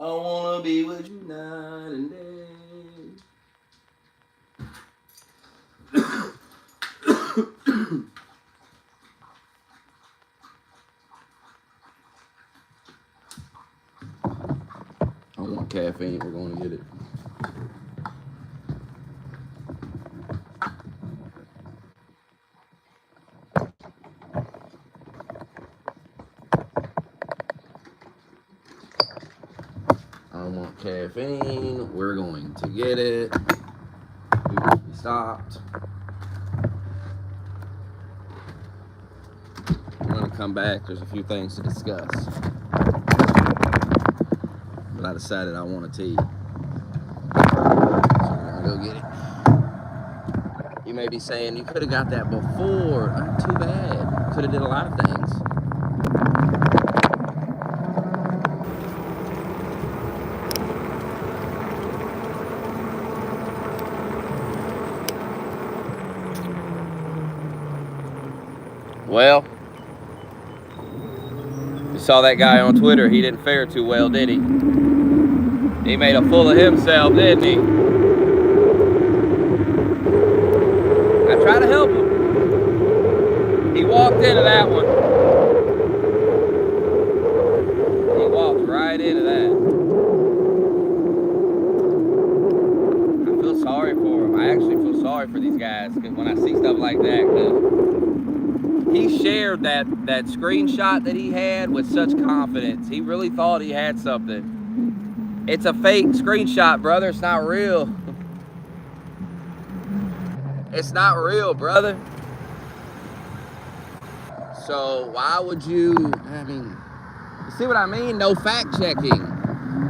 I wanna be with you night and day. I want caffeine. We're going to get it. I want caffeine. We're going to get it. We will be stopped. I'm going to come back. There's a few things to discuss. But I decided I want a tea. So I'm going to go get it. You may be saying, you could have got that before. Not too bad. Could have did a lot of things. Well, you saw that guy on Twitter. He didn't fare too well, did he? He made a fool of himself, didn't he? I tried to help him. He walked into that one. He walked right into that. I feel sorry for him. I actually feel sorry for these guys because when I see stuff like that, he shared that screenshot that he had with such confidence. He really thought he had something. It's a fake screenshot, brother. It's not real. It's not real, brother. So why would you, you see what I mean? No fact checking.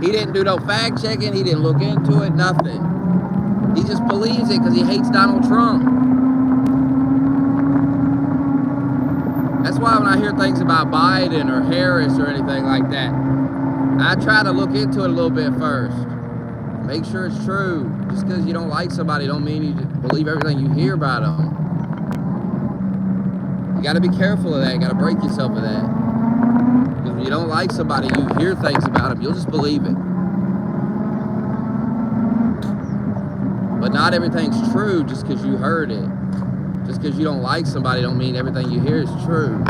He didn't do no fact checking. He didn't look into it, nothing. He just believes it because he hates Donald Trump. That's why when I hear things about Biden or Harris or anything like that, I try to look into it a little bit first. Make sure it's true. Just because you don't like somebody don't mean you believe everything you hear about them. You got to be careful of that. You got to break yourself of that. Because when you don't like somebody, you hear things about them, you'll just believe it. But not everything's true just because you heard it. Just because you don't like somebody don't mean everything you hear is true.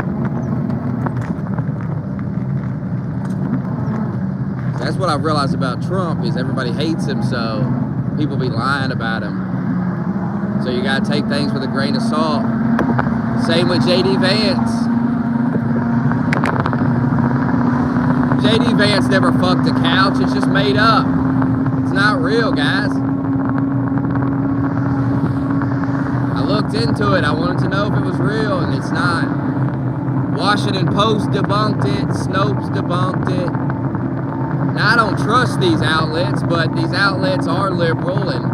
That's what I've realized about Trump is everybody hates him, so people be lying about him. So you gotta take things with a grain of salt. Same with J.D. Vance. J.D. Vance never fucked a couch, it's just made up. It's not real, guys. I looked into it, I wanted to know if it was real, and it's not. Washington Post debunked it, Snopes debunked it. Now, I don't trust these outlets, but these outlets are liberal, and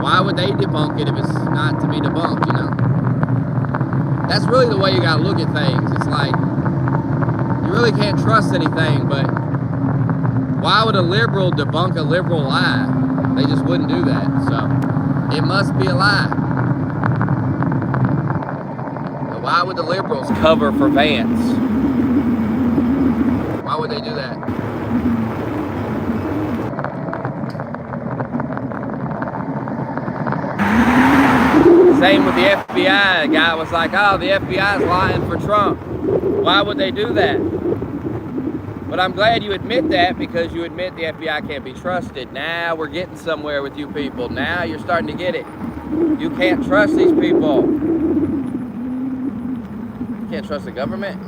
why would they debunk it if it's not to be debunked, you know? That's really the way you gotta look at things. It's like, you really can't trust anything, but why would a liberal debunk a liberal lie? They just wouldn't do that, so it must be a lie. But why would the liberals cover for Vance? Why would they do that? Same with the FBI. The guy was like, oh, the FBI is lying for Trump. Why would they do that? But I'm glad you admit that because you admit the FBI can't be trusted. Now we're getting somewhere with you people. Now you're starting to get it. You can't trust these people. You can't trust the government.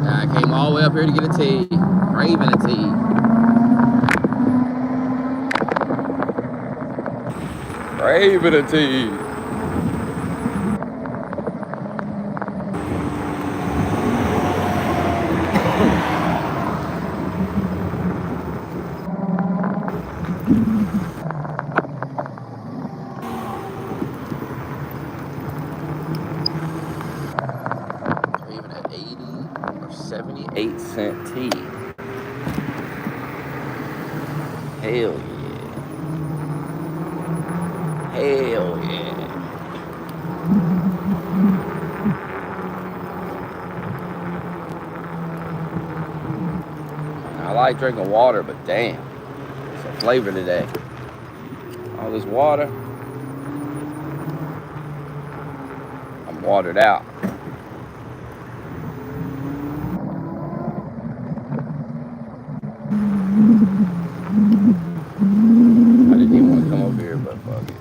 I came all the way up here to get a tea. Craving a tea. Craving a tea. Even at 80 or 78-cent tea. Hell yeah. Hell yeah. like drinking water, but damn, it's a flavor today. All this water. I'm watered out. I didn't even want to come over here, but fuck it.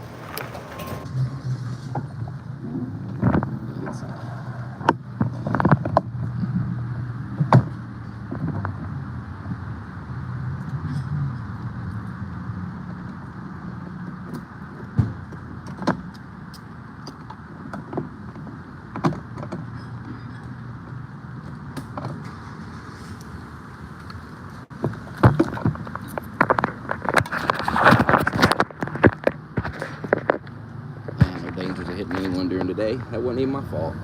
Hitting anyone during the day. That wasn't even my fault.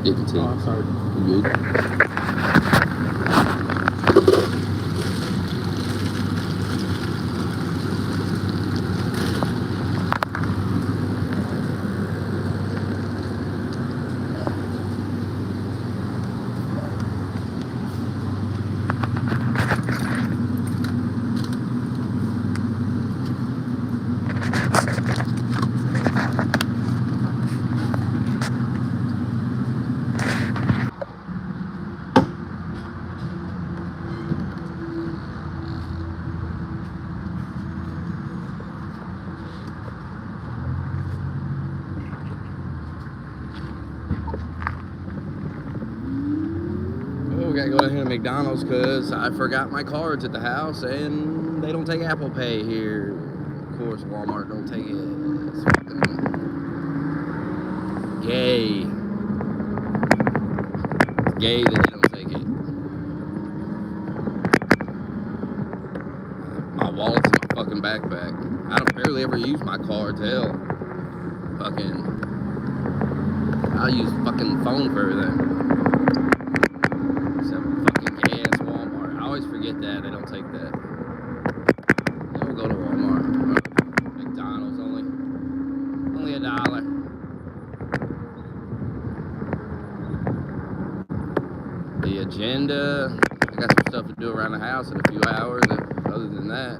Didn't tell. Oh, I'm sorry. You good? We gotta go down here to McDonald's because I forgot my cards at the house and they don't take Apple Pay here. Of course, Walmart don't take it. It's fucking gay. It's gay that they don't take it. My wallet's in my fucking backpack. I don't barely ever use my cards. Hell, I'll use fucking phone for everything. Forget that, they don't take that. Then we'll go to Walmart. McDonald's only $1. The agenda, I got some stuff to do around the house in a few hours. Other than that,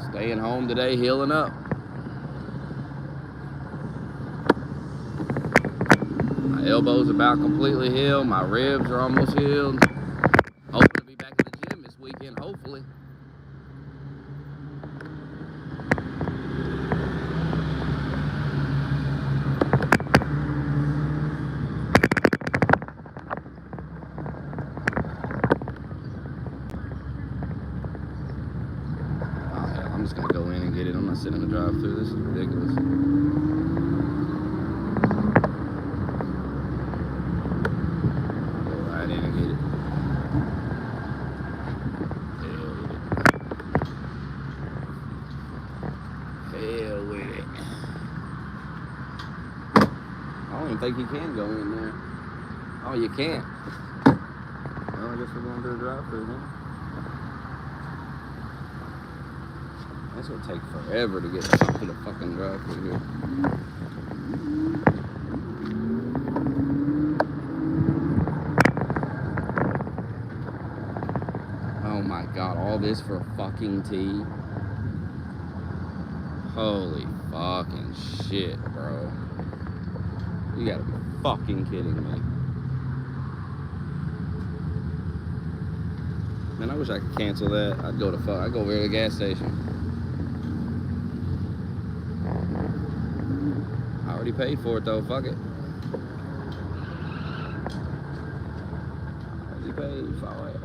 staying home today, healing up. My elbow's about completely healed. My ribs are almost healed. Hoping to be back at the gym this weekend, hopefully. Oh, hell, I'm just gonna go in and get it. I'm not sitting in the drive-thru. This is ridiculous. Go right in and get it. Hell with it. I don't even think you can go in there. Oh, you can't. Well, I guess we're going to do a drive-thru then. That's gonna take forever to get to the fucking drive-thru here. Oh my god, all this for fucking tea? Holy fucking shit, bro. You gotta be fucking kidding me. Man, I wish I could cancel that. I'd go over to the gas station. I already paid for it though, fuck it. Already paid for it.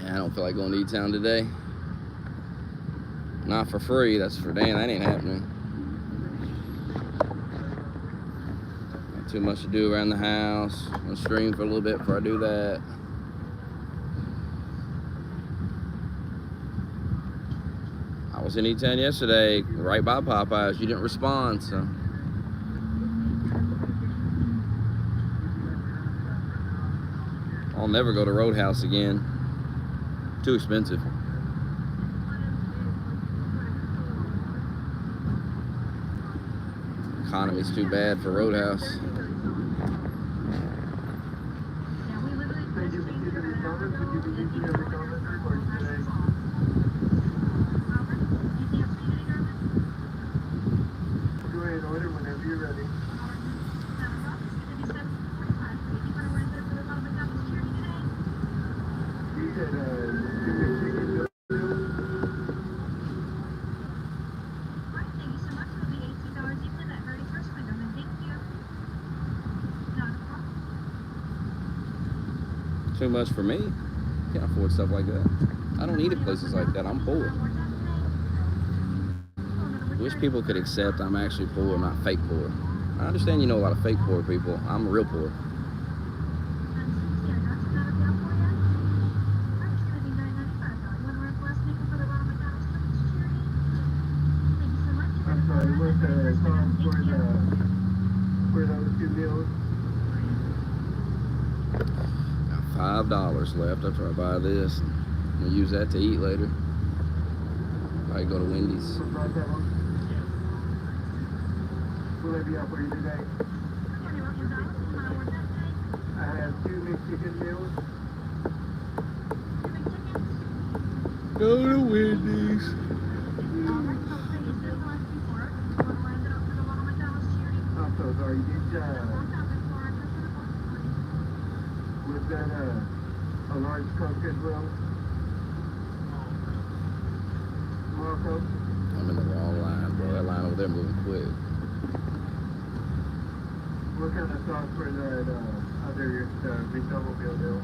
Yeah, I don't feel like going to E-Town today. Not for free, that's for damn, that ain't happening. Too much to do around the house. I'm gonna stream for a little bit before I do that. was in E10 yesterday, right by Popeyes. You didn't respond, so. I'll never go to Roadhouse again. Too expensive. Economy's too bad for Roadhouse. Too much for me. Can't afford stuff like that. I don't eat at places like that. I'm poor. Wish people could accept I'm actually poor, not fake poor. I understand you know a lot of fake poor people. I'm real poor. I'm sorry, what's the cost for those 2 meals? $5 left after I buy this. I'm gonna use that to eat later. Probably go to Wendy's. Will I be out for you today? I have 2 mixed chicken meals. Go to Wendy's. I'm so sorry, was that a large Coke as well? Small Coke? I'm in the wrong line, bro. That line over there moving quick. What kind of sauce for that other McDonald meal deal?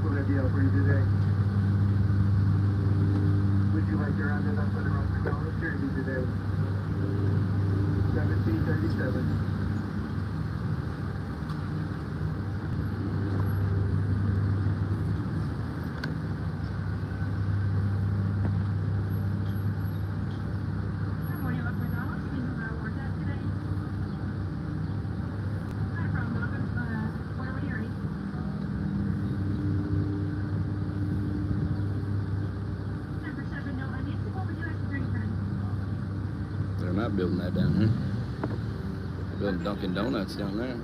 Will that be out for you today? Would you like to round it up for the Rock McDonald's jersey today? 1737. They're not building that down here. They're building Dunkin' Donuts down there.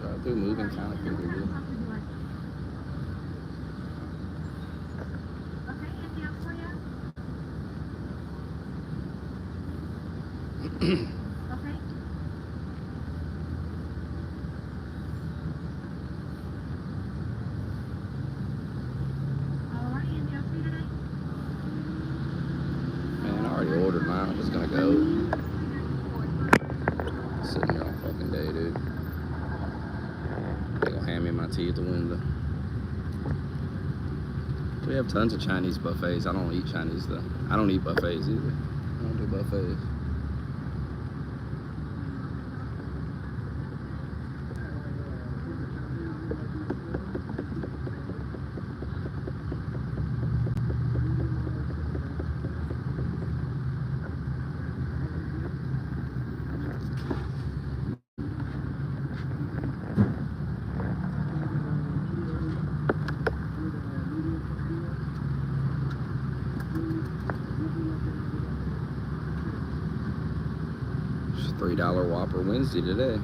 Drive through moving kind of quickly, dude. Man, I already ordered mine. I'm just gonna go. Sitting here all fucking day, dude. They gonna hand me my tea at the window. We have tons of Chinese buffets. I don't eat Chinese though. I don't eat buffets either. I don't do buffets. $3 Whopper Wednesday today.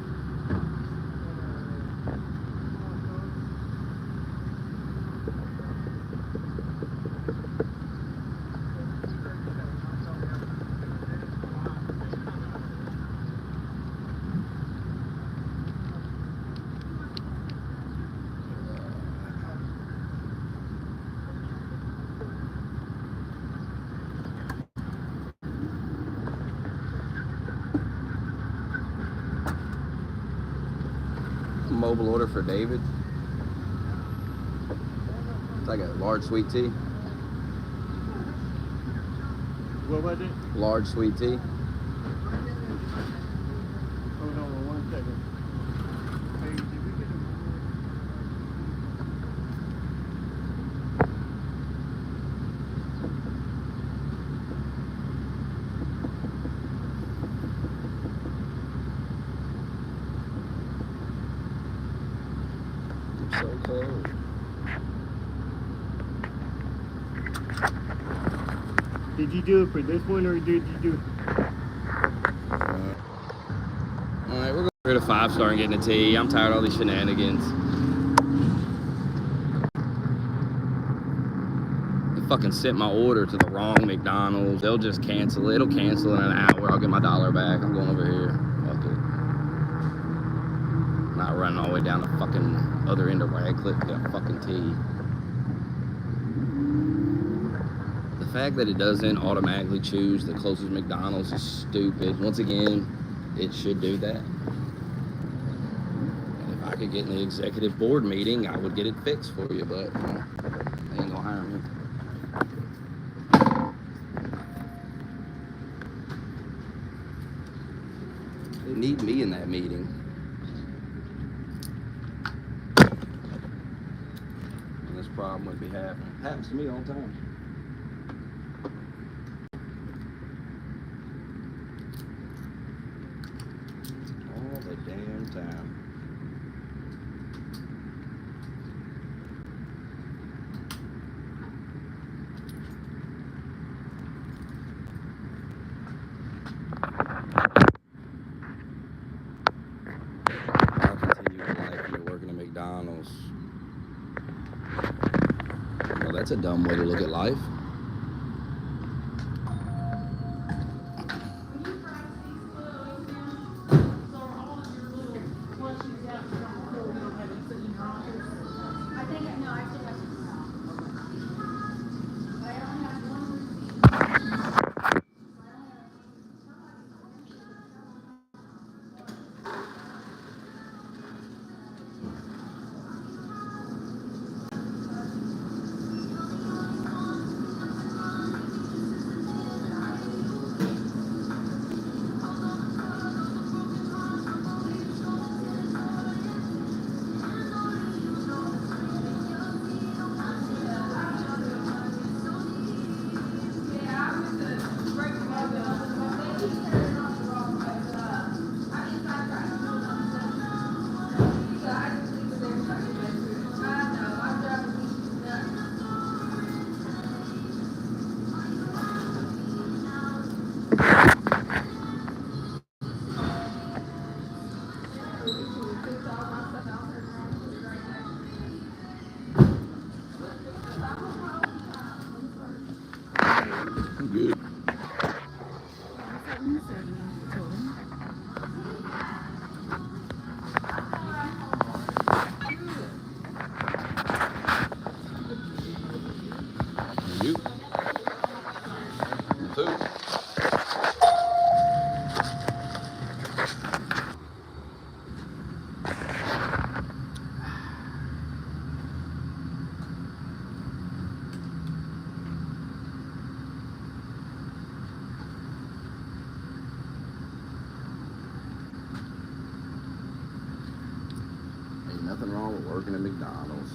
Mobile order for David. It's like a large sweet tea. What was it? Large sweet tea. Hold on 1 second. Hey, did we get So close. Did you do it for this one, or did you do? Alright, we're going to 5-star and getting a tea. I'm tired of all these shenanigans. They fucking sent my order to the wrong McDonald's. They'll just cancel it. It'll cancel in an hour. I'll get my $1 back. I'm going over here. Fuck it. I'm not running all the way down the fucking other end of Radcliffe to get a fucking tea. The fact that it doesn't automatically choose the closest McDonald's is stupid. Once again, it should do that. And if I could get in the executive board meeting, I would get it fixed for you, but they ain't gonna hire me. They need me in that meeting. And this problem would be happening. Happens to me all the time. All the damn time. I'll continue with life when you're working at McDonald's. Well, that's a dumb way to look at life. Good. You. You too. Ain't nothing wrong with working at McDonald's.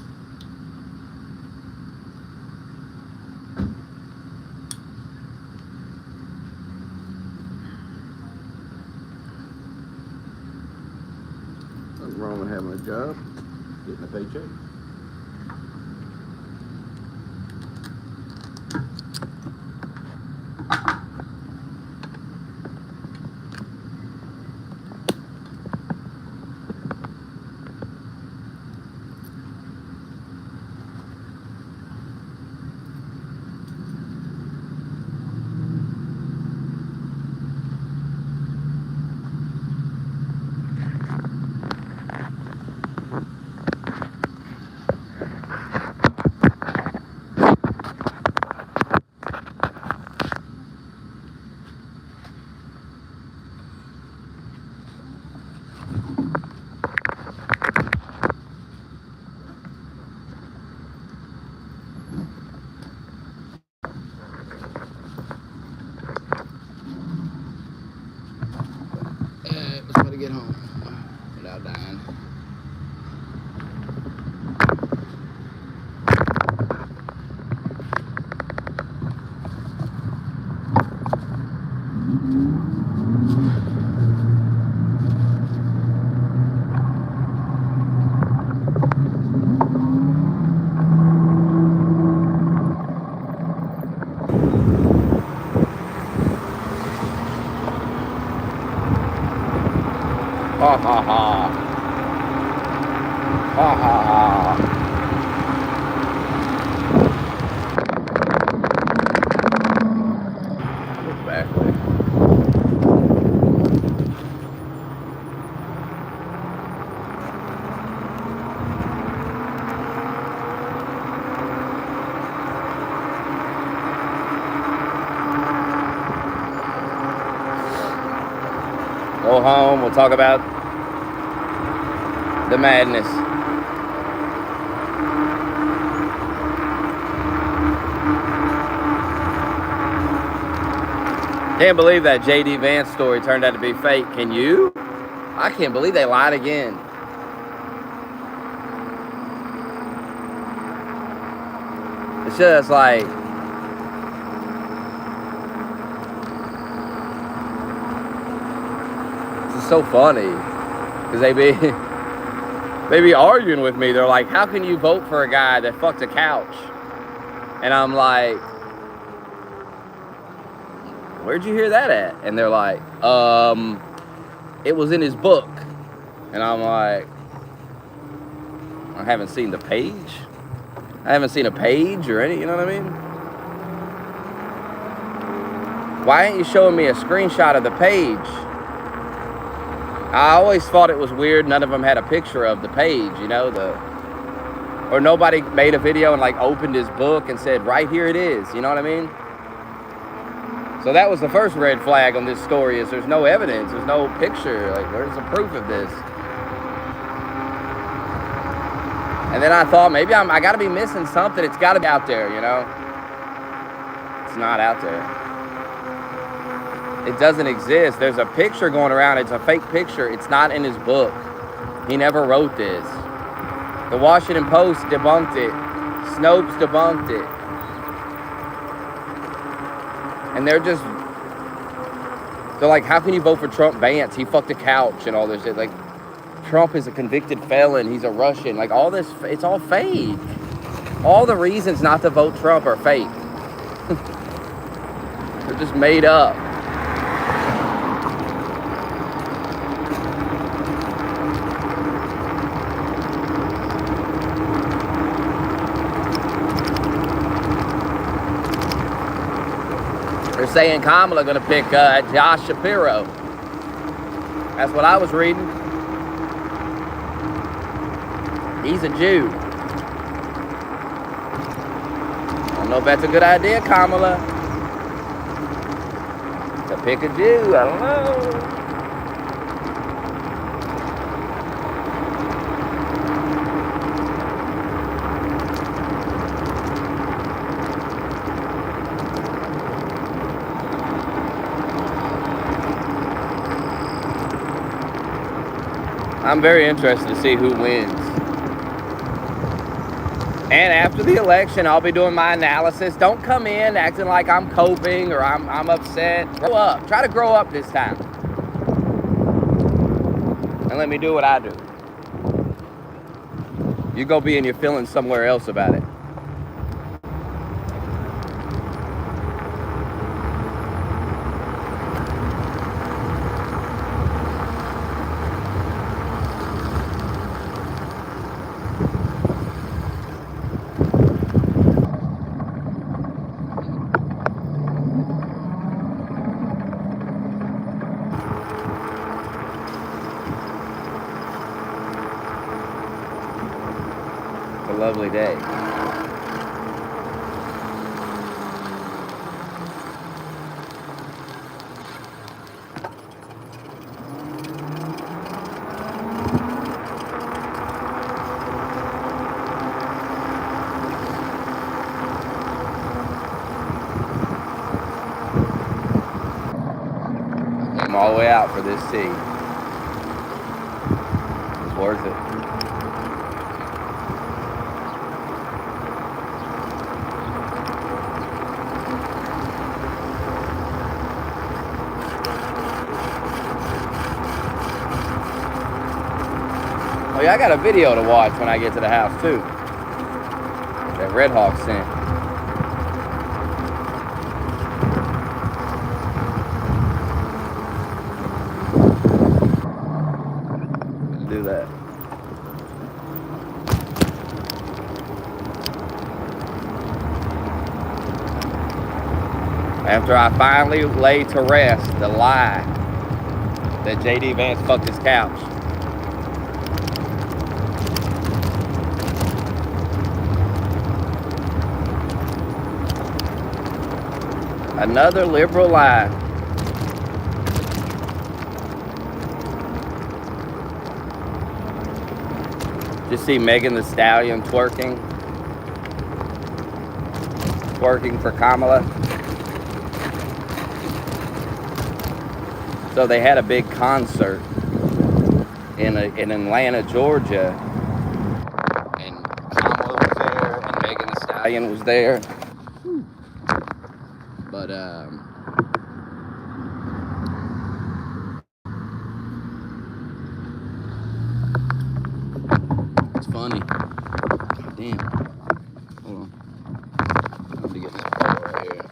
Nothing wrong with having a job, getting a paycheck. Ha ha ha. Ha ha ha. Look back there. Go home, we'll talk about the madness. Can't believe that J.D. Vance story turned out to be fake. Can you? I can't believe they lied again. It's just like, it's so funny because they be arguing with me. They're like, how can you vote for a guy that fucked a couch? And I'm like, where'd you hear that at? And they're like, it was in his book. And I'm like, I haven't seen the page. I haven't seen a page or any, you know what I mean? Why ain't you showing me a screenshot of the page? I always thought it was weird none of them had a picture of the page, you know, or nobody made a video and like opened his book and said, right here it is, you know what I mean? So that was the first red flag on this story, is there's no evidence, there's no picture, like where's the proof of this? And then I thought maybe I gotta be missing something, it's gotta be out there, you know? It's not out there. It doesn't exist. There's a picture going around. It's a fake picture. It's not in his book. He never wrote this. The Washington Post debunked it. Snopes debunked it. And they're like, how can you vote for Trump Vance? He fucked a couch and all this shit. Like, Trump is a convicted felon. He's a Russian. Like, all this, it's all fake. All the reasons not to vote Trump are fake. They're just made up. They're saying Kamala gonna pick Josh Shapiro. That's what I was reading. He's a Jew. I don't know if that's a good idea, Kamala. To pick a Jew, I don't know. I'm very interested to see who wins. And after the election, I'll be doing my analysis. Don't come in acting like I'm coping or I'm upset. Grow up. Try to grow up this time. And let me do what I do. You go be in your feelings somewhere else about it. Lovely day. I'm all the way out for this sea. It's worth it. Oh yeah, I got a video to watch when I get to the house too. That Red Hawk sent. after I finally lay to rest the lie that JD Vance fucked his couch. Another liberal lie. Did you see Megan Thee Stallion twerking for Kamala? So they had a big concert in Atlanta, Georgia, and Kamala was there, and Megan Thee Stallion was there. But it's funny. God damn. Hold on. I have to get this part right here.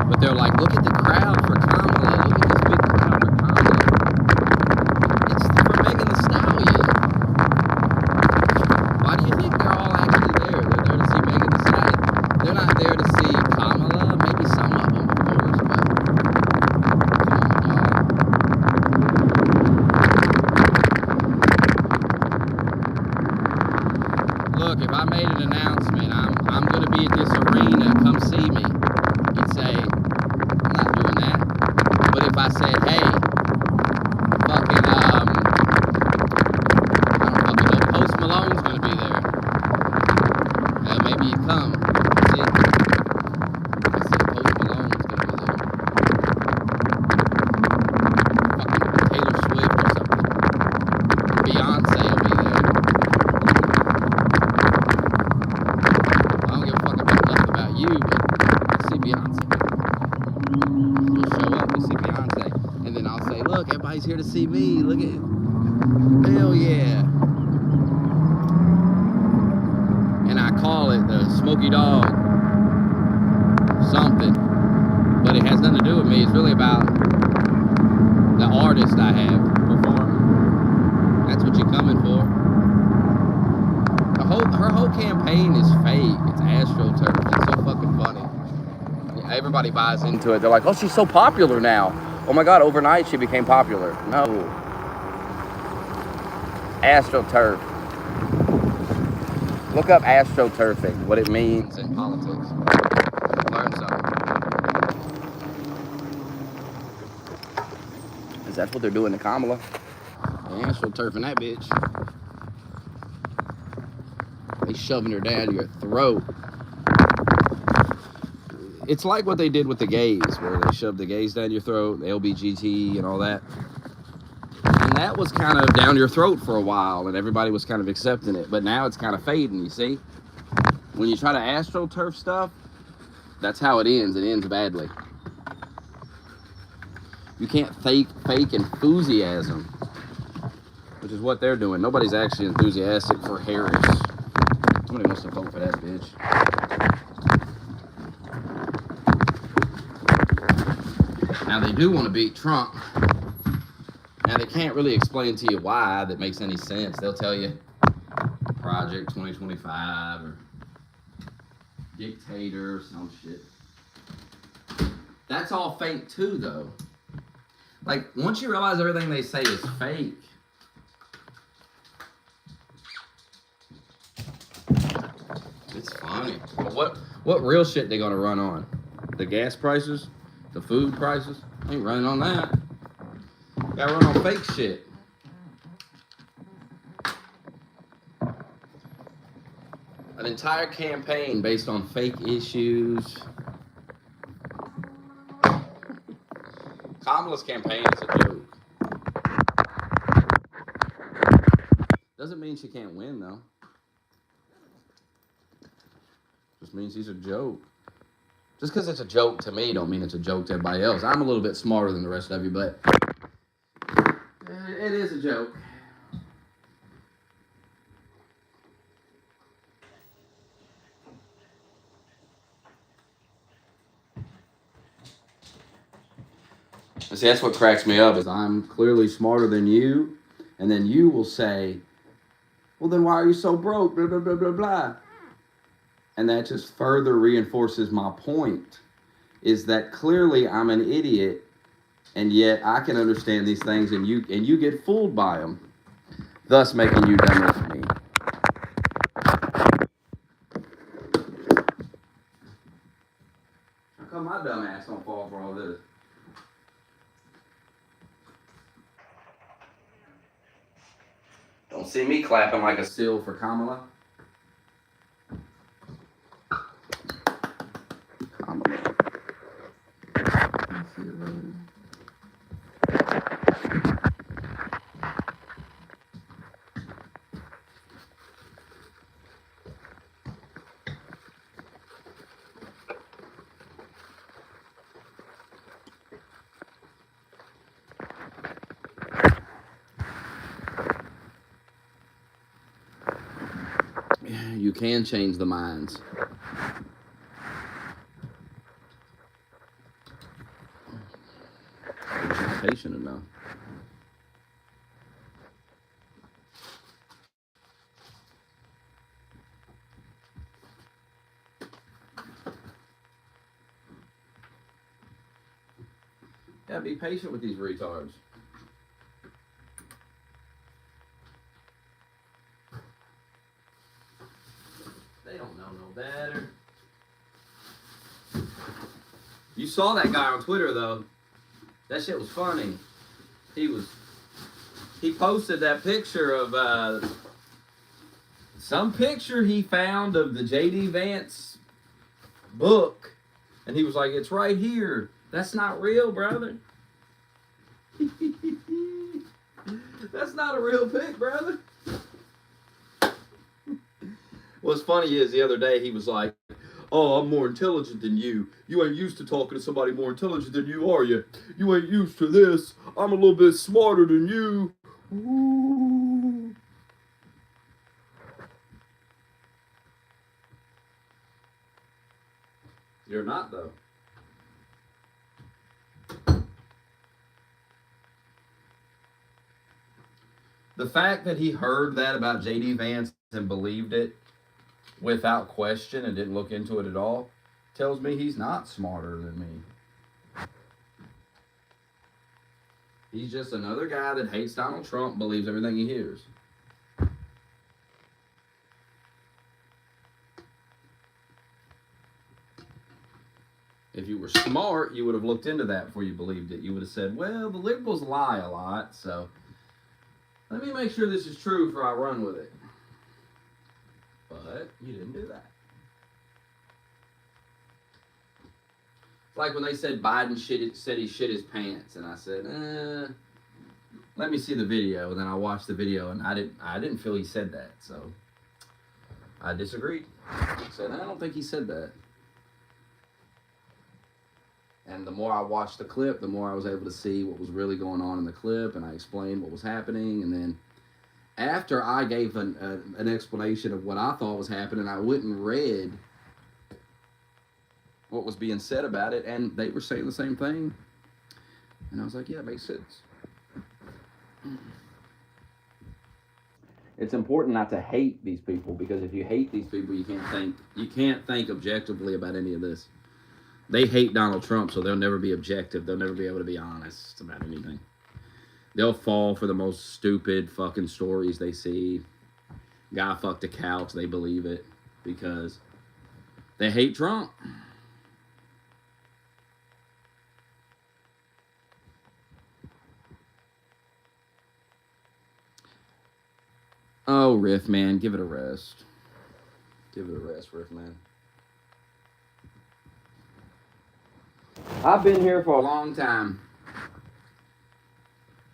But they're like, look at the crowd for Kamala. Look at this big crowd for Kamala. It's for Megan Thee Stallion. Why do you think they're all actually there? They're there to see Megan Thee Stallion. They're not there to see Kamala. Maybe some of them, of course, but come on, y'all. Look, if I made an announcement, I'm gonna be at this arena, come see me. You'd say, I'm not doing that. But if I said, hey, fucking, I don't fucking know, Post Malone's gonna be there. Maybe you'd come. See? I said Post Malone's gonna be there. Fucking Taylor Swift or something. Beyonce will be there. I don't give a fuck about you, but see Beyonce. You'll show up to see Beyonce, and then I'll say, look, everybody's here to see me. Look at, hell yeah. And I call it the Smoky Dog something, but it has nothing to do with me. It's really about the artist I have performing. That's what you're coming for. Her whole campaign is fake. It's AstroTurf. It's so fucking funny. Everybody buys into it. They're like, oh, she's so popular now. Oh my God, overnight she became popular. No. AstroTurf. Look up AstroTurfing, what it means in politics. Learn something. Is that what they're doing to Kamala? They're AstroTurfing that bitch. They shoving her down your throat. It's like what they did with the gays, where they shoved the gays down your throat, the LBGT and all that. And that was kind of down your throat for a while, and everybody was kind of accepting it. But now it's kind of fading, you see? When you try to AstroTurf stuff, that's how it ends. It ends badly. You can't fake enthusiasm, which is what they're doing. Nobody's actually enthusiastic for Harris. Somebody wants to vote for that bitch. Now they do want to beat Trump. Now they can't really explain to you why that makes any sense. They'll tell you Project 2025 or dictator or some shit. That's all fake too, though. Like, once you realize everything they say is fake, it's funny. But what real shit they gonna run on? The gas prices? The food prices? Ain't running on that. Gotta run on fake shit. An entire campaign based on fake issues. Kamala's campaign is a joke. Doesn't mean she can't win, though. Just means she's a joke. Just because it's a joke to me don't mean it's a joke to everybody else. I'm a little bit smarter than the rest of you, but it is a joke. And see, that's what cracks me up is I'm clearly smarter than you, and then you will say, Well, then why are you so broke? Blah, blah, blah, blah, blah. And that just further reinforces my point, is that clearly I'm an idiot, and yet I can understand these things, and you get fooled by them, thus making you dumber than me. How come my dumb ass don't fall for all this? Don't see me clapping like a seal for Kamala. Kamala. You can change the minds. You're not patient enough. Yeah, be patient with these retards. They don't know no better. You saw that guy on Twitter though. That shit was funny. He posted that picture of some picture he found of the J.D. Vance book, and he was like, "It's right here. That's not real, brother. That's not a real pic, brother." What's funny is the other day he was like, "Oh, I'm more intelligent than you. You ain't used to talking to somebody more intelligent than you, are you? You ain't used to this. I'm a little bit smarter than you." Ooh. You're not, though. The fact that he heard that about J.D. Vance and believed it without question and didn't look into it at all tells me he's not smarter than me. He's just another guy that hates Donald Trump, believes everything he hears. If you were smart, you would have looked into that before you believed it. You would have said, well, the liberals lie a lot, so let me make sure this is true before I run with it. But you didn't do that. It's like when they said Biden said he shit his pants, and I said, let me see the video. And then I watched the video, and I didn't feel he said that, so I disagreed. I said, I don't think he said that. And the more I watched the clip, the more I was able to see what was really going on in the clip, and I explained what was happening. And then after I gave an explanation of what I thought was happening, I went and read what was being said about it, and they were saying the same thing. And I was like, yeah, it makes sense. It's important not to hate these people, because if you hate these people, you can't think objectively about any of this. They hate Donald Trump, so they'll never be objective. They'll never be able to be honest about anything. They'll fall for the most stupid fucking stories they see. Guy fucked a couch, they believe it because they hate Trump. Oh, Riff, man, give it a rest. Give it a rest, Riff, man. I've been here for a long time.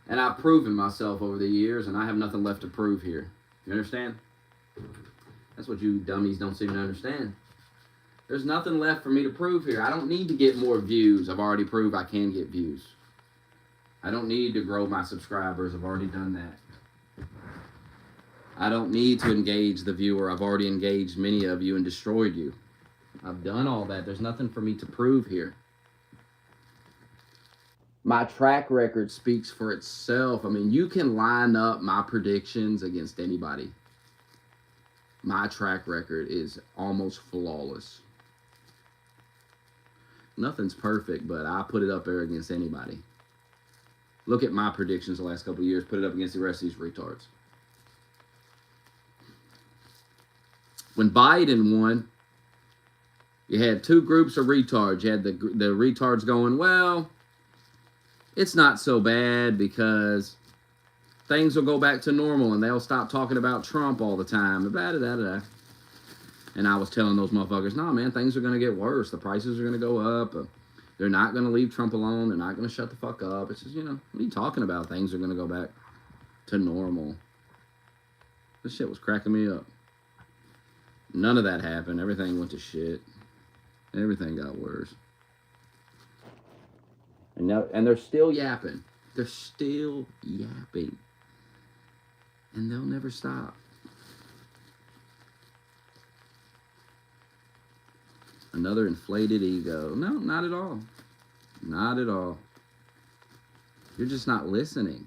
And I've proven myself over the years, and I have nothing left to prove here. You understand? That's what you dummies don't seem to understand. There's nothing left for me to prove here. I don't need to get more views. I've already proved I can get views. I don't need to grow my subscribers. I've already done that. I don't need to engage the viewer. I've already engaged many of you and destroyed you. I've done all that. There's nothing for me to prove here. My track record speaks for itself. I mean, you can line up my predictions against anybody. My track record is almost flawless. Nothing's perfect, but I put it up there against anybody. Look at my predictions the last couple of years. Put it up against the rest of these retards. When Biden won, you had two groups of retards. You had the retards going, well, it's not so bad because things will go back to normal and they'll stop talking about Trump all the time. And I was telling those motherfuckers, no, man, things are going to get worse. The prices are going to go up. They're not going to leave Trump alone. They're not going to shut the fuck up. It's just, what are you talking about? Things are going to go back to normal. This shit was cracking me up. None of that happened. Everything went to shit. Everything got worse. And they're still yapping. They're still yapping. And they'll never stop. Another inflated ego. No, not at all. Not at all. You're just not listening.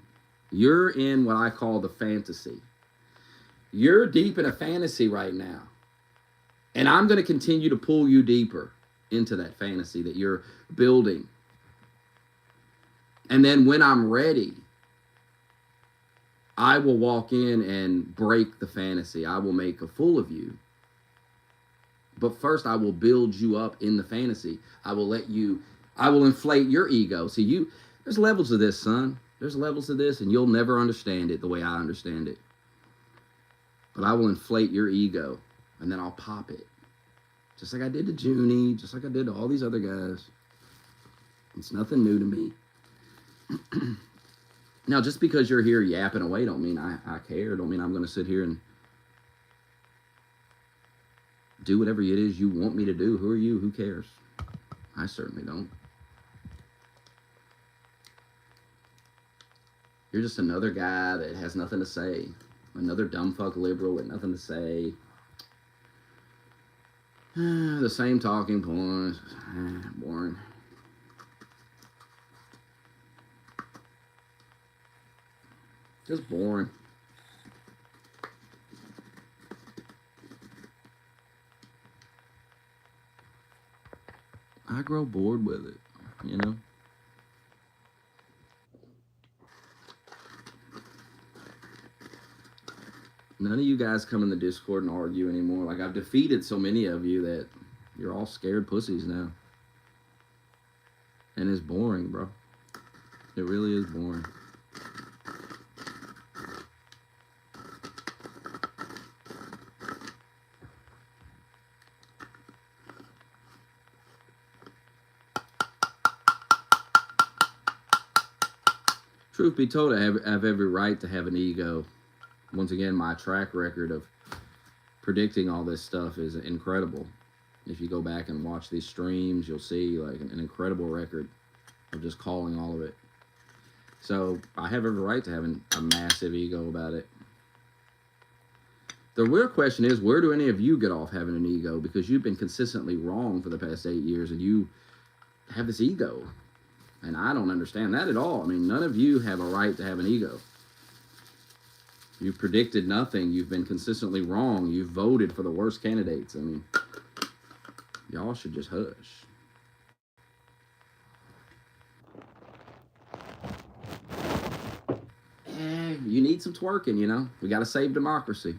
You're in what I call the fantasy. You're deep in a fantasy right now. And I'm going to continue to pull you deeper into that fantasy that you're building. And then when I'm ready, I will walk in and break the fantasy. I will make a fool of you. But first, I will build you up in the fantasy. I will inflate your ego. See, there's levels of this, son. There's levels of this, and you'll never understand it the way I understand it. But I will inflate your ego, and then I'll pop it. Just like I did to Junie, just like I did to all these other guys. It's nothing new to me. Now, just because you're here yapping away don't mean I care. Don't mean I'm going to sit here and do whatever it is you want me to do. Who are you? Who cares? I certainly don't. You're just another guy that has nothing to say. Another dumb fuck liberal with nothing to say. The same talking points. Boring. Just boring. I grow bored with it, None of you guys come in the Discord and argue anymore. Like, I've defeated so many of you that you're all scared pussies now. And it's boring, bro. It really is boring. Truth be told, I have every right to have an ego. Once again, my track record of predicting all this stuff is incredible. If you go back and watch these streams, you'll see like an incredible record of just calling all of it. So I have every right to have a massive ego about it. The real question is, where do any of you get off having an ego? Because you've been consistently wrong for the past 8 years, and you have this ego. And I don't understand that at all. I mean, none of you have a right to have an ego. You've predicted nothing. You've been consistently wrong. You've voted for the worst candidates. I mean, y'all should just hush. You need some twerking, We got to save democracy.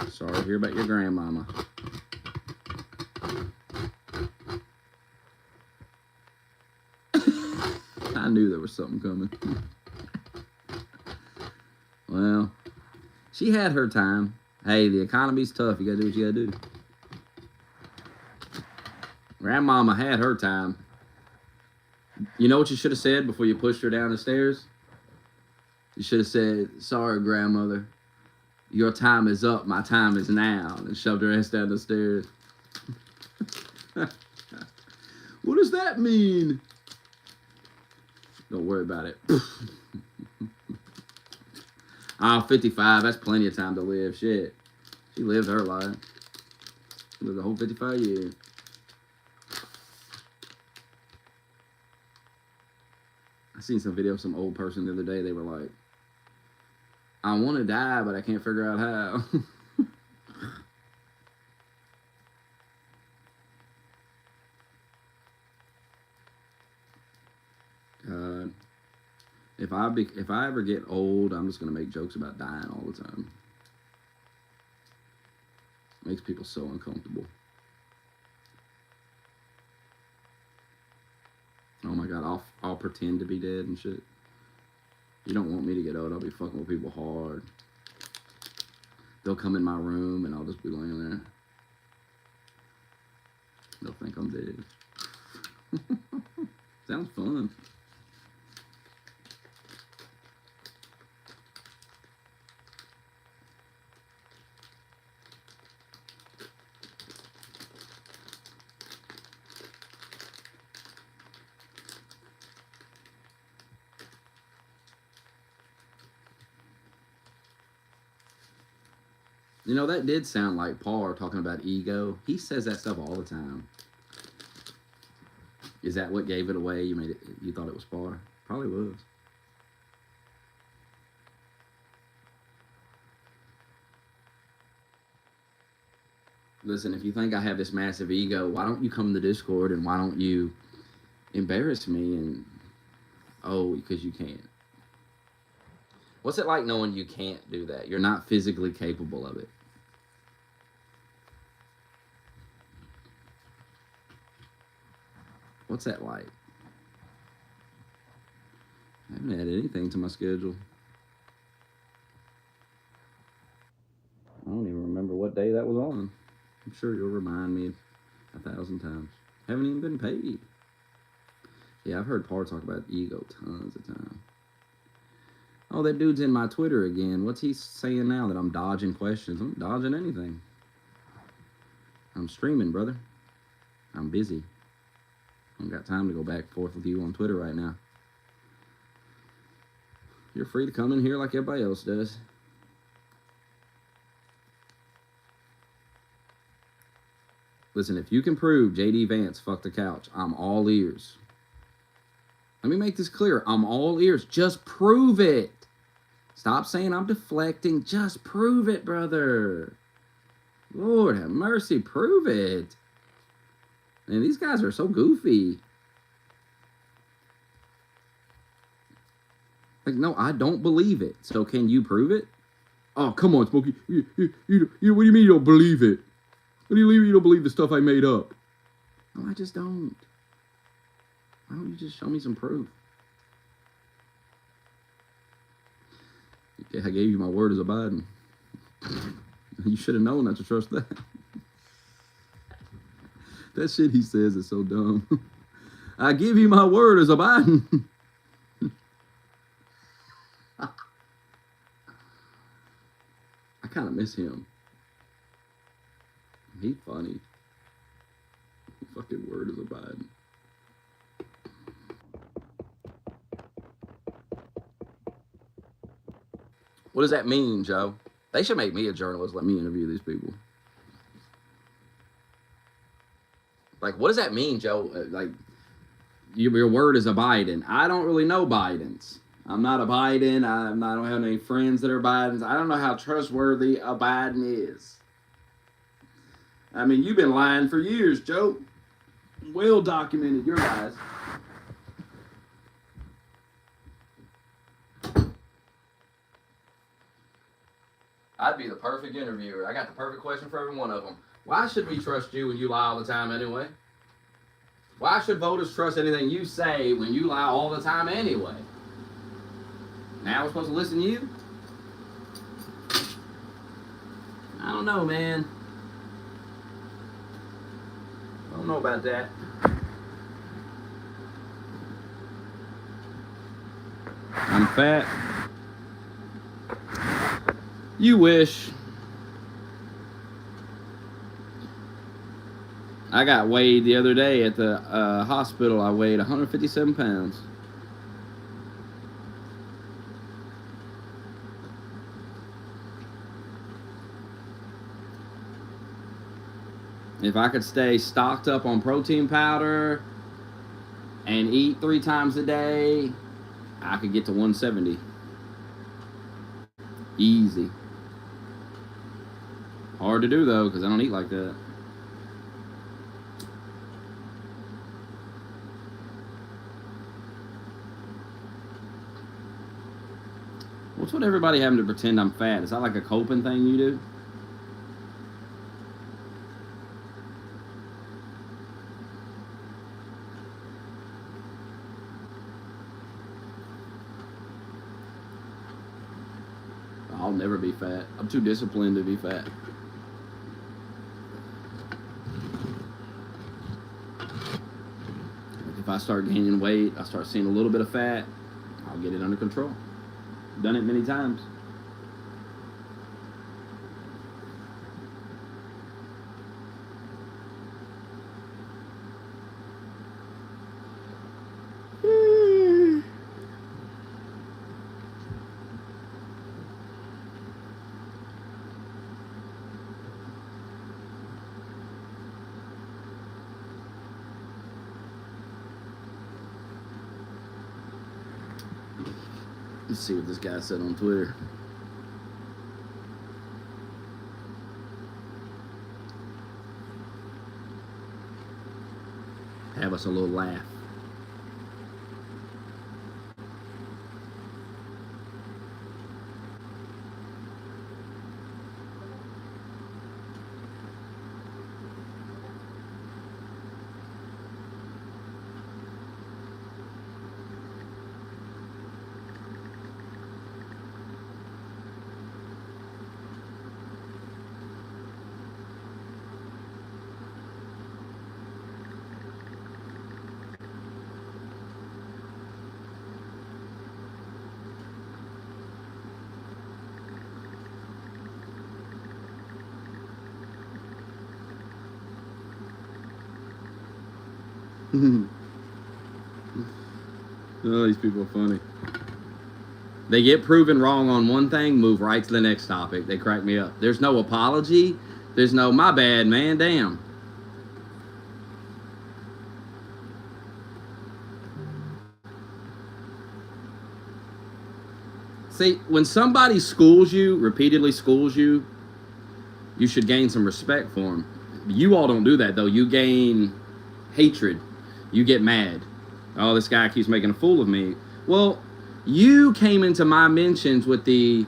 Sorry to hear about your grandmama. I knew there was something coming. Well, she had her time. Hey, the economy's tough. You gotta do what you gotta do. Grandmama had her time. You know what you should have said before you pushed her down the stairs? You should have said, sorry, grandmother. Your time is up. My time is now. And shoved her ass down the stairs. What does that mean? Don't worry about it. 55, that's plenty of time to live. Shit. She lived her life. She lived the whole 55 years. I seen some video of some old person the other day. They were like, I want to die, but I can't figure out how. God. If I ever get old, I'm just gonna make jokes about dying all the time. Makes people so uncomfortable. Oh my God, I'll pretend to be dead and shit. You don't want me to get old. I'll be fucking with people hard. They'll come in my room and I'll just be laying there. They'll think I'm dead. Sounds fun. You know, that did sound like Paul talking about ego. He says that stuff all the time. Is that what gave it away? You thought it was Paul? Probably was. Listen, if you think I have this massive ego, why don't you come to Discord and why don't you embarrass me? And because you can't. What's it like knowing you can't do that? You're not physically capable of it. What's that like? I haven't added anything to my schedule. I don't even remember what day that was on. I'm sure you'll remind me 1,000 times. Haven't even been paid. Yeah, I've heard Paul talk about ego tons of times. Oh, that dude's in my Twitter again. What's he saying now that I'm dodging questions? I'm not dodging anything. I'm streaming, brother. I'm busy. I don't got time to go back and forth with you on Twitter right now. You're free to come in here like everybody else does. Listen, if you can prove J.D. Vance fucked the couch, I'm all ears. Let me make this clear. I'm all ears. Just prove it. Stop saying I'm deflecting. Just prove it, brother. Lord have mercy. Prove it. Man, these guys are so goofy. Like, no, I don't believe it. So can you prove it? Oh, come on, Smokey. What do you mean you don't believe it? What do you mean you don't believe the stuff I made up? No, I just don't. Why don't you just show me some proof? I gave you my word as a Biden. You should have known not to trust that. That shit he says is so dumb. I give you my word as a Biden. I kind of miss him. He's funny. Fucking word as a Biden. What does that mean, Joe? They should make me a journalist. Let me interview these people. Like, what does that mean, Joe? Like, your word is a Biden. I don't really know Bidens. I'm not a Biden. I don't have any friends that are Bidens. I don't know how trustworthy a Biden is. I mean, you've been lying for years, Joe. Well documented your lies. I'd be the perfect interviewer. I got the perfect question for every one of them. Why should we trust you when you lie all the time anyway? Why should voters trust anything you say when you lie all the time anyway? Now we're supposed to listen to you? I don't know, man. I don't know about that. I'm fat. You wish. I got weighed the other day at the hospital. I weighed 157 pounds. If I could stay stocked up on protein powder and eat 3 times a day, I could get to 170. Easy. Hard to do, though, because I don't eat like that. What's with everybody having to pretend I'm fat? Is that like a coping thing you do? I'll never be fat. I'm too disciplined to be fat. If I start gaining weight, I start seeing a little bit of fat, I'll get it under control. Done it many times. Let's see what this guy said on Twitter. Have us a little laugh. Oh, these people are funny. They get proven wrong on one thing, move right to the next topic. They crack me up. There's no apology. There's no, my bad, man, damn. See, when somebody schools you, repeatedly schools you, you should gain some respect for them. You all don't do that, though. You gain hatred. You get mad. Oh, this guy keeps making a fool of me. Well, you came into my mentions with the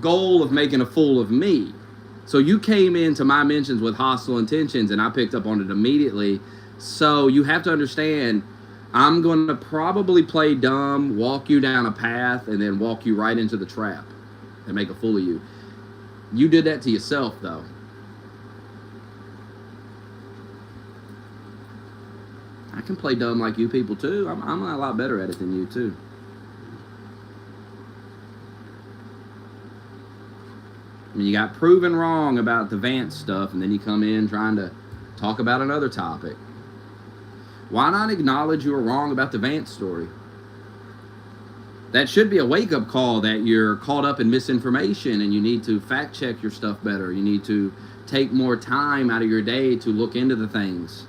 goal of making a fool of me. So you came into my mentions with hostile intentions, and I picked up on it immediately. So you have to understand, I'm going to probably play dumb, walk you down a path, and then walk you right into the trap and make a fool of you. You did that to yourself, though. I can play dumb like you people, too. I'm a lot better at it than you, too. I mean, you got proven wrong about the Vance stuff, and then you come in trying to talk about another topic. Why not acknowledge you were wrong about the Vance story? That should be a wake-up call that you're caught up in misinformation and you need to fact-check your stuff better. You need to take more time out of your day to look into the things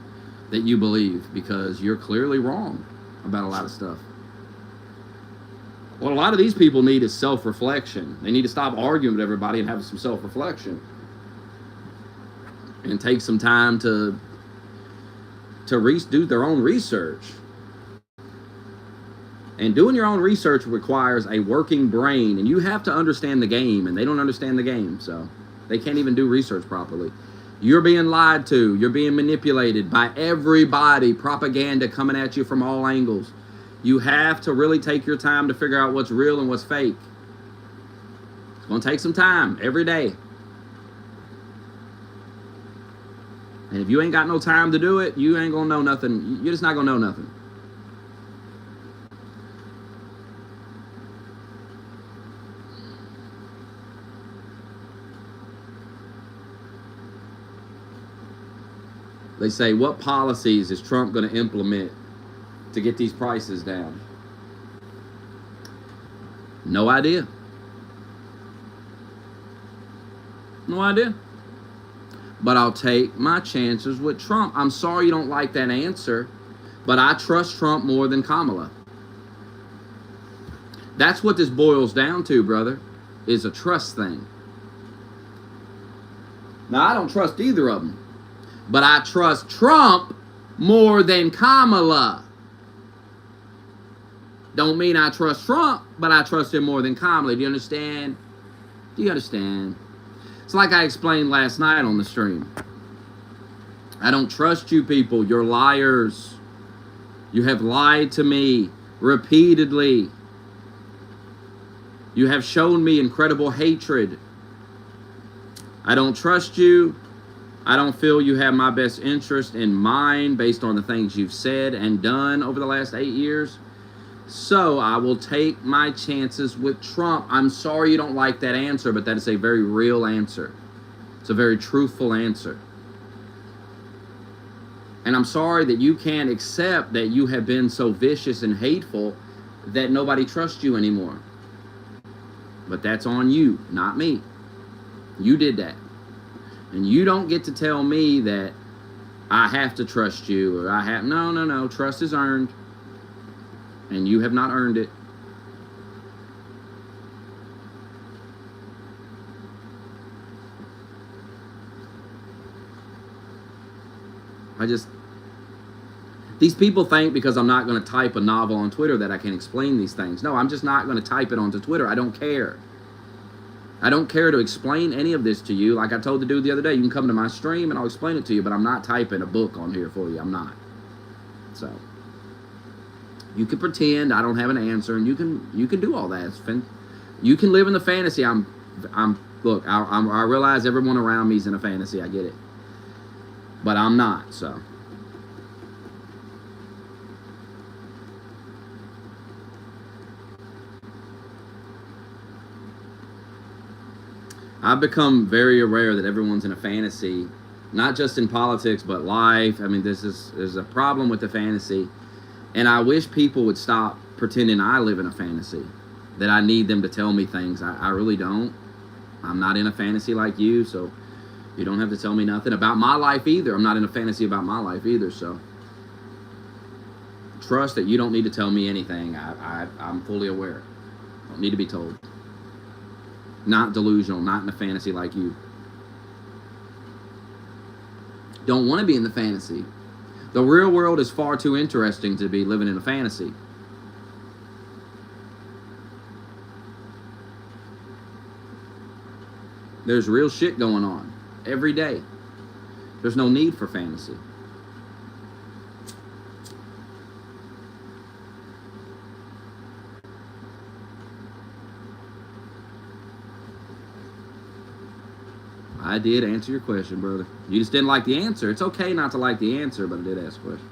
that you believe, because you're clearly wrong about a lot of stuff. What a lot of these people need is self-reflection. They need to stop arguing with everybody and have some self-reflection. And take some time to do their own research. And doing your own research requires a working brain, and you have to understand the game, and they don't understand the game, so they can't even do research properly. You're being lied to. You're being manipulated by everybody. Propaganda coming at you from all angles. You have to really take your time to figure out what's real and what's fake. It's going to take some time every day. And if you ain't got no time to do it, you ain't going to know nothing. You're just not going to know nothing. They say, what policies is Trump going to implement to get these prices down? No idea. No idea. But I'll take my chances with Trump. I'm sorry you don't like that answer, but I trust Trump more than Kamala. That's what this boils down to, brother. is a trust thing. Now, I don't trust either of them, but I trust Trump more than Kamala. Don't mean I trust Trump, but I trust him more than Kamala. Do you understand? Do you understand? It's like I explained last night on the stream. I don't trust you people. You're liars. You have lied to me repeatedly. You have shown me incredible hatred. I don't trust you. I don't feel you have my best interest in mind based on the things you've said and done over the last 8 years. So I will take my chances with Trump. I'm sorry you don't like that answer, but that is a very real answer. It's a very truthful answer. And I'm sorry that you can't accept that you have been so vicious and hateful that nobody trusts you anymore. But that's on you, not me. You did that. And you don't get to tell me that I have to trust you or I have... No. Trust is earned. And you have not earned it. These people think because I'm not going to type a novel on Twitter that I can explain these things. No, I'm just not going to type it onto Twitter. I don't care. I don't care to explain any of this to you. Like I told the dude the other day, you can come to my stream and I'll explain it to you, but I'm not typing a book on here for you. I'm not. So you can pretend I don't have an answer, and you can do all that. You can live in the fantasy. Look, I realize everyone around me is in a fantasy. I get it, but I'm not. So I've become very aware that everyone's in a fantasy, not just in politics, but life. I mean, there's a problem with the fantasy. And I wish people would stop pretending I live in a fantasy, that I need them to tell me things. I really don't. I'm not in a fantasy like you, so you don't have to tell me nothing about my life either. I'm not in a fantasy about my life either, so trust that you don't need to tell me anything. I'm fully aware. Don't need to be told. Not delusional, not in a fantasy like you. Don't want to be in the fantasy. The real world is far too interesting to be living in a fantasy. There's real shit going on every day. There's no need for fantasy. I did answer your question, brother. You just didn't like the answer. It's okay not to like the answer, but I did ask a question.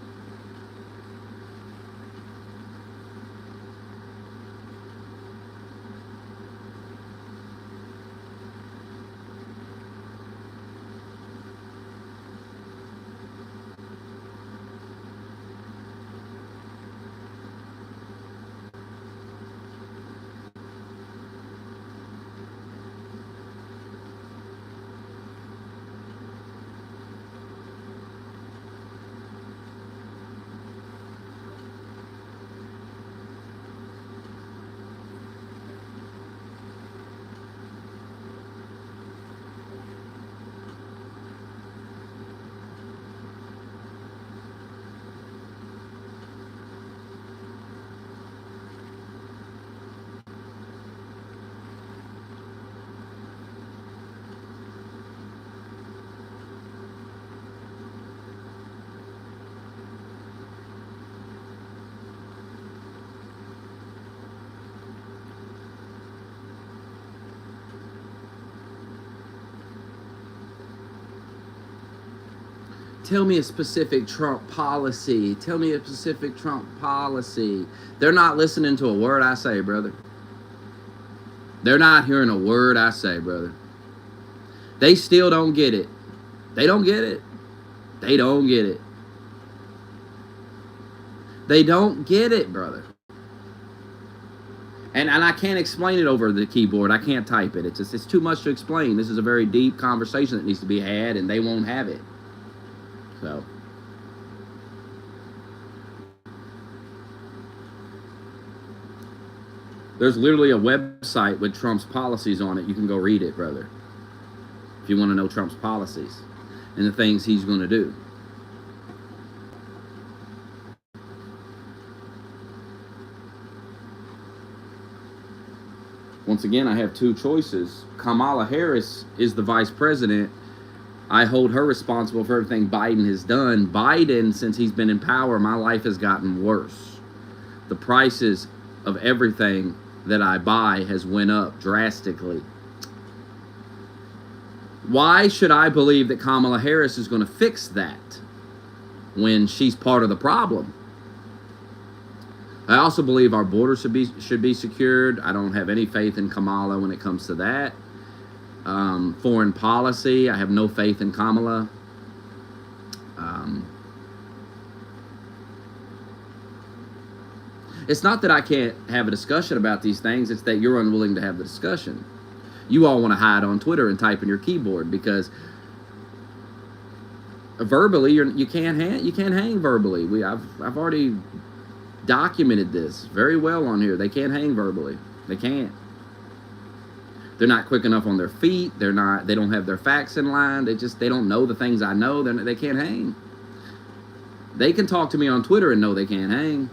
Tell me a specific Trump policy. Tell me a specific Trump policy. They're not listening to a word I say, brother. They're not hearing a word I say, brother. They still don't get it. They don't get it. They don't get it. They don't get it, brother. And I can't explain it over the keyboard. I can't type it. It's too much to explain. This is a very deep conversation that needs to be had, and they won't have it. So There's literally a website with Trump's policies on it. You can go read it, brother, if you want to know Trump's policies and the things he's going to do. Once again, I have two choices. Kamala Harris is the vice president. I hold her responsible for everything Biden has done. Biden, since he's been in power, my life has gotten worse. The prices of everything that I buy has went up drastically. Why should I believe that Kamala Harris is going to fix that when she's part of the problem? I also believe our borders should be secured. I don't have any faith in Kamala when it comes to that. Foreign policy, I have no faith in Kamala. It's not that I can't have a discussion about these things. It's that you're unwilling to have the discussion. You all want to hide on Twitter and type in your keyboard because verbally you can't hang verbally. I've already documented this very well on here. They can't hang verbally. They can't. They're not quick enough on their feet. They don't have their facts in line. They don't know the things I know. They can't hang. They can talk to me on Twitter and know they can't hang.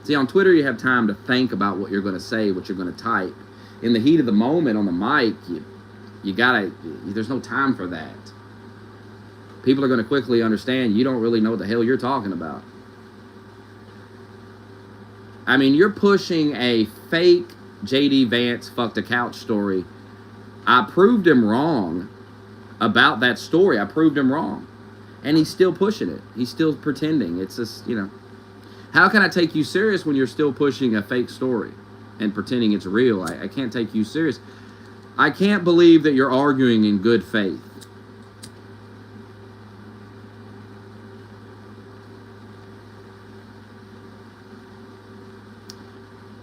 See, on Twitter you have time to think about what you're going to say, what you're going to type. In the heat of the moment on the mic, there's no time for that. People are going to quickly understand you don't really know what the hell you're talking about. I mean, you're pushing a fake J.D. Vance fucked a couch story. I proved him wrong about that story. I proved him wrong. And he's still pushing it. He's still pretending. It's just, how can I take you serious when you're still pushing a fake story and pretending it's real? I can't take you serious. I can't believe that you're arguing in good faith.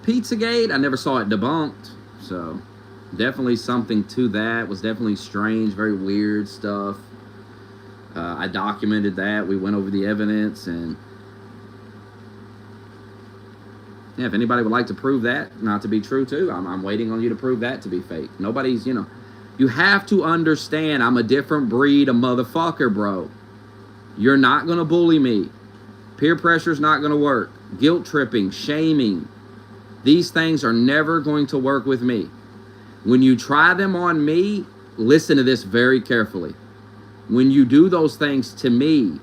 Pizzagate, I never saw it debunked, so definitely something to that. Was definitely strange, very weird stuff. I documented that. We went over the evidence, and yeah, if anybody would like to prove that not to be true too, I'm waiting on you to prove that to be fake. Nobody's, you have to understand I'm a different breed of motherfucker, bro. You're not going to bully me. Peer pressure's not going to work. Guilt tripping, shaming. These things are never going to work with me. When you try them on me, listen to this very carefully. When you do those things to me,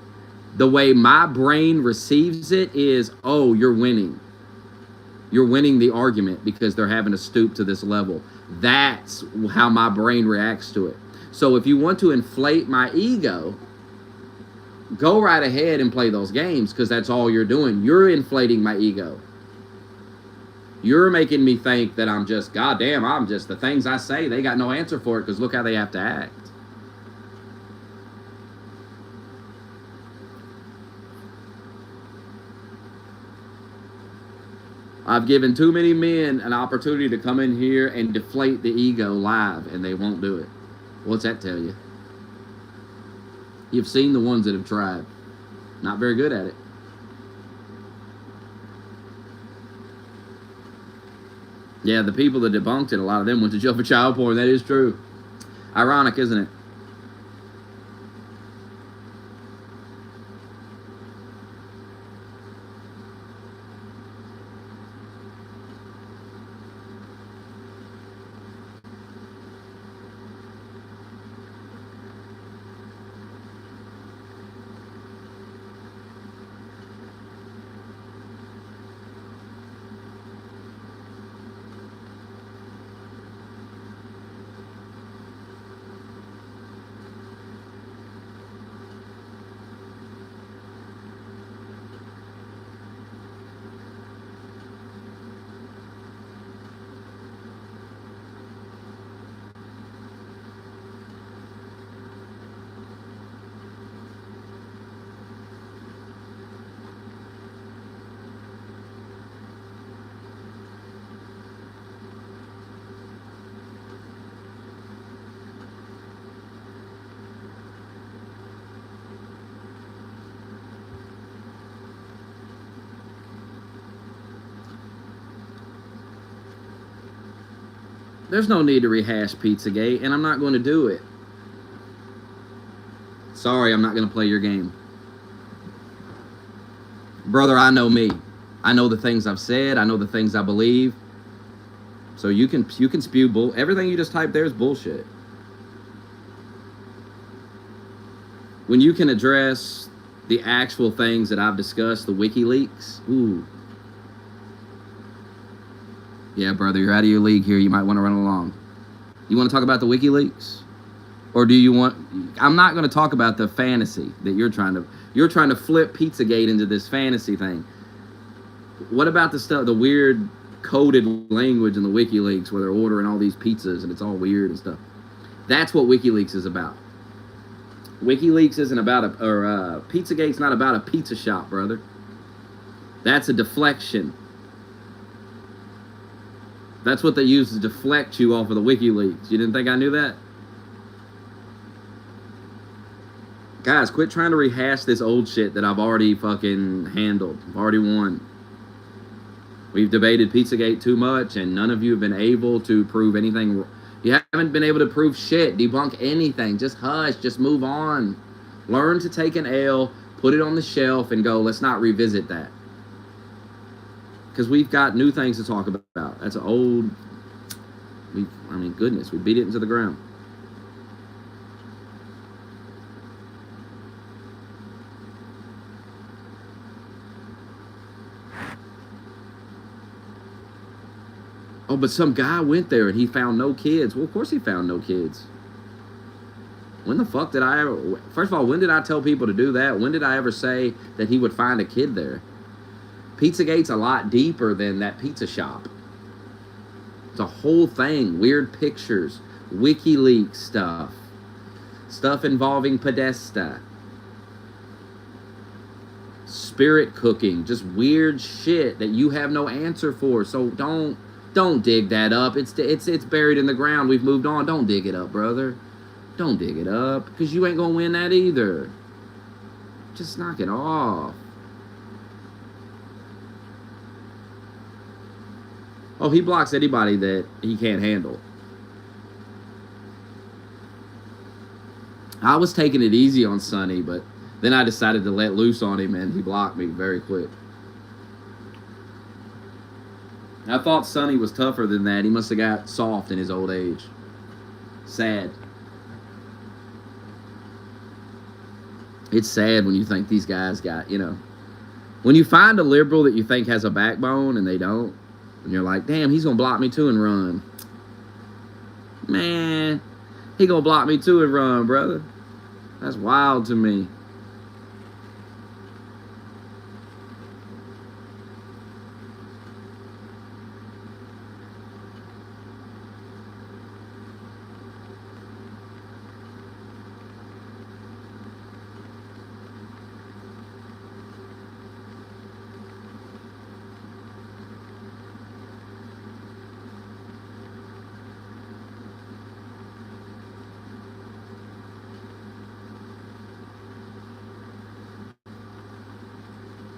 the way my brain receives it is, oh, you're winning. You're winning the argument because they're having to stoop to this level. That's how my brain reacts to it. So if you want to inflate my ego, go right ahead and play those games because that's all you're doing. You're inflating my ego. You're making me think that I'm just, goddamn, the things I say, they got no answer for it because look how they have to act. I've given too many men an opportunity to come in here and deflate the ego live, and they won't do it. What's that tell you? You've seen the ones that have tried. Not very good at it. Yeah, the people that debunked it, a lot of them went to jail for child porn. That is true. Ironic, isn't it? There's no need to rehash Pizzagate, and I'm not going to do it. Sorry, I'm not going to play your game. Brother, I know me. I know the things I've said. I know the things I believe. So you can spew bull. Everything you just typed there is bullshit. When you can address the actual things that I've discussed, the WikiLeaks, ooh. Yeah, brother, you're out of your league here. You might want to run along. You want to talk about the WikiLeaks? Or do you want... I'm not going to talk about the fantasy that you're trying to flip Pizzagate into this fantasy thing. What about the stuff, the weird coded language in the WikiLeaks where they're ordering all these pizzas and it's all weird and stuff? That's what WikiLeaks is about. WikiLeaks isn't about Pizzagate's not about a pizza shop, brother. That's a deflection. That's what they use to deflect you off of the WikiLeaks. You didn't think I knew that? Guys, quit trying to rehash this old shit that I've already fucking handled. I've already won. We've debated Pizzagate too much, and none of you have been able to prove anything. You haven't been able to prove shit, debunk anything. Just hush, just move on. Learn to take an L, put it on the shelf, and go, let's not revisit that. Because we've got new things to talk about. That's an old... I mean, goodness, we beat it into the ground. Oh, but some guy went there and he found no kids. Well, of course he found no kids. When the fuck did I ever... First of all, when did I tell people to do that? When did I ever say that he would find a kid there? Pizzagate's a lot deeper than that pizza shop. It's a whole thing. Weird pictures. WikiLeaks stuff. Stuff involving Podesta. Spirit cooking. Just weird shit that you have no answer for. So don't dig that up. It's buried in the ground. We've moved on. Don't dig it up, brother. Don't dig it up, because you ain't gonna win that either. Just knock it off. Oh, he blocks anybody that he can't handle. I was taking it easy on Sonny, but then I decided to let loose on him, and he blocked me very quick. I thought Sonny was tougher than that. He must have got soft in his old age. Sad. It's sad when you think these guys got, when you find a liberal that you think has a backbone and they don't, and you're like, damn, he's going to block me too and run. Man, he going to block me too and run, brother. That's wild to me.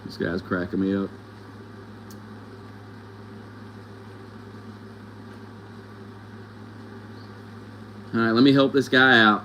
This guy's cracking me up. All right, let me help this guy out.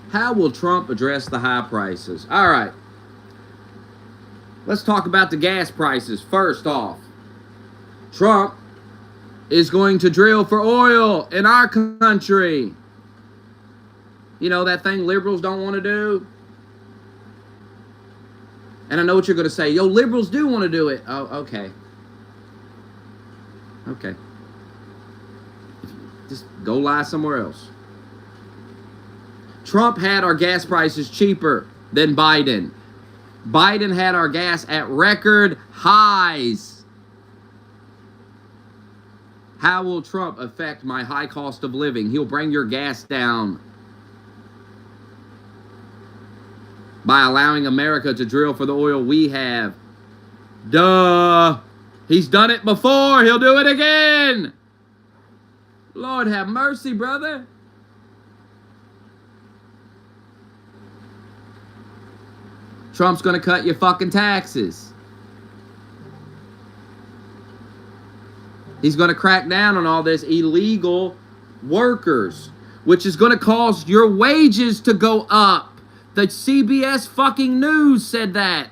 How will Trump address the high prices? All right. Let's talk about the gas prices. First off, Trump is going to drill for oil in our country. You know, that thing liberals don't want to do? And I know what you're going to say. Yo, liberals do want to do it. Oh, okay. Okay. Just go lie somewhere else. Trump had our gas prices cheaper than Biden. Biden had our gas at record highs. How will Trump affect my high cost of living? He'll bring your gas down by allowing America to drill for the oil we have. Duh. He's done it before. He'll do it again. Lord have mercy, brother. Trump's going to cut your fucking taxes. He's going to crack down on all this illegal workers, which is going to cause your wages to go up. The CBS fucking News said that.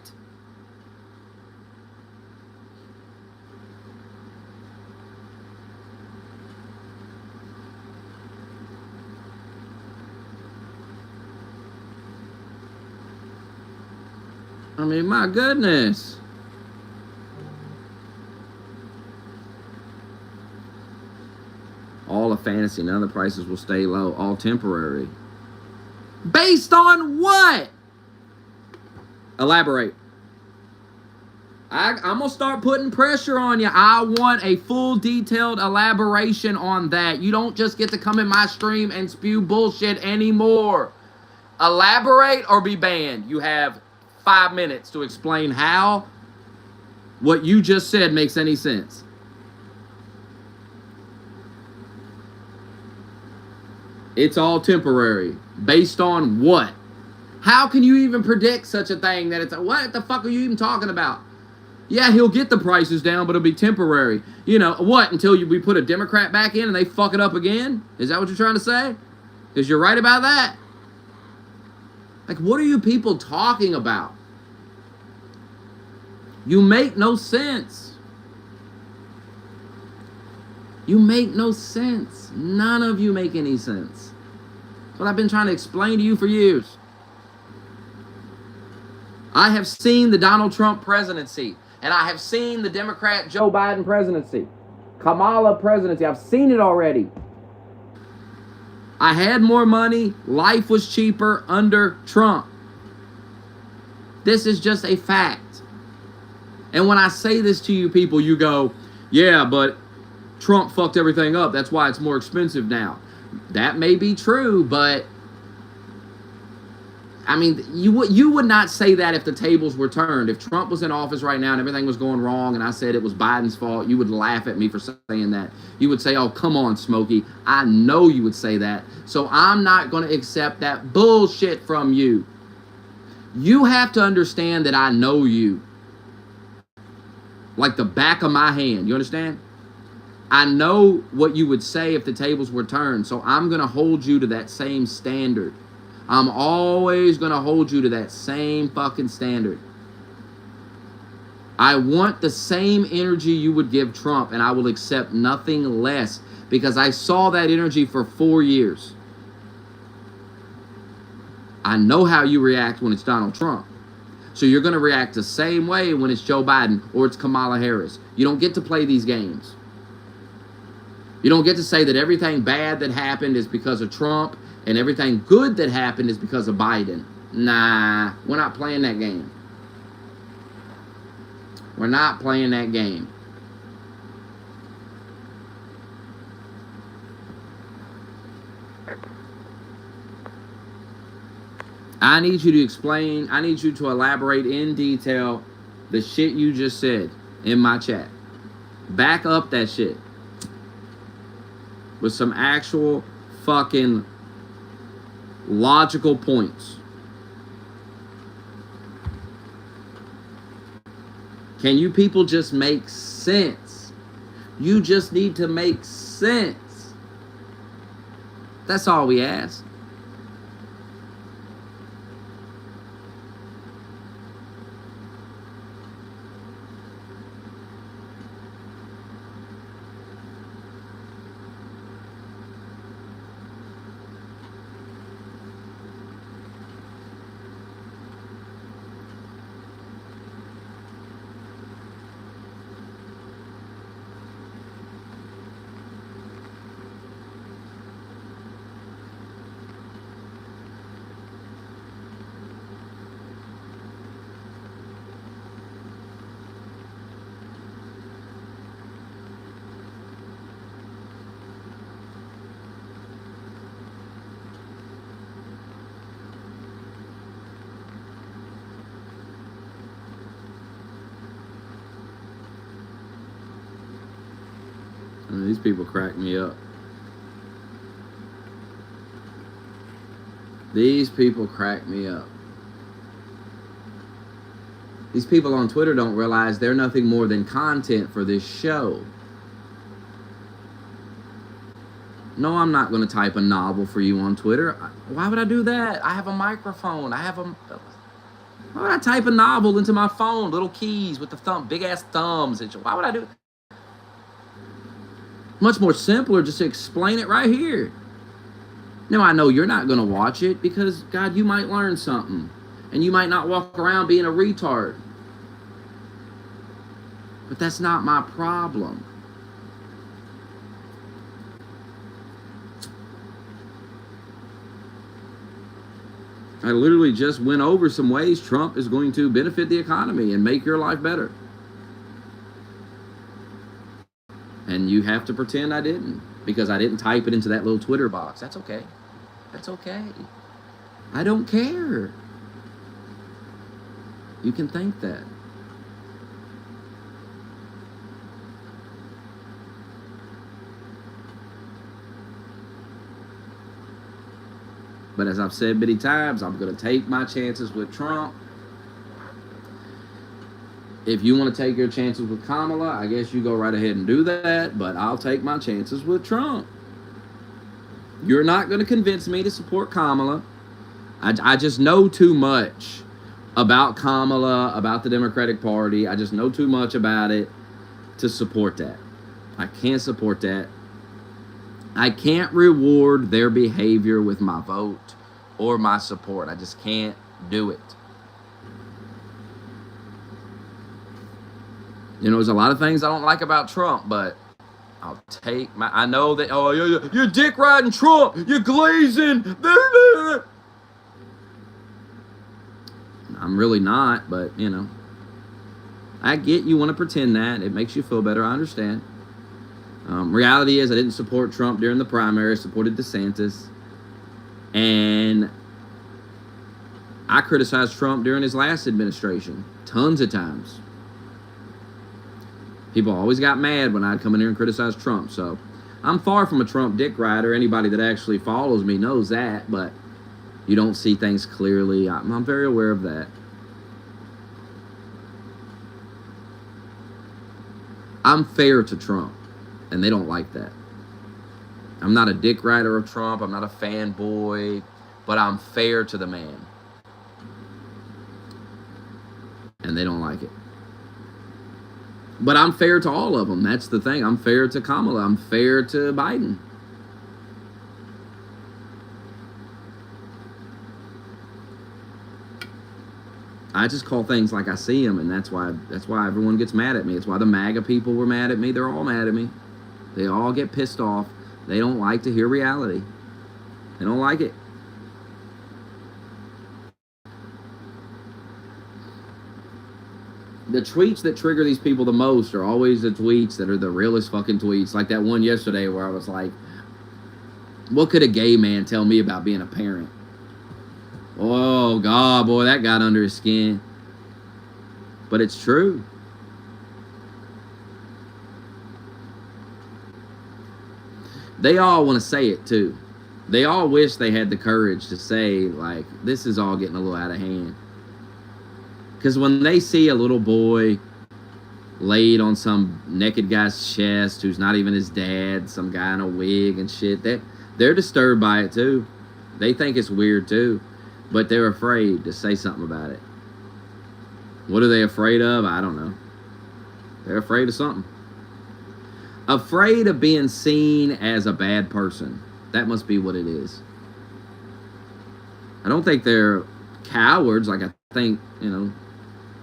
I mean, my goodness. All a fantasy. None of the prices will stay low. All temporary. Based on what? Elaborate. I'm going to start putting pressure on you. I want a full detailed elaboration on that. You don't just get to come in my stream and spew bullshit anymore. Elaborate or be banned. You have 5 minutes to explain how what you just said makes any sense. It's all temporary. Based on what? How can you even predict such a thing that it's what the fuck are you even talking about? Yeah, he'll get the prices down, but it'll be temporary. You know, what? Until we put a Democrat back in and they fuck it up again? Is that what you're trying to say? Because you're right about that. Like, what are you people talking about? You make no sense. You make no sense. None of you make any sense. That's what I've been trying to explain to you for years. I have seen the Donald Trump presidency, and I have seen the Democrat Joe Biden presidency, Kamala presidency. I've seen it already. I had more money. Life was cheaper under Trump. This is just a fact. And when I say this to you people, you go, yeah, but Trump fucked everything up. That's why it's more expensive now. That may be true, but I mean, you would not say that if the tables were turned. If Trump was in office right now and everything was going wrong and I said it was Biden's fault, you would laugh at me for saying that. You would say, oh, come on, Smokey. I know you would say that. So I'm not going to accept that bullshit from you. You have to understand that I know you. Like the back of my hand. You understand? I know what you would say if the tables were turned. So I'm going to hold you to that same standard. I'm always going to hold you to that same fucking standard. I want the same energy you would give Trump, and I will accept nothing less because I saw that energy for 4 years. I know how you react when it's Donald Trump. So you're going to react the same way when it's Joe Biden or it's Kamala Harris. You don't get to play these games. You don't get to say that everything bad that happened is because of Trump and everything good that happened is because of Biden. Nah, we're not playing that game. We're not playing that game. I need you to explain, I need you to elaborate in detail the shit you just said in my chat. Back up that shit with some actual fucking logical points. Can you people just make sense? You just need to make sense. That's all we ask. people crack me up. These people crack me up. These people on Twitter don't realize they're nothing more than content for this show. No, I'm not going to type a novel for you on Twitter. Why would I do that? I have a microphone. Why would I type a novel into my phone? Little keys with the big ass thumbs. Why would I do it? Much more simpler just to explain it right here. Now, I know you're not going to watch it because, God, you might learn something. And you might not walk around being a retard. But that's not my problem. I literally just went over some ways Trump is going to benefit the economy and make your life better. And you have to pretend I didn't, because I didn't type it into that little Twitter box. That's okay. That's okay. I don't care. You can think that. But as I've said many times, I'm going to take my chances with Trump. If you want to take your chances with Kamala, I guess you go right ahead and do that. But I'll take my chances with Trump. You're not going to convince me to support Kamala. I just know too much about Kamala, about the Democratic Party. I just know too much about it to support that. I can't support that. I can't reward their behavior with my vote or my support. I just can't do it. You know, there's a lot of things I don't like about Trump, but I'll take my... I know that, oh, you're dick riding Trump. You're glazing. I'm really not, but, you know. I get you want to pretend that. It makes you feel better. I understand. Reality is I didn't support Trump during the primary. I supported DeSantis. And I criticized Trump during his last administration. Tons of times. People always got mad when I'd come in here and criticize Trump. So I'm far from a Trump dick rider. Anybody that actually follows me knows that. But you don't see things clearly. I'm very aware of that. I'm fair to Trump. And they don't like that. I'm not a dick rider of Trump. I'm not a fanboy. But I'm fair to the man. And they don't like it. But I'm fair to all of them. That's the thing. I'm fair to Kamala. I'm fair to Biden. I just call things like I see them, and that's why everyone gets mad at me. It's why the MAGA people were mad at me. They're all mad at me. They all get pissed off. They don't like to hear reality. They don't like it. The tweets that trigger these people the most are always the tweets that are the realest fucking tweets. Like that one yesterday where I was like, what could a gay man tell me about being a parent? Oh, God, boy, that got under his skin. But it's true. They all want to say it, too. They all wish they had the courage to say, like, this is all getting a little out of hand. Because when they see a little boy laid on some naked guy's chest who's not even his dad, some guy in a wig and shit, they're disturbed by it, too. They think it's weird, too. But they're afraid to say something about it. What are they afraid of? I don't know. They're afraid of something. Afraid of being seen as a bad person. That must be what it is. I don't think they're cowards. Like I think, you know,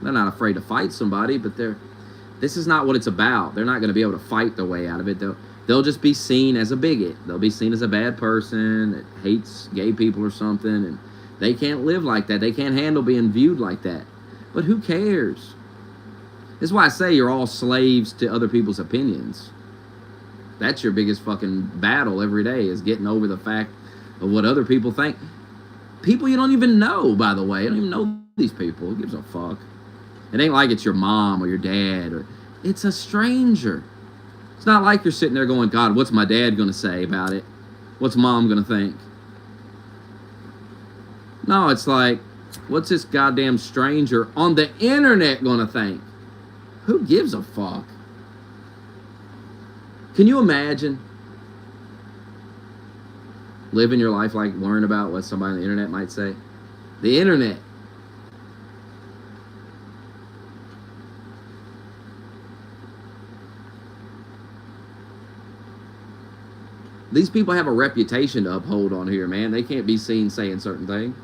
they're not afraid to fight somebody, but this is not what it's about. They're not going to be able to fight their way out of it. They'll just be seen as a bigot. They'll be seen as a bad person that hates gay people or something, and they can't live like that. They can't handle being viewed like that. But who cares? This is why I say you're all slaves to other people's opinions. That's your biggest fucking battle every day, is getting over the fact of what other people think. People you don't even know, by the way. You don't even know these people. Who gives a fuck? It ain't like it's your mom or your dad. It's a stranger. It's not like you're sitting there going, God, what's my dad going to say about it? What's mom going to think? No, it's like, what's this goddamn stranger on the internet going to think? Who gives a fuck? Can you imagine living your life like worrying about what somebody on the internet might say? The internet. These people have a reputation to uphold on here, man. They can't be seen saying certain things.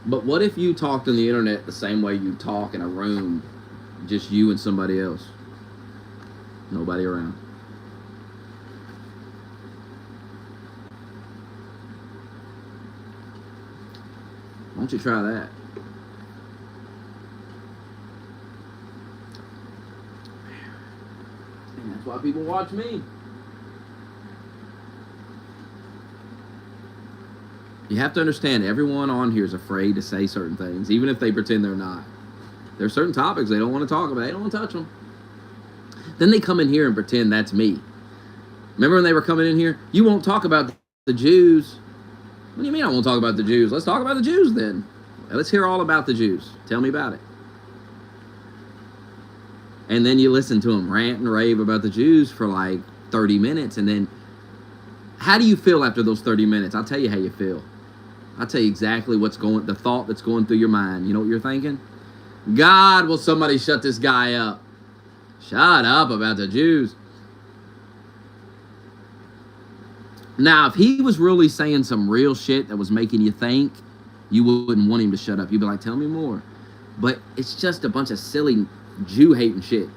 But what if you talked on the internet the same way you talk in a room, just you and somebody else? Nobody around. Why don't you try that? And that's why people watch me. You have to understand, everyone on here is afraid to say certain things, even if they pretend they're not. There's certain topics they don't want to talk about. They don't want to touch them. Then they come in here and pretend that's me. Remember when they were coming in here? You won't talk about the Jews. What do you mean I won't talk about the Jews? Let's talk about the Jews then. Let's hear all about the Jews. Tell me about it. And then you listen to them rant and rave about the Jews for like 30 minutes. And then, how do you feel after those 30 minutes? I'll tell you how you feel. I'll tell you exactly the thought that's going through your mind. You know what you're thinking? God, will somebody shut this guy up? Shut up about the Jews. Now, if he was really saying some real shit that was making you think, you wouldn't want him to shut up. You'd be like, tell me more. But it's just a bunch of silly Jew-hating shit.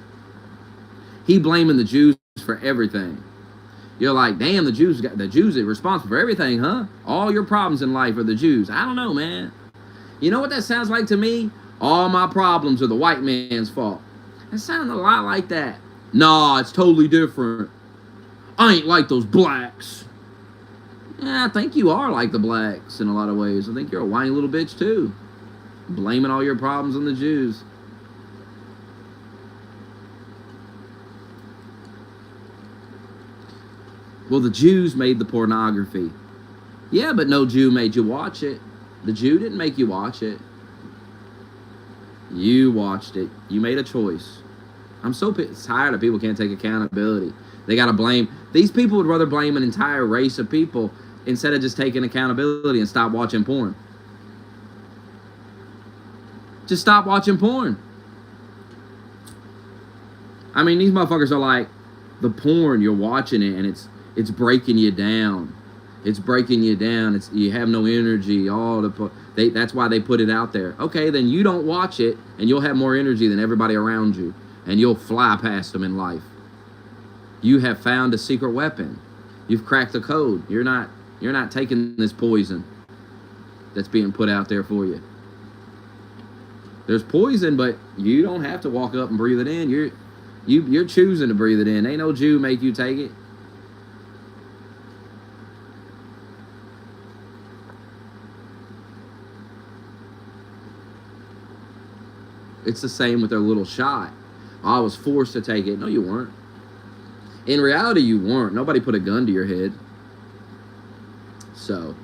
He blaming the Jews for everything. You're like, damn, the Jews are responsible for everything, huh? All your problems in life are the Jews. I don't know, man. You know what that sounds like to me? All my problems are the white man's fault. That sounds a lot like that. Nah, it's totally different. I ain't like those blacks. Yeah, I think you are like the blacks in a lot of ways. I think you're a whiny little bitch too. Blaming all your problems on the Jews. Well, the Jews made the pornography. Yeah, but no Jew made you watch it. The Jew didn't make you watch it. You watched it. You made a choice. I'm so tired of people can't take accountability. They got to blame. These people would rather blame an entire race of people instead of just taking accountability and stop watching porn. Just stop watching porn. I mean, these motherfuckers are like, the porn, you're watching it and it's breaking you down. It's breaking you down. You have no energy. That's why they put it out there. Okay, then you don't watch it, and you'll have more energy than everybody around you, and you'll fly past them in life. You have found a secret weapon. You've cracked the code. You're not taking this poison that's being put out there for you. There's poison, but you don't have to walk up and breathe it in. You're choosing to breathe it in. Ain't no Jew make you take it. It's the same with their little shot. I was forced to take it. No, you weren't. In reality, you weren't. Nobody put a gun to your head. So,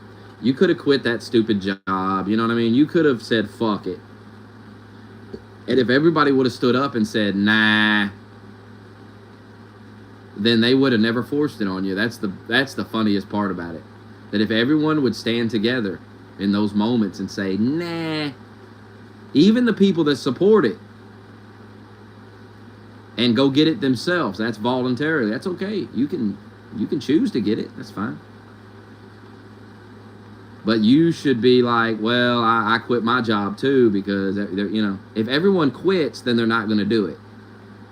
you could have quit that stupid job. You know what I mean? You could have said, fuck it. And if everybody would have stood up and said, nah, then they would have never forced it on you. That's the funniest part about it. That if everyone would stand together in those moments and say, nah, even the people that support it, and go get it themselves, that's voluntarily. That's okay. You can choose to get it. That's fine. But you should be like, well, I quit my job too, because if everyone quits, then they're not going to do it.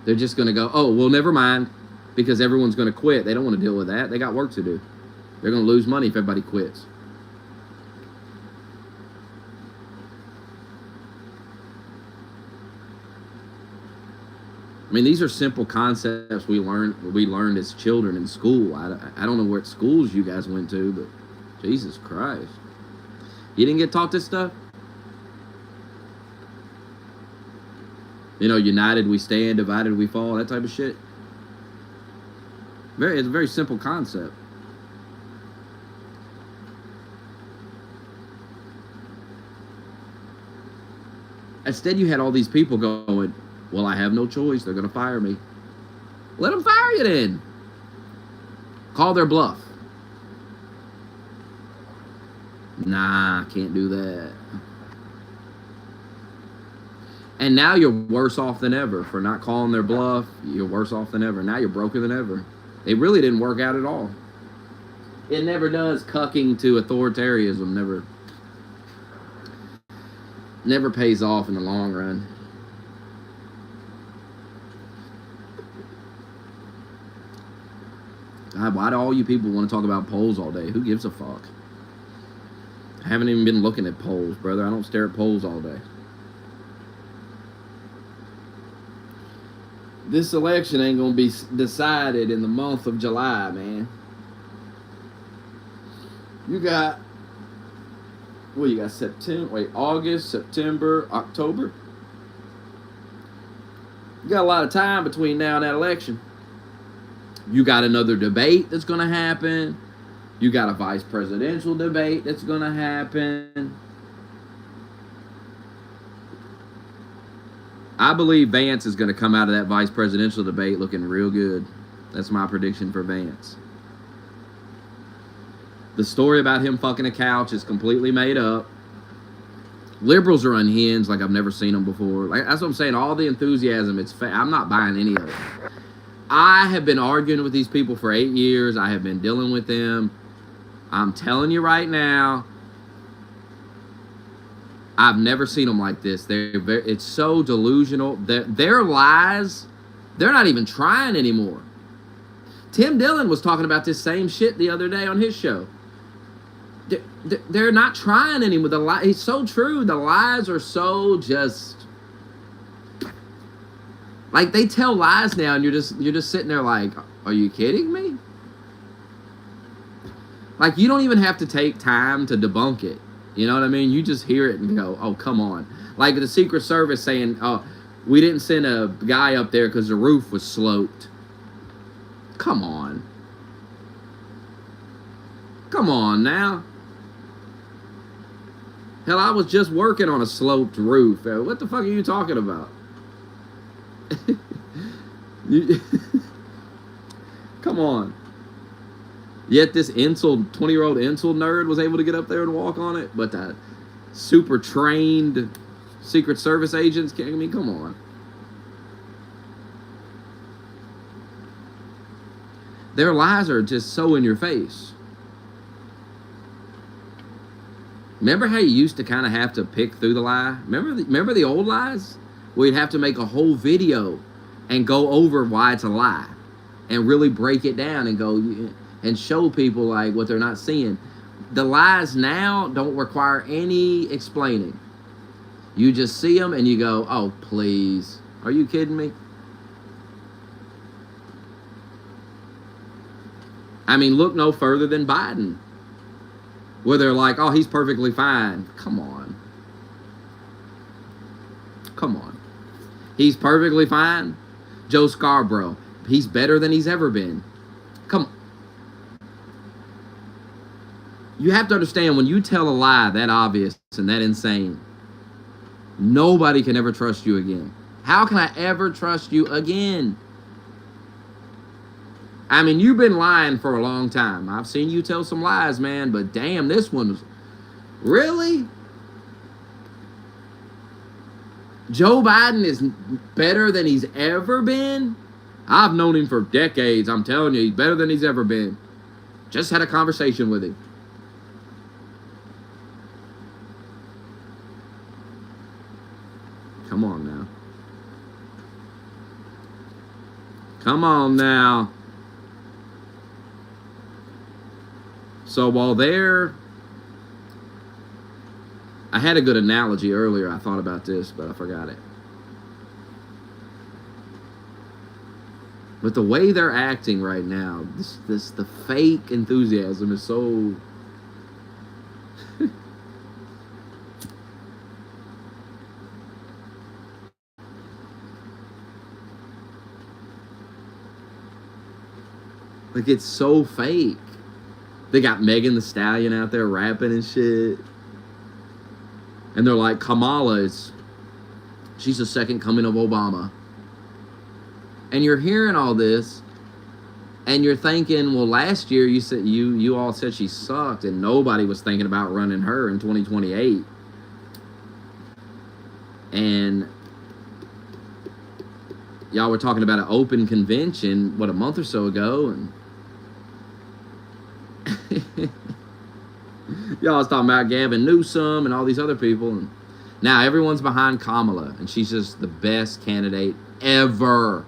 They're just going to go, oh, well, never mind, because everyone's going to quit. They don't want to deal with that. They got work to do. They're going to lose money if everybody quits. I mean, these are simple concepts we learned as children in school. I don't know what schools you guys went to, but Jesus Christ. You didn't get taught this stuff? You know, united we stand, divided we fall, that type of shit. It's a very simple concept. Instead, you had all these people going, well, I have no choice. They're going to fire me. Let them fire you then. Call their bluff. Nah, can't do that. And now you're worse off than ever for not calling their bluff. You're worse off than ever. Now you're broker than ever. It really didn't work out at all. It never does. Cucking to authoritarianism never pays off in the long run. God, why do all you people want to talk about polls all day? Who gives a fuck? I haven't even been looking at polls, brother. I don't stare at polls all day. This election ain't gonna be decided in the month of July, man. You got, well, you got August, September, October. You got a lot of time between now and that election. You got another debate that's gonna happen. You got a vice presidential debate that's gonna happen. I believe Vance is going to come out of that vice presidential debate looking real good. That's my prediction for Vance. The story about him fucking a couch is completely made up. Liberals are unhinged like I've never seen them before. Like, that's what I'm saying. All the enthusiasm, it's I'm not buying any of it. I have been arguing with these people for 8 years. I have been dealing with them. I'm telling you right now, I've never seen them like this. It's so delusional. Their lies, they're not even trying anymore. Tim Dillon was talking about this same shit the other day on his show. They're not trying anymore. It's so true. The lies are so just... Like, they tell lies now, and you're just sitting there like, are you kidding me? Like, you don't even have to take time to debunk it. You know what I mean? You just hear it and go, oh, come on. Like the Secret Service saying, oh, we didn't send a guy up there because the roof was sloped. Come on. Come on now. Hell, I was just working on a sloped roof. What the fuck are you talking about? Come on. Yet this 20-year-old insult nerd was able to get up there and walk on it, but the super trained Secret Service agents can't. I mean, come on. Their lies are just so in your face. Remember how you used to kind of have to pick through the lie? Remember the old lies? Where you'd have to make a whole video and go over why it's a lie and really break it down and go... and show people like what they're not seeing. The lies now don't require any explaining. You just see them and you go, oh, please. Are you kidding me? I mean, look no further than Biden. Where they're like, oh, he's perfectly fine. Come on. Come on. He's perfectly fine. Joe Scarborough, he's better than he's ever been. Come on. You have to understand, when you tell a lie that obvious and that insane, nobody can ever trust you again. How can I ever trust you again? I mean, you've been lying for a long time. I've seen you tell some lies, man, but damn, this one was... Really? Joe Biden is better than he's ever been? I've known him for decades. I'm telling you, he's better than he's ever been. Just had a conversation with him. Come on now. Come on now. So while I had a good analogy earlier. I thought about this, but I forgot it. But the way they're acting right now, the fake enthusiasm is so... Like, it's so fake. They got Megan Thee Stallion out there rapping and shit. And they're like, Kamala she's the second coming of Obama. And you're hearing all this, and you're thinking, well, last year you said you all said she sucked, and nobody was thinking about running her in 2028. And y'all were talking about an open convention, a month or so ago, and y'all was talking about Gavin Newsom and all these other people, and now everyone's behind Kamala, and she's just the best candidate ever.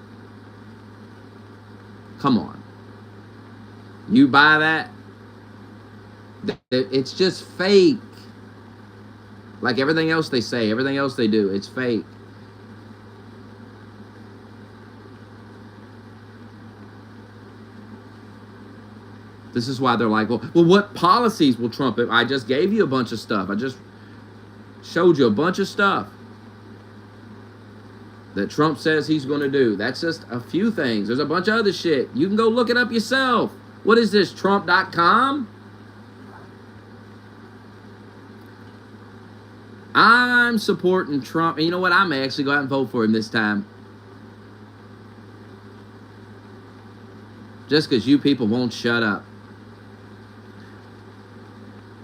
Come on. You buy that? It's just fake. Like everything else they say, everything else they do, it's fake. This is why they're like, well, what policies will Trump? I just gave you a bunch of stuff. I just showed you a bunch of stuff that Trump says he's going to do. That's just a few things. There's a bunch of other shit. You can go look it up yourself. What is this, Trump.com? I'm supporting Trump. And you know what? I may actually go out and vote for him this time. Just because you people won't shut up.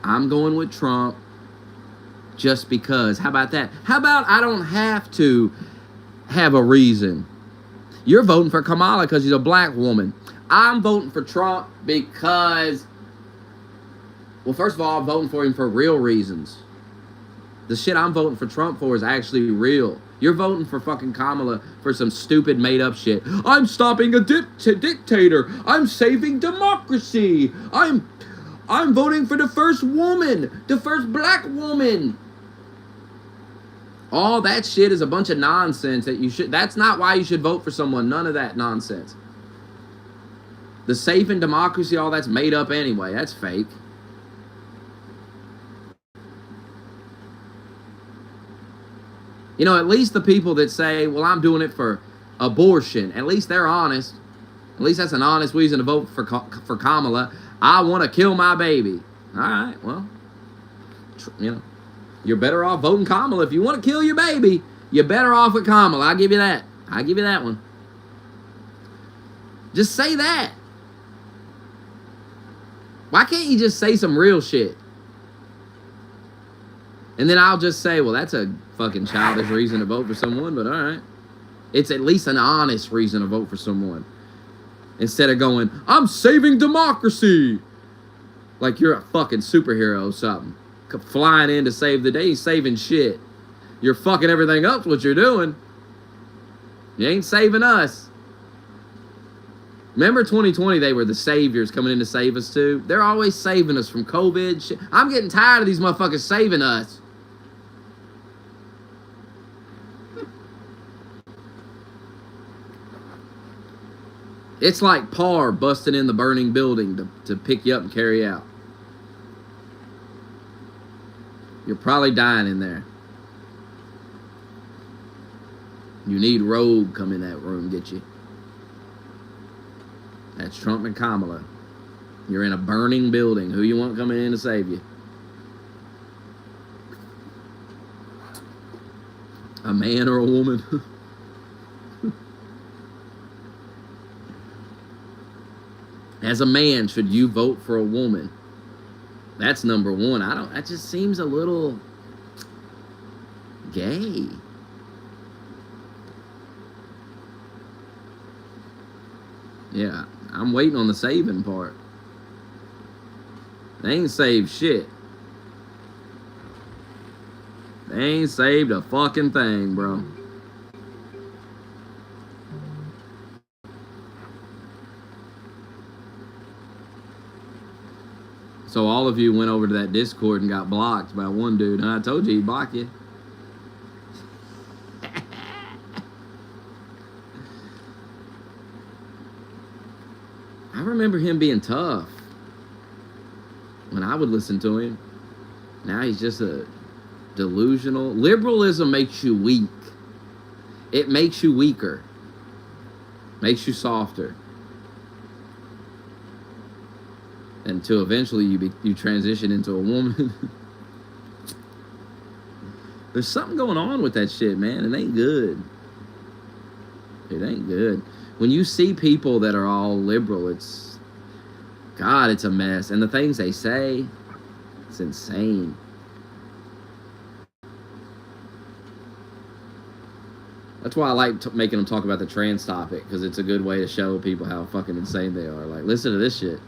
I'm going with Trump just because. How about that? How about I don't have to have a reason? You're voting for Kamala because she's a black woman. I'm voting for Trump because, well, first of all, I'm voting for him for real reasons. The shit I'm voting for Trump for is actually real. You're voting for fucking Kamala for some stupid made-up shit. I'm stopping a dictator. I'm saving democracy. I'm voting for the first woman, the first black woman. All that shit is a bunch of nonsense that's not why you should vote for someone. None of that nonsense. The saving democracy, all that's made up anyway. That's fake. You know, at least the people that say, well, I'm doing it for abortion, at least they're honest. At least that's an honest reason to vote for Kamala. I want to kill my baby. All right, well, you know, you're better off voting Kamala. If you want to kill your baby, you're better off with Kamala. I'll give you that. I'll give you that one. Just say that. Why can't you just say some real shit? And then I'll just say, well, that's a fucking childish reason to vote for someone, but all right. It's at least an honest reason to vote for someone. Instead of going, I'm saving democracy. Like you're a fucking superhero or something. Flying in to save the day, saving shit. You're fucking everything up, what you're doing. You ain't saving us. Remember 2020, they were the saviors coming in to save us too? They're always saving us from COVID shit. I'm getting tired of these motherfuckers saving us. It's like Parr busting in the burning building to pick you up and carry you out. You're probably dying in there. You need Rogue come in that room, get you. That's Trump and Kamala. You're in a burning building. Who you want coming in to save you? A man or a woman? As a man, should you vote for a woman? That's number one. That just seems a little gay. Yeah, I'm waiting on the saving part. They ain't saved shit. They ain't saved a fucking thing, bro. So all of you went over to that Discord and got blocked by one dude. And I told you he'd block you. I remember him being tough when I would listen to him. Now he's just a delusional. Liberalism makes you weak. It makes you weaker. Makes you softer. until eventually you transition into a woman. There's something going on with that shit, man. It ain't good. It ain't good. When you see people that are all liberal, it's a mess. And the things they say, it's insane. That's why I like making them talk about the trans topic, because it's a good way to show people how fucking insane they are. Like, listen to this shit.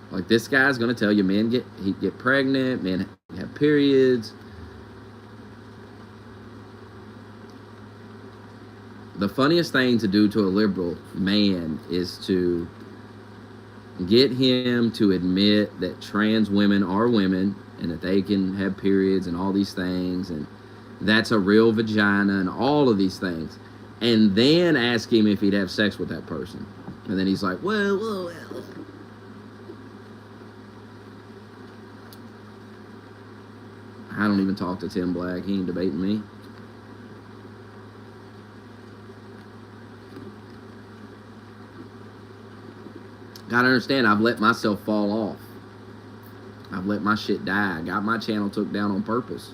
Like, this guy's gonna tell you men get pregnant, men have periods. The funniest thing to do to a liberal man is to get him to admit that trans women are women and that they can have periods and all these things, and that's a real vagina and all of these things, and then ask him if he'd have sex with that person. And then he's like, well. I don't even talk to Tim Black. He ain't debating me. Gotta understand, I've let myself fall off. I've let my shit die. I got my channel took down on purpose.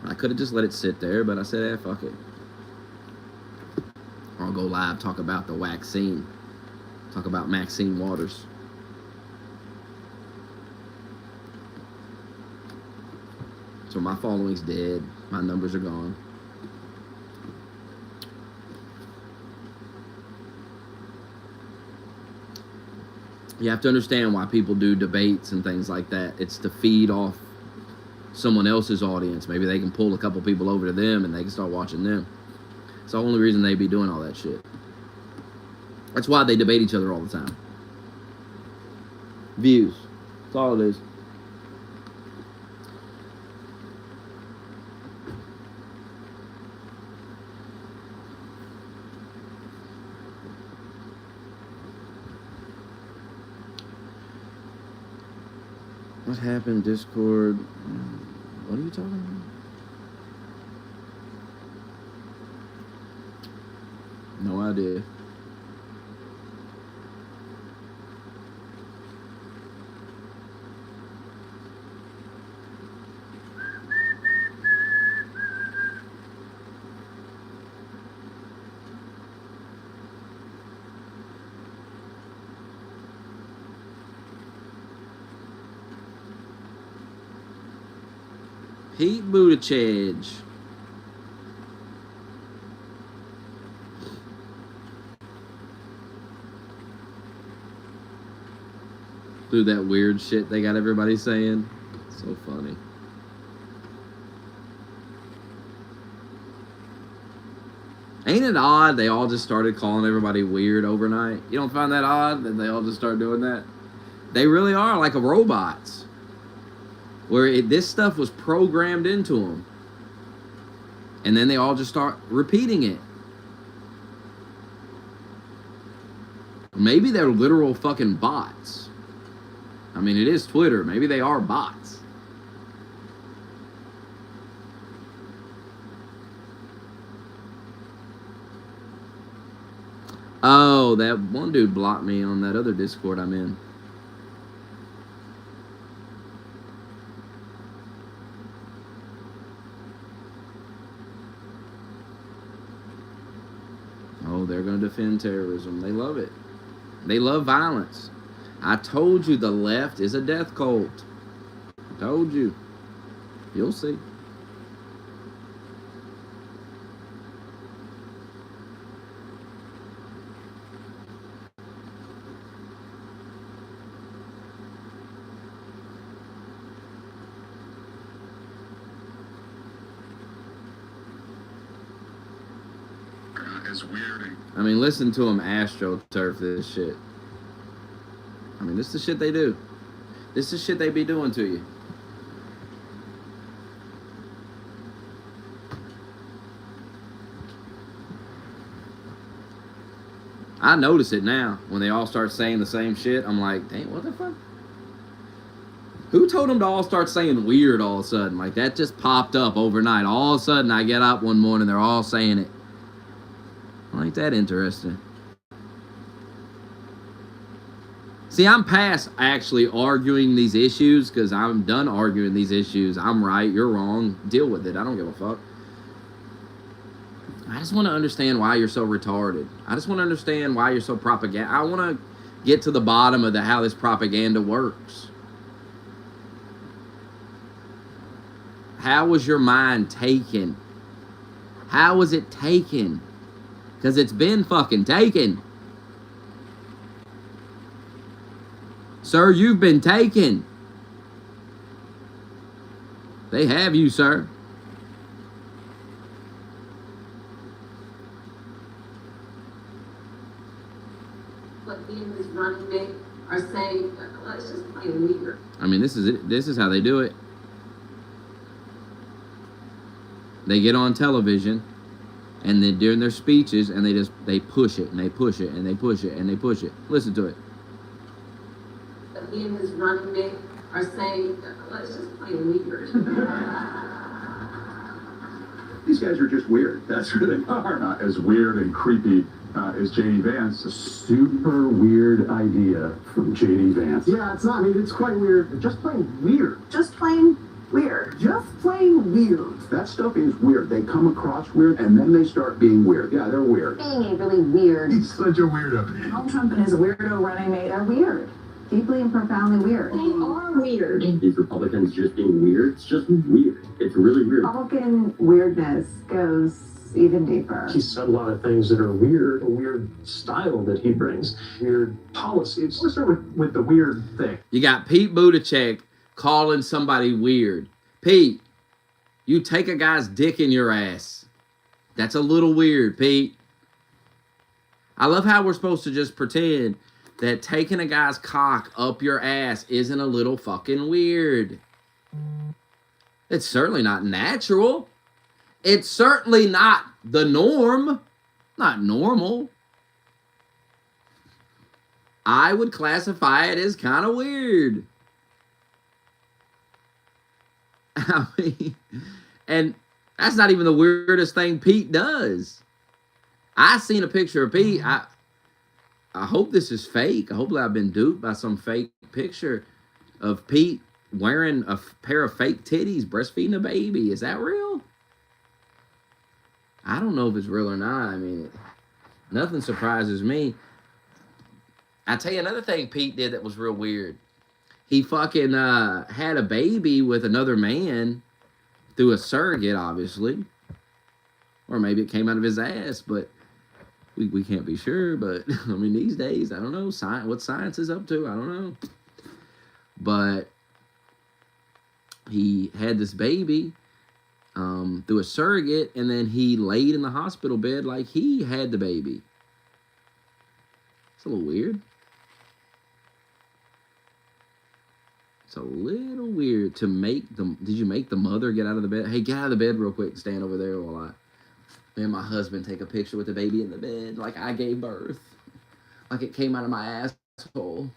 I could have just let it sit there, but I said, fuck it. I'll go live, talk about the vaccine. Talk about Maxine Waters. So my following's dead. My numbers are gone. You have to understand why people do debates and things like that. It's to feed off someone else's audience. Maybe they can pull a couple people over to them and they can start watching them. It's the only reason they be doing all that shit. That's why they debate each other all the time. Views. That's all it is. What happened? Discord. What are you talking about? No idea. Pete Buttigieg. Through that weird shit they got everybody saying. So funny. Ain't it odd they all just started calling everybody weird overnight? You don't find that odd that they all just start doing that? They really are like a robots. Where this stuff was programmed into them. And then they all just start repeating it. Maybe they're literal fucking bots. I mean, it is Twitter. Maybe they are bots. Oh, that one dude blocked me on that other Discord I'm in. Oh, they're going to defend terrorism. They love it. They love violence. I told you the left is a death cult. I told you. You'll see. Is weird. I mean, listen to them astroturf this shit. I mean, this is the shit they do. This is the shit they be doing to you. I notice it now. When they all start saying the same shit, I'm like, dang, what the fuck? Who told them to all start saying weird all of a sudden? Like, that just popped up overnight. All of a sudden, I get up one morning, they're all saying it. Ain't that interesting? See, I'm past actually arguing these issues because I'm done arguing these issues. I'm right, you're wrong. Deal with it. I don't give a fuck. I just want to understand why you're so retarded. I just want to understand why you're so propaganda. I want to get to the bottom of how this propaganda works. How was your mind taken? How was it taken? Because it's been fucking taken. Sir, you've been taken. They have you, sir. What he and his running mate are saying, well, it's just plain weird. I mean, this is it. This is how they do it. They get on television, and then during their speeches, and they push it, and they push it, and they push it, and they push it. Listen to it. What he and his running mate are saying, well, it's just plain weird. These guys are just weird. That's who they are. Not as weird and creepy as J.D. Vance. A super weird idea from J.D. Vance. Yeah, it's not. I mean, it's quite weird. Just plain weird. Just plain weird. Just plain weird. That stuff is weird. They come across weird, and then they start being weird. Yeah, they're weird. Being a really weird. He's such a weirdo. Donald Trump and his weirdo running mate are weird. Deeply and profoundly weird. They are weird. These Republicans just being weird. It's just weird. It's really weird. Republican weirdness goes even deeper. He said a lot of things that are weird, a weird style that he brings, weird policies. Let's start with the weird thing. You got Pete Buttigieg calling somebody weird. Pete, you take a guy's dick in your ass. That's a little weird, Pete. I love how we're supposed to just pretend that taking a guy's cock up your ass isn't a little fucking weird. It's certainly not natural. It's certainly not the norm. Not normal. I would classify it as kind of weird. I mean, and that's not even the weirdest thing Pete does. I seen a picture of Pete. I hope this is fake. I hope that I've been duped by some fake picture of Pete wearing a pair of fake titties, breastfeeding a baby. Is that real? I don't know if it's real or not. I mean, nothing surprises me. I tell you another thing Pete did that was real weird. He fucking had a baby with another man through a surrogate, obviously. Or maybe it came out of his ass, but we can't be sure. But, I mean, these days, I don't know what science is up to. I don't know. But he had this baby through a surrogate, and then he laid in the hospital bed like he had the baby. It's a little weird. It's a little weird to make them. Did you make the mother get out of the bed? Hey, get out of the bed real quick and stand over there while me and my husband take a picture with the baby in the bed like I gave birth. Like it came out of my asshole.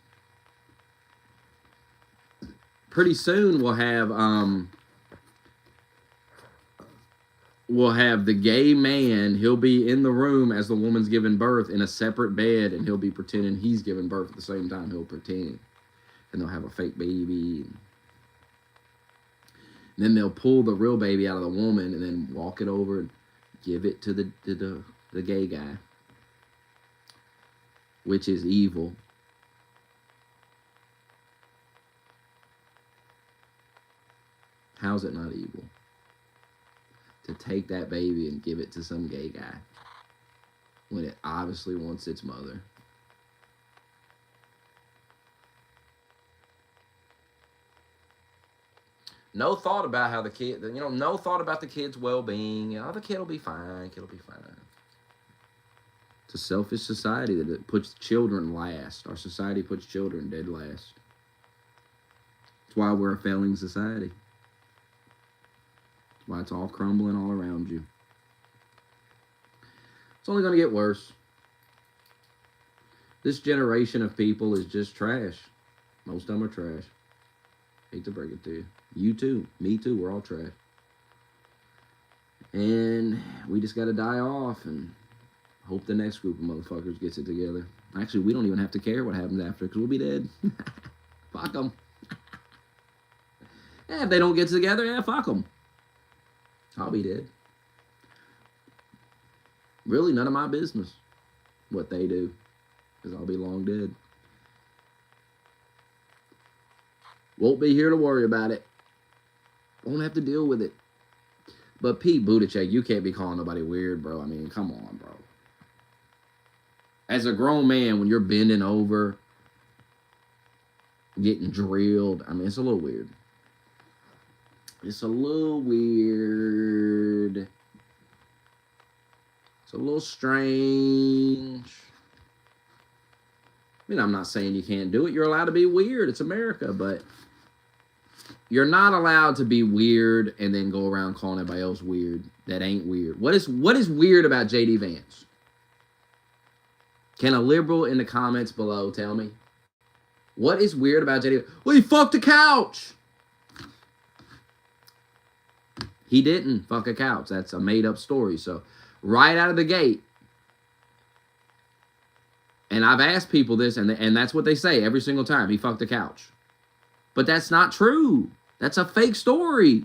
Pretty soon we'll have the gay man. He'll be in the room as the woman's giving birth in a separate bed, and he'll be pretending he's giving birth at the same time. He'll pretend. And they'll have a fake baby. And then they'll pull the real baby out of the woman and then walk it over and give it to the gay guy. Which is evil. How's it not evil? To take that baby and give it to some gay guy when it obviously wants its mother. No thought about how the kid, no thought about the kid's well-being. The kid will be fine. Kid will be fine. It's a selfish society that it puts children last. Our society puts children dead last. That's why we're a failing society. That's why it's all crumbling all around you. It's only going to get worse. This generation of people is just trash. Most of them are trash. Hate to break it to you. You too. Me too. We're all trash. And we just got to die off and Hope the next group of motherfuckers gets it together. Actually, we don't even have to care what happens after because we'll be dead. Fuck them. If they don't get together, yeah, fuck them. I'll be dead. Really, none of my business what they do because I'll be long dead. Won't be here to worry about it. Won't have to deal with it. But Pete Buttigieg, you can't be calling nobody weird, bro. I mean, come on, bro. As a grown man, when you're bending over, getting drilled, I mean, it's a little weird. It's a little weird. It's a little strange. I mean, I'm not saying you can't do it. You're allowed to be weird. It's America, but you're not allowed to be weird and then go around calling everybody else weird. That ain't weird. What is weird about J.D. Vance? Can a liberal in the comments below tell me? What is weird about J.D. Well, he fucked a couch. He didn't fuck a couch. That's a made-up story. So, right out of the gate, and I've asked people this, and that's what they say every single time. He fucked a couch. But that's not true. That's a fake story.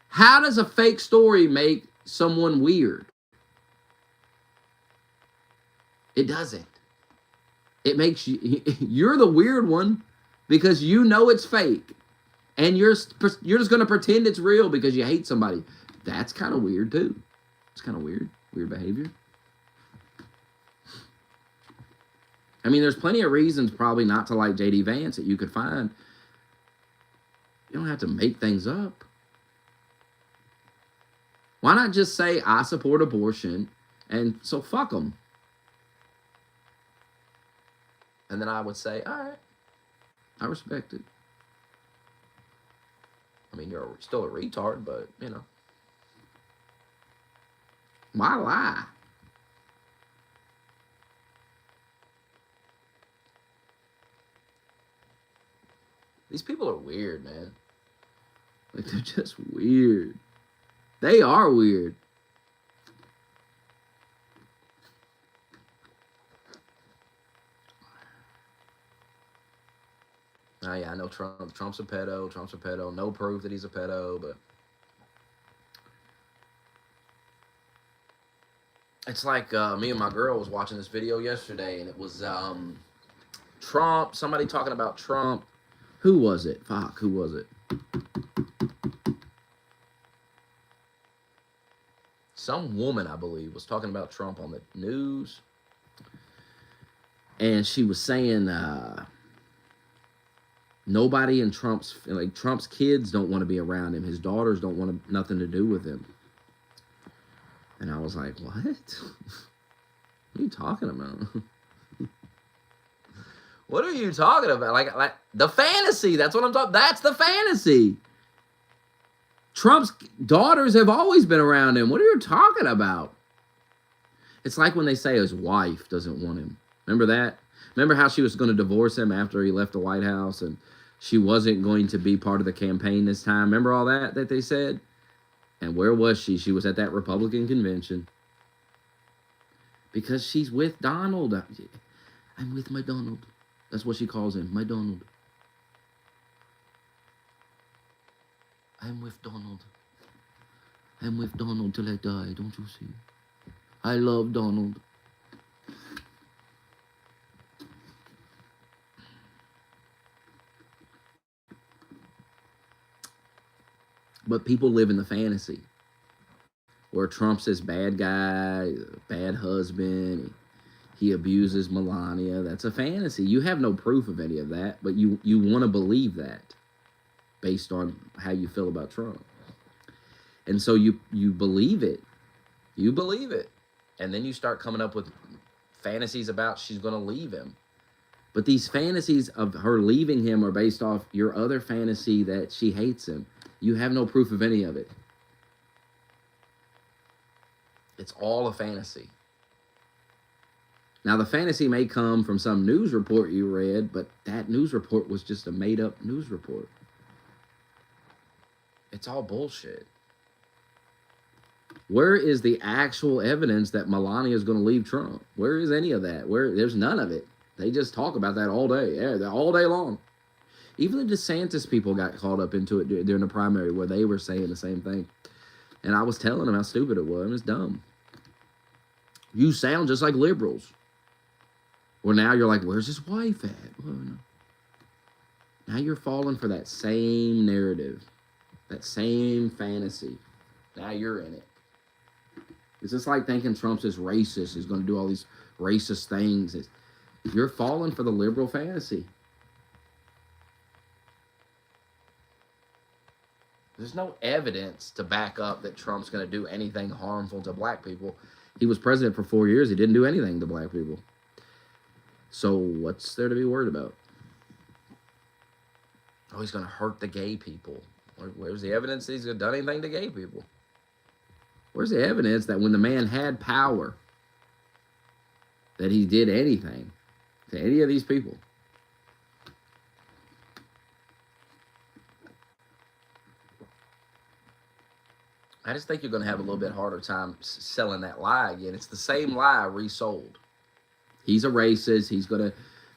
How does a fake story make someone weird? It doesn't. It makes you're the weird one because you know it's fake. And you're just going to pretend it's real because you hate somebody. That's kind of weird, too. It's kind of weird. Weird behavior. I mean, there's plenty of reasons probably not to like J.D. Vance that you could find. You don't have to make things up. Why not just say, I support abortion, and so fuck them? And then I would say, all right, I respect it. I mean, you're still a retard, but, you know. Why lie? These people are weird, man. Like, they're just weird. They are weird. Oh, yeah, I know Trump's a pedo. No proof that he's a pedo, but it's like me and my girl was watching this video yesterday, and it was Trump, somebody talking about Trump. Who was it? Fuck, who was it? Some woman, I believe, was talking about Trump on the news, and she was saying nobody in Trump's kids don't want to be around him. His daughters don't want nothing to do with him. And I was like, what? What are you talking about? What are you talking about? Like the fantasy. That's what I'm talking. That's the fantasy. Trump's daughters have always been around him. What are you talking about? It's like when they say his wife doesn't want him. Remember that? Remember how she was going to divorce him after he left the White House and she wasn't going to be part of the campaign this time? Remember all that they said? And where was she? She was at that Republican convention. Because she's with Donald. I'm with my Donald. That's what she calls him, my Donald. I'm with Donald. I'm with Donald till I die, don't you see? I love Donald. But people live in the fantasy where Trump's this bad guy, bad husband. He abuses Melania. That's a fantasy. You have no proof of any of that, but you want to believe that based on how you feel about Trump. And so you believe it. You believe it. And then you start coming up with fantasies about she's going to leave him. But these fantasies of her leaving him are based off your other fantasy that she hates him. You have no proof of any of it. It's all a fantasy. Now, the fantasy may come from some news report you read, but that news report was just a made-up news report. It's all bullshit. Where is the actual evidence that Melania is going to leave Trump? Where is any of that? There's none of it. They just talk about that all day. Yeah, all day long. Even the DeSantis people got caught up into it during the primary where they were saying the same thing. And I was telling them how stupid it was. It was dumb. You sound just like liberals. Well, now you're like, where's his wife at? Well, no. Now you're falling for that same narrative, that same fantasy. Now you're in it. It's just like thinking Trump's this racist, he's going to do all these racist things. You're falling for the liberal fantasy. There's no evidence to back up that Trump's going to do anything harmful to black people. He was president for 4 years. He didn't do anything to black people. So what's there to be worried about? Oh, he's going to hurt the gay people. Where's the evidence that he's done anything to gay people? Where's the evidence that when the man had power, that he did anything to any of these people? I just think you're going to have a little bit harder time selling that lie again. It's the same lie resold. He's a racist. He's going to,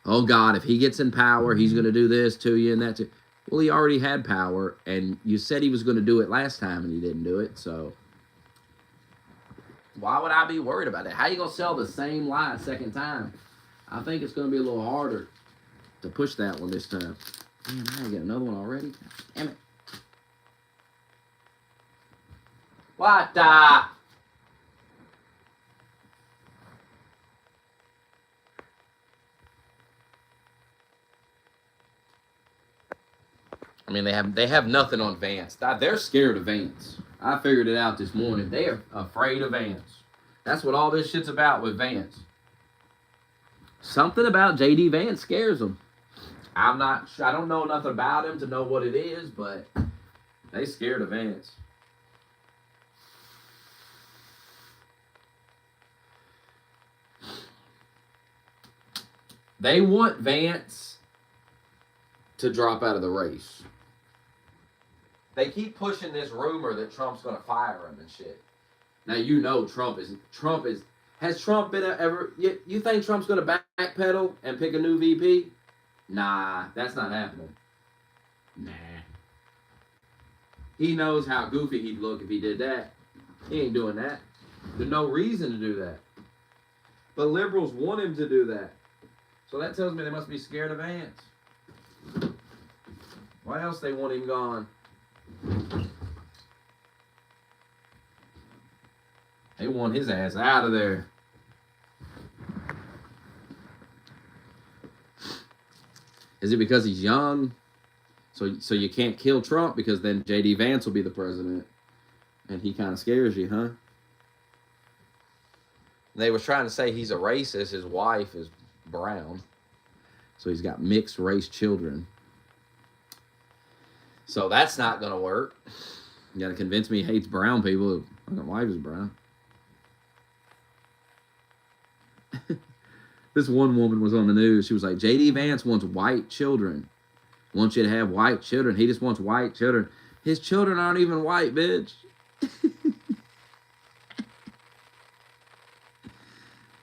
oh God, if he gets in power, he's going to do this to you and that to you. Well, he already had power, and you said he was going to do it last time, and he didn't do it, so why would I be worried about it? How you going to sell the same lie a second time? I think it's going to be a little harder to push that one this time. Damn, I get another one already? Damn it. What the? I mean, they have nothing on Vance. They're scared of Vance. I figured it out this morning. They are afraid of Vance. That's what all this shit's about with Vance. Something about J.D. Vance scares them. I don't know nothing about him to know what it is, but they scared of Vance. They want Vance to drop out of the race. They keep pushing this rumor that Trump's going to fire him and shit. Now, you know has Trump been ever, you think Trump's going to backpedal and pick a new VP? Nah, that's not happening. Nah. He knows how goofy he'd look if he did that. He ain't doing that. There's no reason to do that. But liberals want him to do that. So that tells me they must be scared of Vance. Why else they want him gone? They want his ass out of there. Is it because he's young? So you can't kill Trump because then J.D. Vance will be the president. And he kind of scares you, huh? They were trying to say he's a racist. His wife is brown. So he's got mixed race children. So that's not going to work. You got to convince me he hates brown people. My wife is brown. This one woman was on the news. She was like, J.D. Vance wants white children. Wants you to have white children. He just wants white children. His children aren't even white, bitch.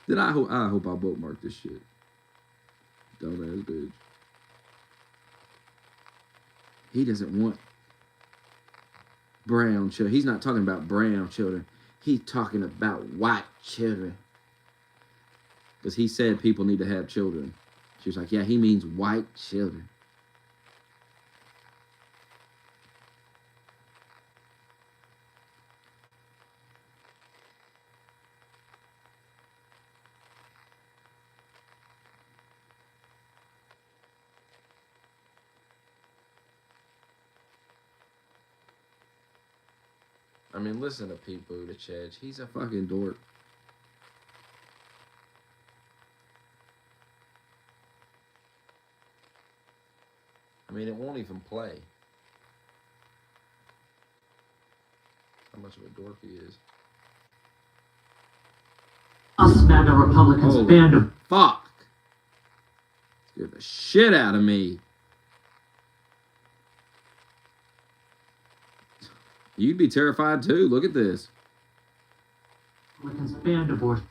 I hope I bookmark this shit. Dumbass bitch. He doesn't want brown children. He's not talking about brown children. He's talking about white children. Because he said people need to have children. She was like, yeah, he means white children. I mean, listen to Pete Buttigieg. He's a fucking dork. I mean, it won't even play. How much of a dork he is. Us MAGA Republicans banned him. Fuck! Scared the shit out of me. You'd be terrified too. Look at this. Republicans banned abortion.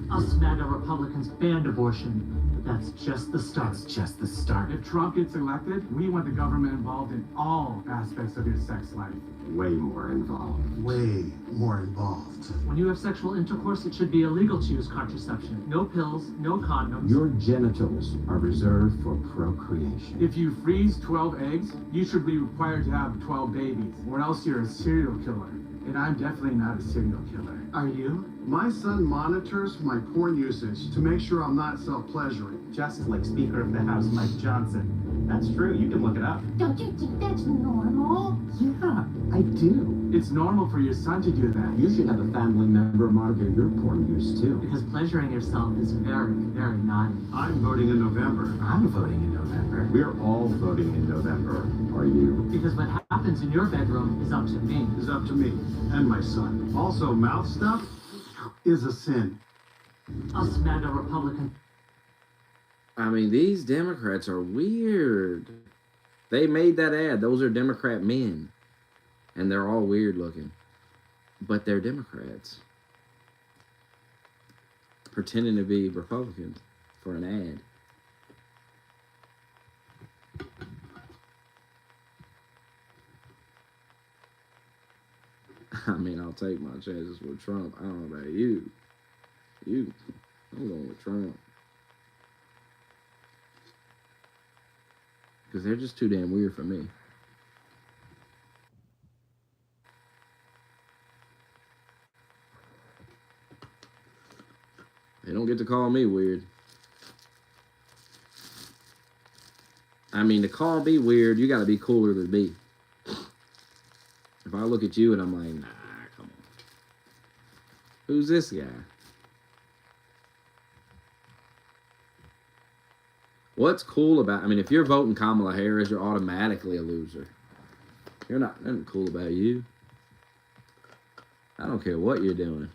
Us MAGA Republicans banned abortion, but that's just the start. That's just the start. If Trump gets elected, we want the government involved in all aspects of your sex life. Way more involved. Way more involved. When you have sexual intercourse, it should be illegal to use contraception. No pills, no condoms. Your genitals are reserved for procreation. If you freeze 12 eggs, you should be required to have 12 babies, or else you're a serial killer. And I'm definitely not a serial killer. Are you? My son monitors my porn usage to make sure I'm not self-pleasuring. Just like Speaker of the House Mike Johnson. That's true, you can look it up. Don't you think that's normal? Yeah, I do. It's normal for your son to do that. You should have a family member monitor your porn use too. Because pleasuring yourself is very, very naughty. I'm voting in November. I'm voting in November. We're all voting in November. Are you? Because what happens in your bedroom is up to me. It's up to me and my son. Also, mouth stuff is a sin. Us MAGA Republicans. I mean, these Democrats are weird. They made that ad. Those are Democrat men. And they're all weird looking. But they're Democrats. Pretending to be Republicans for an ad. I mean, I'll take my chances with Trump. I don't know about you. I'm going with Trump. Because they're just too damn weird for me. They don't get to call me weird. I mean, to call me weird, you got to be cooler than me. If I look at you and I'm like, nah, come on. Who's this guy? What's cool about, I mean, if you're voting Kamala Harris, you're automatically a loser. You're not, nothing cool about you. I don't care what you're doing.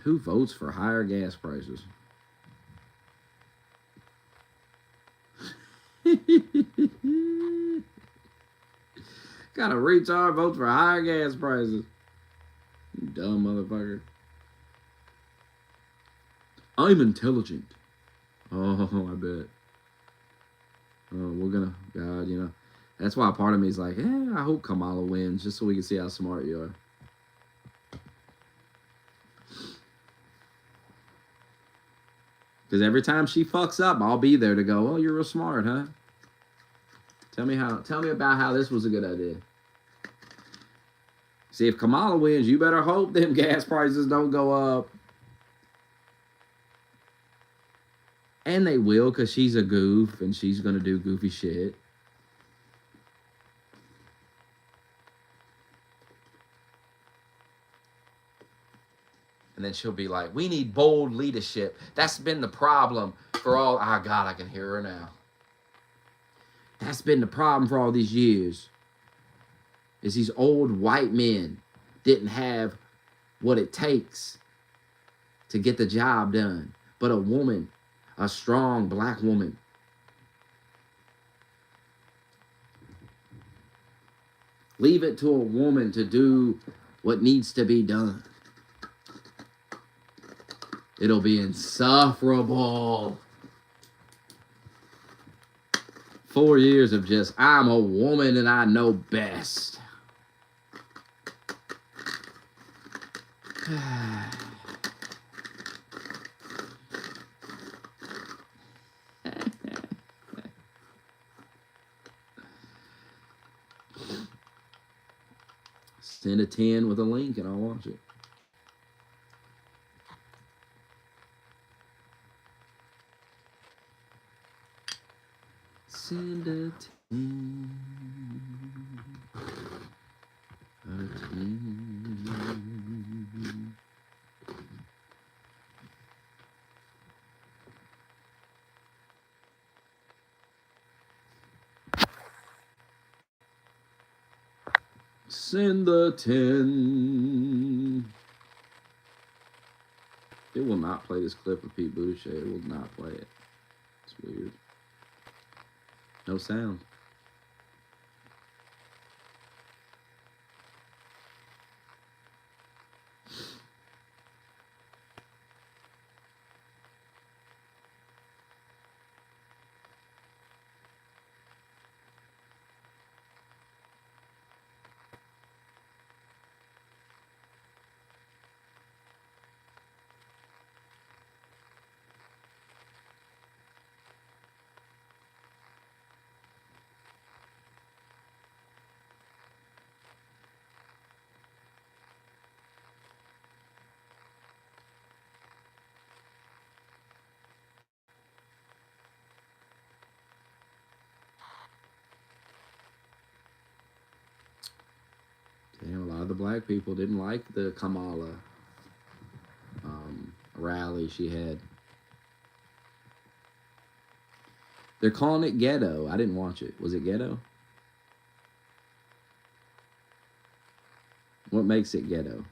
Who votes for higher gas prices? Got a retard votes for higher gas prices. You dumb motherfucker. I'm intelligent. Oh, I bet. Oh, we're gonna, God, you know. That's why part of me is like, I hope Kamala wins, just so we can see how smart you are. Because every time she fucks up, I'll be there to go, oh, you're real smart, huh? Tell me about how this was a good idea. See, if Kamala wins, you better hope them gas prices don't go up. And they will, because she's a goof, and she's going to do goofy shit. And then she'll be like, we need bold leadership. That's been the problem for all... Oh, God, I can hear her now. That's been the problem for all these years. Is these old white men didn't have what it takes to get the job done. But a woman, a strong black woman, leave it to a woman to do what needs to be done. It'll be insufferable. 4 years of just, I'm a woman and I know best. Send a 10 with a link and I'll watch it. Send a 10. A 10. Send the 10. It will not play this clip of Pete Buttigieg. It will not play it. It's weird. No sound. Damn, a lot of the black people didn't like the Kamala rally she had. They're calling it ghetto. I didn't watch it. Was it ghetto? What makes it ghetto?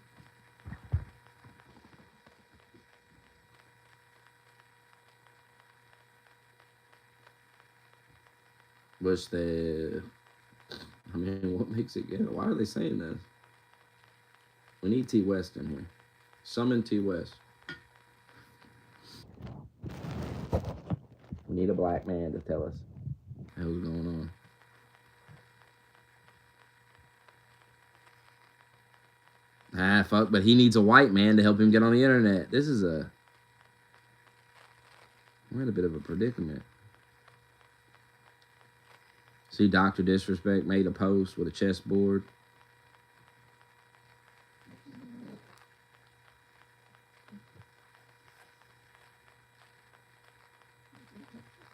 What's the... I mean, what makes it ghetto? Why are they saying this? We need T West in here. Summon T West. We need a black man to tell us what's going on. Ah, fuck, but he needs a white man to help him get on the internet. This is a... We're in a bit of a predicament. See, Dr. Disrespect made a post with a chessboard.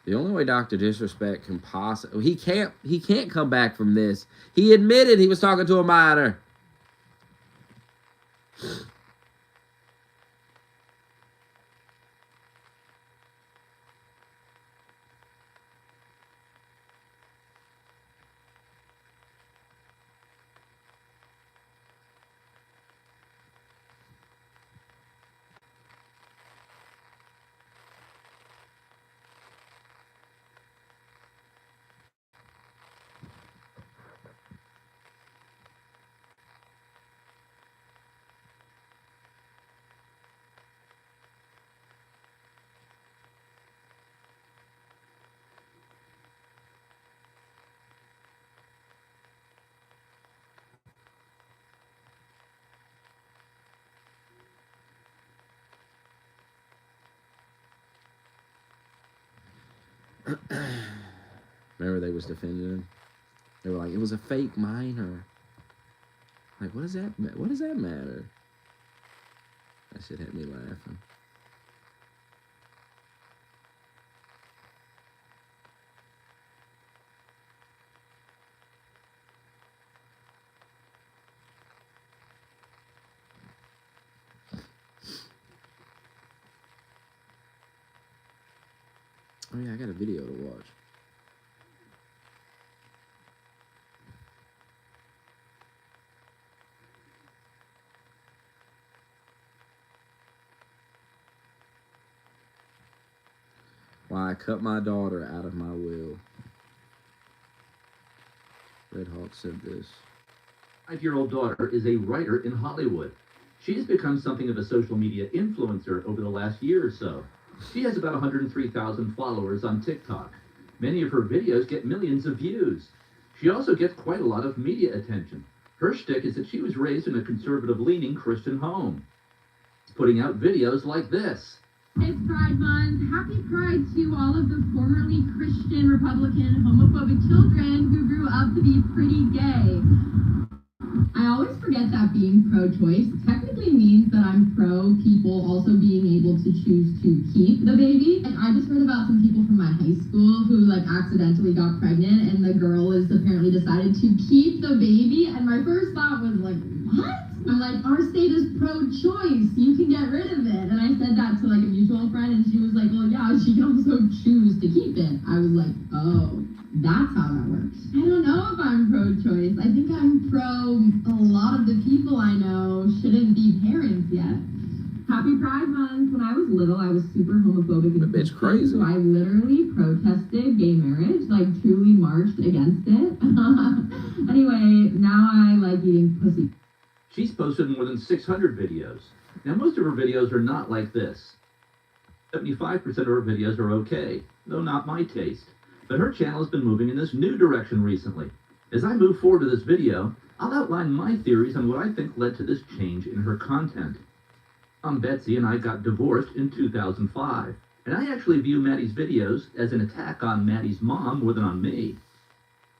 The only way Dr. Disrespect can possibly... He can't come back from this. He admitted he was talking to a minor. Remember they was defending him? They were like, it was a fake minor. Like, what does that matter? That shit had me laughing. Oh yeah, I got a video to watch. Why I cut my daughter out of my will. Red Hawk said this. 5-year-old daughter is a writer in Hollywood. She has become something of a social media influencer over the last year or so. She has about 103,000 followers on TikTok. Many of her videos get millions of views. She also gets quite a lot of media attention. Her shtick is that she was raised in a conservative-leaning Christian home, putting out videos like this. It's Pride Month. Happy Pride to all of the formerly Christian, Republican, homophobic children who grew up to be pretty gay. I always forget that being pro-choice technically means that I'm pro people also being able to choose to keep the baby. And I just heard about some people from my high school who accidentally got pregnant and the girl is apparently decided to keep the baby. And my first thought was like, what? I'm like, our state is pro-choice. You can get rid of it. And I said that to a mutual friend and she was like, well, yeah, she can also choose to keep it. I was like, oh, that's how that works. I don't know if I'm pro-choice. I think I'm pro a lot of the people I know shouldn't be parents yet. Happy Pride Month. When I was little, I was super homophobic. That bitch crazy. So I literally protested gay marriage, truly marched against it. Anyway, now I like eating pussy. She's posted more than 600 videos. Now, most of her videos are not like this. 75% of her videos are okay, though not my taste. But her channel has been moving in this new direction recently. As I move forward to this video, I'll outline my theories on what I think led to this change in her content. Betsy and I got divorced in 2005, and I actually view Maddie's videos as an attack on Maddie's mom more than on me.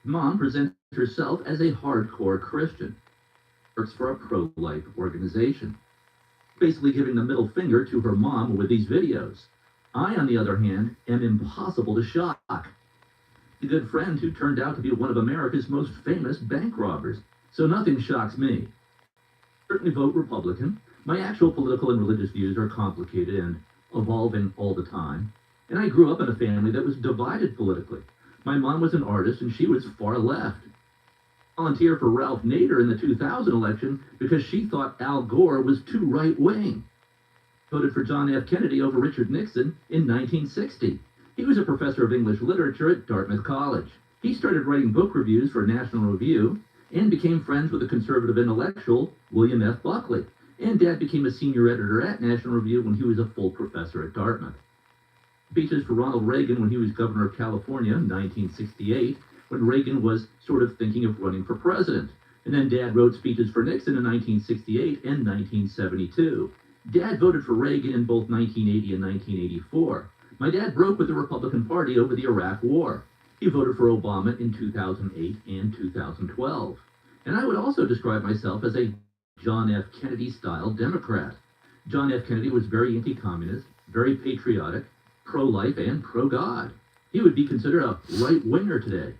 Mom presents herself as a hardcore Christian. Works for a pro-life organization, basically giving the middle finger to her mom with these videos. I, on the other hand, am impossible to shock. A good friend who turned out to be one of America's most famous bank robbers. so nothing shocks me. Certainly vote Republican. My actual political and religious views are complicated and evolving all the time. And I grew up in a family that was divided politically. My mom was an artist and she was far left. Volunteered for Ralph Nader in the 2000 election because she thought Al Gore was too right-wing. Voted for John F. Kennedy over Richard Nixon in 1960. He was a professor of English literature at Dartmouth College. He started writing book reviews for National Review and became friends with the conservative intellectual William F. Buckley. And Dad became a senior editor at National Review when he was a full professor at Dartmouth. Speeches for Ronald Reagan when he was governor of California in 1968, when Reagan was sort of thinking of running for president. And then Dad wrote speeches for Nixon in 1968 and 1972. Dad voted for Reagan in both 1980 and 1984. My dad broke with the Republican Party over the Iraq War. He voted for Obama in 2008 and 2012. And I would also describe myself as a John F. Kennedy-style Democrat. John F. Kennedy was very anti-communist, very patriotic, pro-life, and pro-God. He would be considered a right-winger today.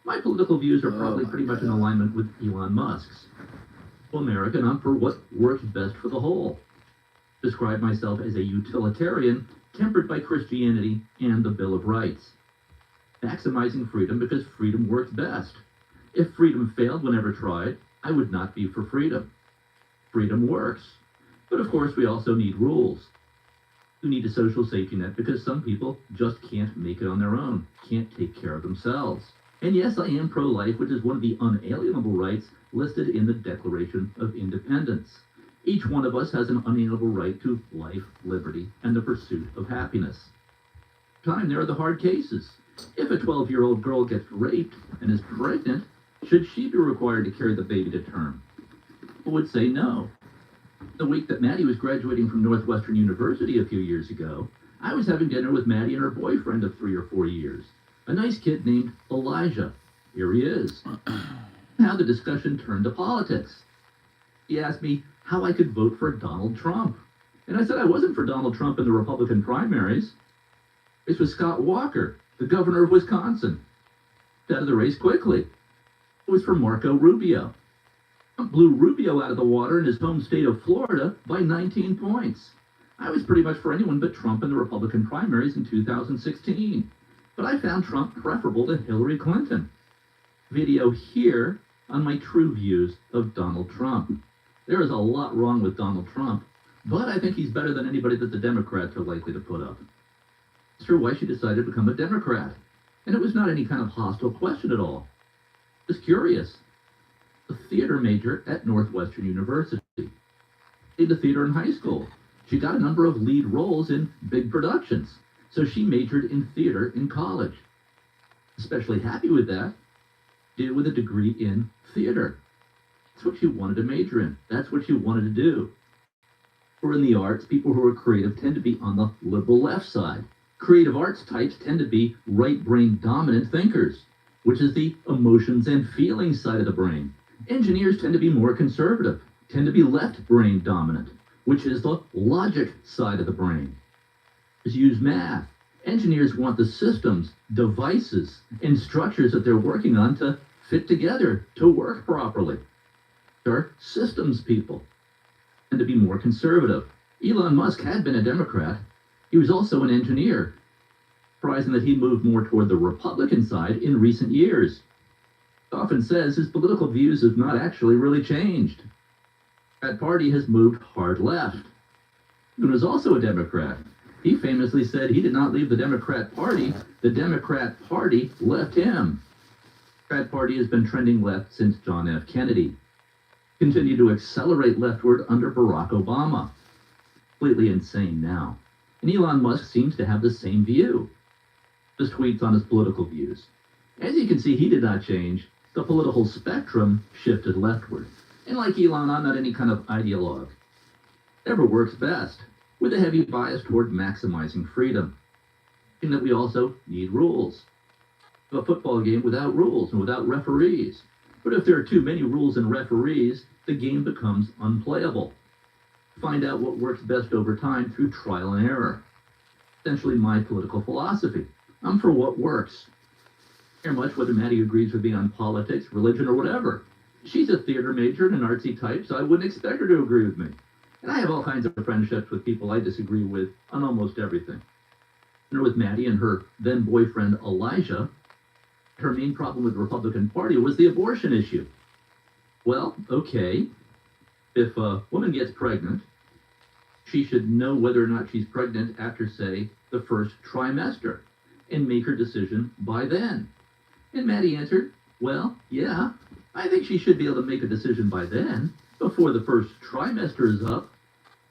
My political views are probably pretty much in alignment with Elon Musk's. American, I'm for what works best for the whole. Describe myself as a utilitarian, tempered by Christianity and the Bill of Rights. Maximizing freedom because freedom works best. If freedom failed whenever tried, I would not be for freedom. Freedom works. But of course, we also need rules. We need a social safety net because some people just can't make it on their own, can't take care of themselves. And yes, I am pro-life, which is one of the unalienable rights listed in the Declaration of Independence. Each one of us has an unalienable right to life, liberty, and the pursuit of happiness. There are the hard cases. If a 12-year-old girl gets raped and is pregnant, should she be required to carry the baby to term? People would say no. The week that Maddie was graduating from Northwestern University a few years ago, I was having dinner with Maddie and her boyfriend of 3 or 4 years, a nice kid named Elijah. Here he is. Now the discussion turned to politics. He asked me how I could vote for Donald Trump. And I said I wasn't for Donald Trump in the Republican primaries. This was Scott Walker, the governor of Wisconsin. Out of the race quickly. It was for Marco Rubio. Trump blew Rubio out of the water in his home state of Florida by 19 points. I was pretty much for anyone but Trump in the Republican primaries in 2016. But I found Trump preferable to Hillary Clinton. Video here on my true views of Donald Trump. There is a lot wrong with Donald Trump, but I think he's better than anybody that the Democrats are likely to put up. It's true why she decided to become a Democrat. And it was not any kind of hostile question at all. Just curious. A theater major at Northwestern University. Did the theater in high school. She got a number of lead roles in big productions, so she majored in theater in college. Especially happy with that. Did with a degree in theater. That's what she wanted to major in. That's what she wanted to do. Or in the arts, people who are creative tend to be on the liberal left side. Creative arts types tend to be right-brain dominant thinkers, which is the emotions and feelings side of the brain. Engineers tend to be more conservative, tend to be left-brain dominant, which is the logic side of the brain. Just use math. Engineers want the systems, devices, and structures that they're working on to fit together, to work properly. They're systems people, tend to be more conservative. Elon Musk had been a Democrat. He was also an engineer. Surprising that he moved more toward the Republican side in recent years. He often says his political views have not actually really changed. That party has moved hard left. He was also a Democrat. He famously said he did not leave the Democrat Party. The Democrat Party left him. The Democrat Party has been trending left since John F. Kennedy. Continued to accelerate leftward under Barack Obama. Completely insane now. And Elon Musk seems to have the same view. Just tweets on his political views. As you can see, he did not change. The political spectrum shifted leftward. And like Elon, I'm not any kind of ideologue. Whatever works best, with a heavy bias toward maximizing freedom. And that we also need rules. A football game without rules and without referees. But if there are too many rules and referees, the game becomes unplayable. Find out what works best over time through trial and error. Essentially my political philosophy. I'm for what works. I don't care much whether Maddie agrees with me on politics, religion, or whatever. She's a theater major and an artsy type, so I wouldn't expect her to agree with me. And I have all kinds of friendships with people I disagree with on almost everything. And with Maddie and her then boyfriend Elijah, her main problem with the Republican Party was the abortion issue. Well, okay, if a woman gets pregnant, she should know whether or not she's pregnant after, say, the first trimester, and make her decision by then. And Maddie answered, well, yeah, I think she should be able to make a decision by then, before the first trimester is up.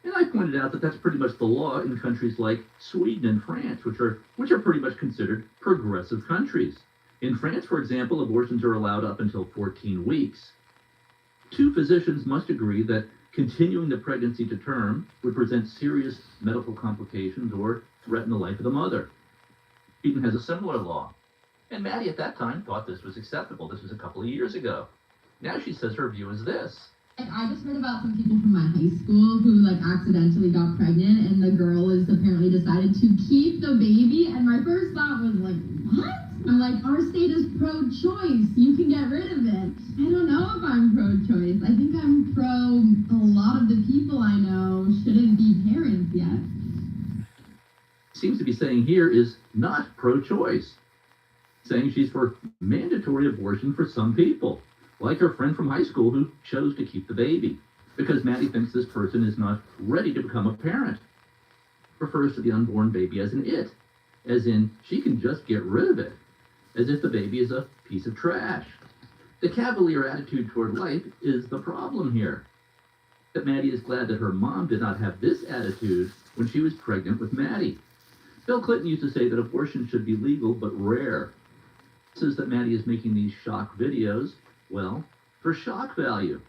And I pointed out that that's pretty much the law in countries like Sweden and France, which are pretty much considered progressive countries. In France, for example, abortions are allowed up until 14 weeks. Two physicians must agree that continuing the pregnancy to term would present serious medical complications or threaten the life of the mother. Sweden has a similar law. And Maddie at that time thought this was acceptable. This was a couple of years ago. Now she says her view is this. I just heard about some people from my high school who accidentally got pregnant, and the girl is apparently decided to keep the baby, and my first thought was what? I'm like, our state is pro-choice. You can get rid of it. I don't know if I'm pro-choice. I think I'm pro a lot of the people I know shouldn't be parents yet. Seems to be saying here is not pro-choice. Saying she's for mandatory abortion for some people, like her friend from high school who chose to keep the baby, because Maddie thinks this person is not ready to become a parent. Refers to the unborn baby as an it, as in she can just get rid of it, as if the baby is a piece of trash. The cavalier attitude toward life is the problem here. That Maddie is glad that her mom did not have this attitude when she was pregnant with Maddie. Bill Clinton used to say that abortion should be legal but rare. Says that Maddie is making these shock videos, well, for shock value.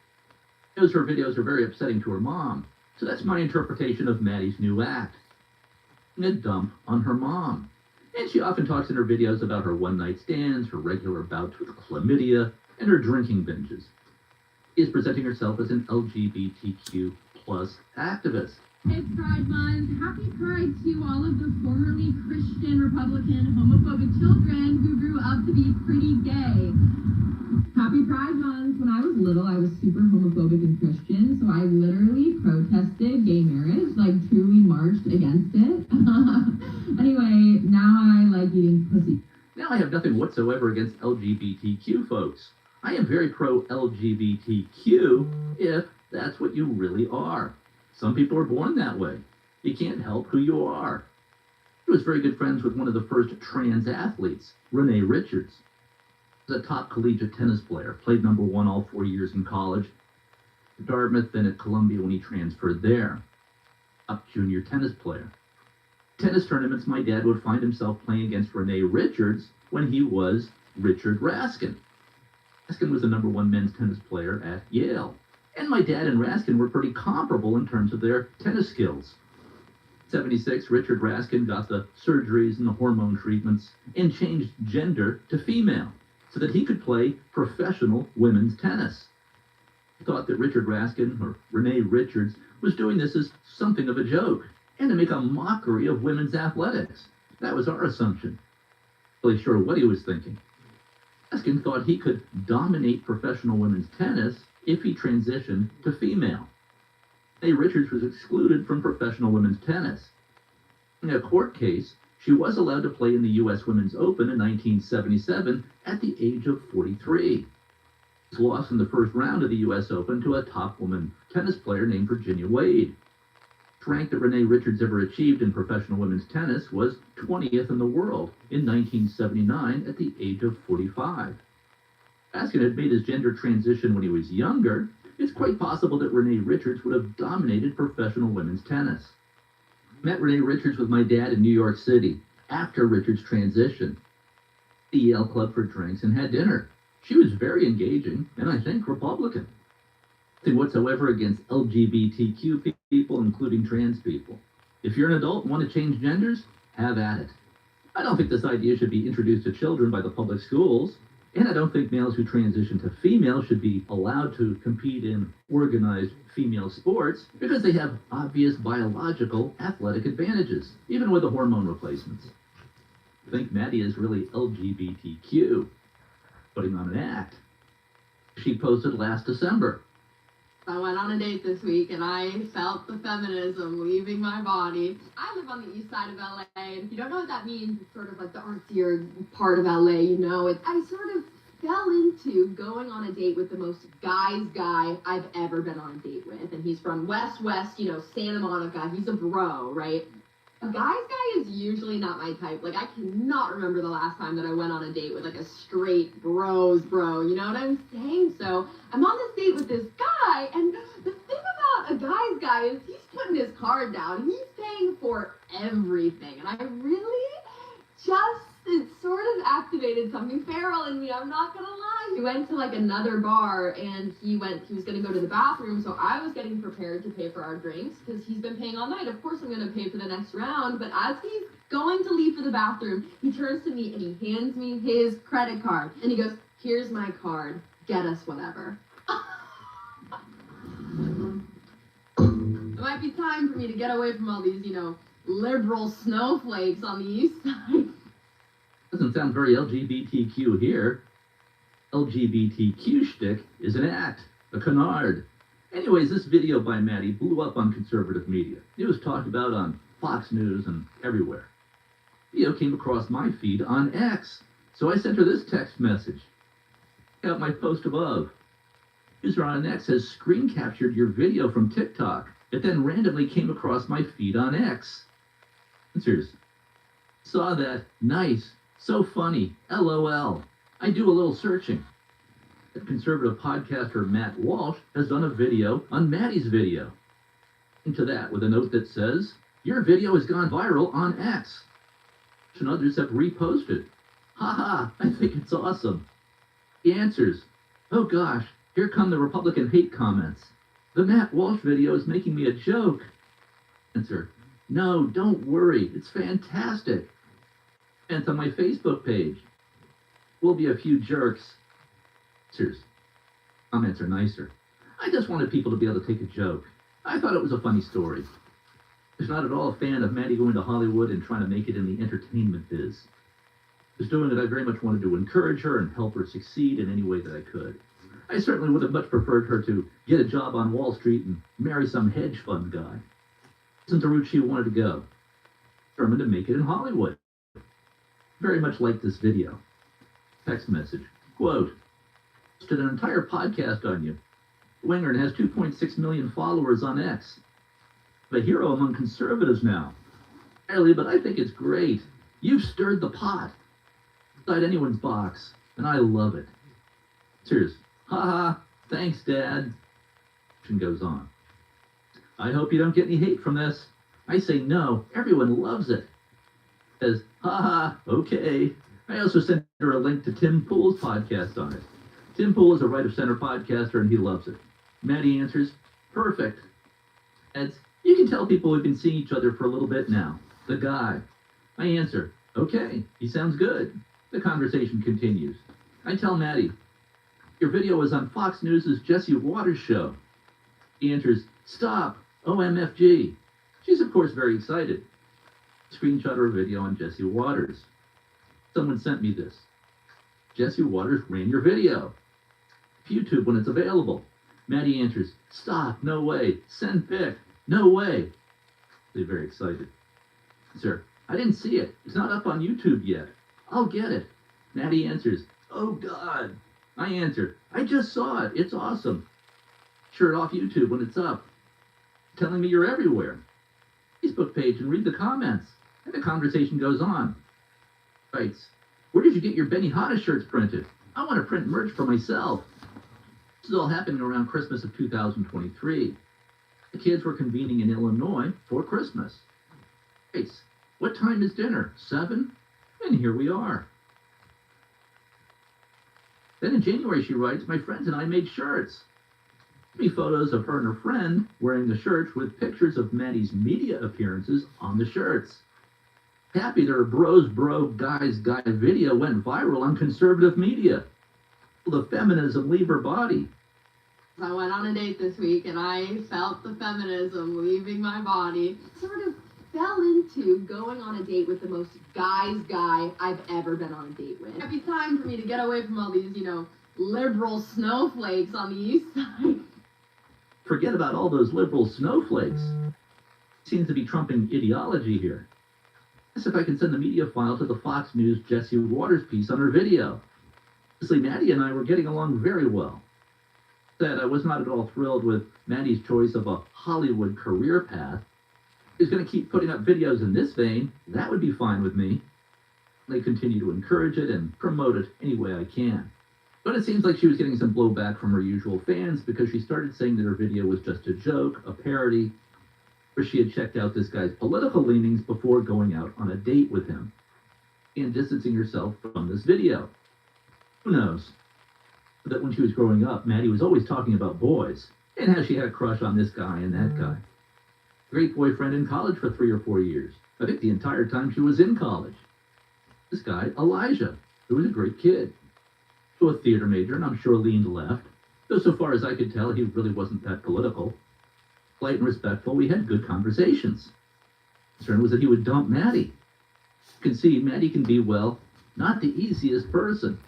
Because her videos are very upsetting to her mom. So that's my interpretation of Maddie's new act. A dump on her mom. And she often talks in her videos about her one-night stands, her regular bouts with chlamydia, and her drinking binges. She is presenting herself as an LGBTQ plus activist. It's Pride Month. Happy Pride to all of the formerly Christian, Republican, homophobic children who grew up to be pretty gay. Happy Pride Month. When I was little, I was super homophobic and Christian, so I literally protested gay marriage, truly marched against it. Anyway, now I like eating pussy. Now I have nothing whatsoever against LGBTQ folks. I am very pro-LGBTQ if that's what you really are. Some people are born that way. You can't help who you are. I was very good friends with one of the first trans athletes, Renee Richards. He was a top collegiate tennis player, played number one all 4 years in college, at Dartmouth, then at Columbia when he transferred there. Top junior tennis player. Tennis tournaments, my dad would find himself playing against Renee Richards when he was Richard Raskin. Raskin was the number one men's tennis player at Yale. And my dad and Raskin were pretty comparable in terms of their tennis skills. In 1976, Richard Raskin got the surgeries and the hormone treatments and changed gender to female so that he could play professional women's tennis. He thought that Richard Raskin, or Renee Richards, was doing this as something of a joke and to make a mockery of women's athletics. That was our assumption. Really sure what he was thinking. Raskin thought he could dominate professional women's tennis if he transitioned to female. Renee Richards was excluded from professional women's tennis. In a court case, she was allowed to play in the U.S. Women's Open in 1977 at the age of 43. She was lost in the first round of the U.S. Open to a top woman tennis player named Virginia Wade. The rank that Renee Richards ever achieved in professional women's tennis was 20th in the world in 1979 at the age of 45. Raskin had made his gender transition when he was younger. It's quite possible that Renee Richards would have dominated professional women's tennis. I met Renee Richards with my dad in New York City after Richards' transition. The Yale Club for drinks and had dinner. She was very engaging, and I think Republican. Nothing whatsoever against LGBTQ people, including trans people. If you're an adult and want to change genders, have at it. I don't think this idea should be introduced to children by the public schools. And I don't think males who transition to female should be allowed to compete in organized female sports because they have obvious biological athletic advantages, even with the hormone replacements. I think Maddie is really LGBTQ, putting on an act. she posted last December. I went on a date this week and I felt the feminism leaving my body. I live on the east side of LA, and if you don't know what that means, it's sort of like the artsier part of LA, you know. I sort of fell into going on a date with the most guy's guy I've ever been on a date with. And he's from West, you know, Santa Monica. He's a bro, right? A guy's guy is usually not my type. Like, I cannot remember the last time that I went on a date with, like, a straight bro, you know what I'm saying? So, I'm on this date with this guy, and the thing about a guy's guy is he's putting his card down. He's paying for everything, and I really it sort of activated something feral in me, I'm not gonna lie. We went to, like, another bar, and he was gonna go to the bathroom, so I was getting prepared to pay for our drinks, because he's been paying all night. Of course I'm gonna pay for the next round, but as he's going to leave for the bathroom, he turns to me and he hands me his credit card, and he goes, "Here's my card, get us whatever." It might be time for me to get away from all these, you know, liberal snowflakes on the east side. Doesn't sound very LGBTQ here. LGBTQ shtick is an act, a canard. Anyways, this video by Maddie blew up on conservative media. It was talked about on Fox News and everywhere. The video came across my feed on X, so I sent her this text message. Check out my post above. User on X has screen captured your video from TikTok. It then randomly came across my feed on X. Answers. Saw that. Nice. So funny. LOL. I do a little searching. The conservative podcaster Matt Walsh has done a video on Maddie's video. Into that with a note that says, "Your video has gone viral on X." And others have reposted. Haha, I think it's awesome. He answers, "Oh gosh, here come the Republican hate comments. The Matt Walsh video is making me a joke." Answer, "No, don't worry, it's fantastic." And on my Facebook page, "We'll be a few jerks." Answers, comments are nicer. "I just wanted people to be able to take a joke. I thought it was a funny story." I was not at all a fan of Maddie going to Hollywood and trying to make it in the entertainment biz. I was doing it, I very much wanted to encourage her and help her succeed in any way that I could. I certainly would have much preferred her to get a job on Wall Street and marry some hedge fund guy. It wasn't the route she wanted to go. Determined to make it in Hollywood. Very much like this video. Text message, quote, "Posted an entire podcast on you. Wingard has 2.6 million followers on X. The hero among conservatives now. Barely, but I think it's great. You've stirred the pot. Inside anyone's box, and I love it." Cheers. "Haha, thanks, Dad." And goes on. "I hope you don't get any hate from this. I say no, everyone loves it." Says, "Haha, okay." I also sent her a link to Tim Pool's podcast on it. Tim Pool is a right-of-center podcaster, and he loves it. Maddie answers, "Perfect." Adds, "You can tell people we've been seeing each other for a little bit now. The guy." I answer, "Okay, he sounds good." The conversation continues. I tell Maddie, "Your video was on Fox News' Jesse Waters show." He answers, "Stop, OMFG." She's of course very excited. Screenshot her video on Jesse Waters. Someone sent me this. "Jesse Waters ran your video. YouTube when it's available." Maddie answers, "Stop, no way. Send pic, no way." They're very excited. "Sir, I didn't see it. It's not up on YouTube yet. I'll get it." Maddie answers, "Oh God." I answer, "I just saw it. It's awesome. Share it off YouTube when it's up." Telling me you're everywhere. Facebook page and read the comments. And the conversation goes on. Writes, "Where did you get your Benihana shirts printed? I want to print merch for myself." This is all happening around Christmas of 2023. The kids were convening in Illinois for Christmas. Writes, "What time is dinner? 7? And here we are." Then in January, she writes, "My friends and I made shirts." Me photos of her and her friend wearing the shirts with pictures of Maddie's media appearances on the shirts. Happy their guys guy video went viral on conservative media. The feminism leave her body. I went on a date this week and I felt the feminism leaving my body. Sort of fell into going on a date with the most guy's guy I've ever been on a date with. It might be time for me to get away from all these, you know, liberal snowflakes on the east side. Forget about all those liberal snowflakes. Seems to be trumping ideology here. As if I can send the media file to the Fox News Jesse Waters piece on her video. Honestly, Maddie and I were getting along very well. Said I was not at all thrilled with Maddie's choice of a Hollywood career path. If he's going to keep putting up videos in this vein, that would be fine with me. I continue to encourage it and promote it any way I can. But it seems like she was getting some blowback from her usual fans because she started saying that her video was just a joke, a parody, or she had checked out this guy's political leanings before going out on a date with him and distancing herself from this video. Who knows? That when she was growing up, Maddie was always talking about boys and how she had a crush on this guy and that guy. Great boyfriend in college for 3 or 4 years. I think the entire time she was in college. This guy, Elijah, who was a great kid. So a theater major, and I'm sure leaned left. Though so far as I could tell, he really wasn't that political. Polite and respectful, we had good conversations. Concern was that he would dump Maddie. You can see Maddie can be, well, not the easiest person.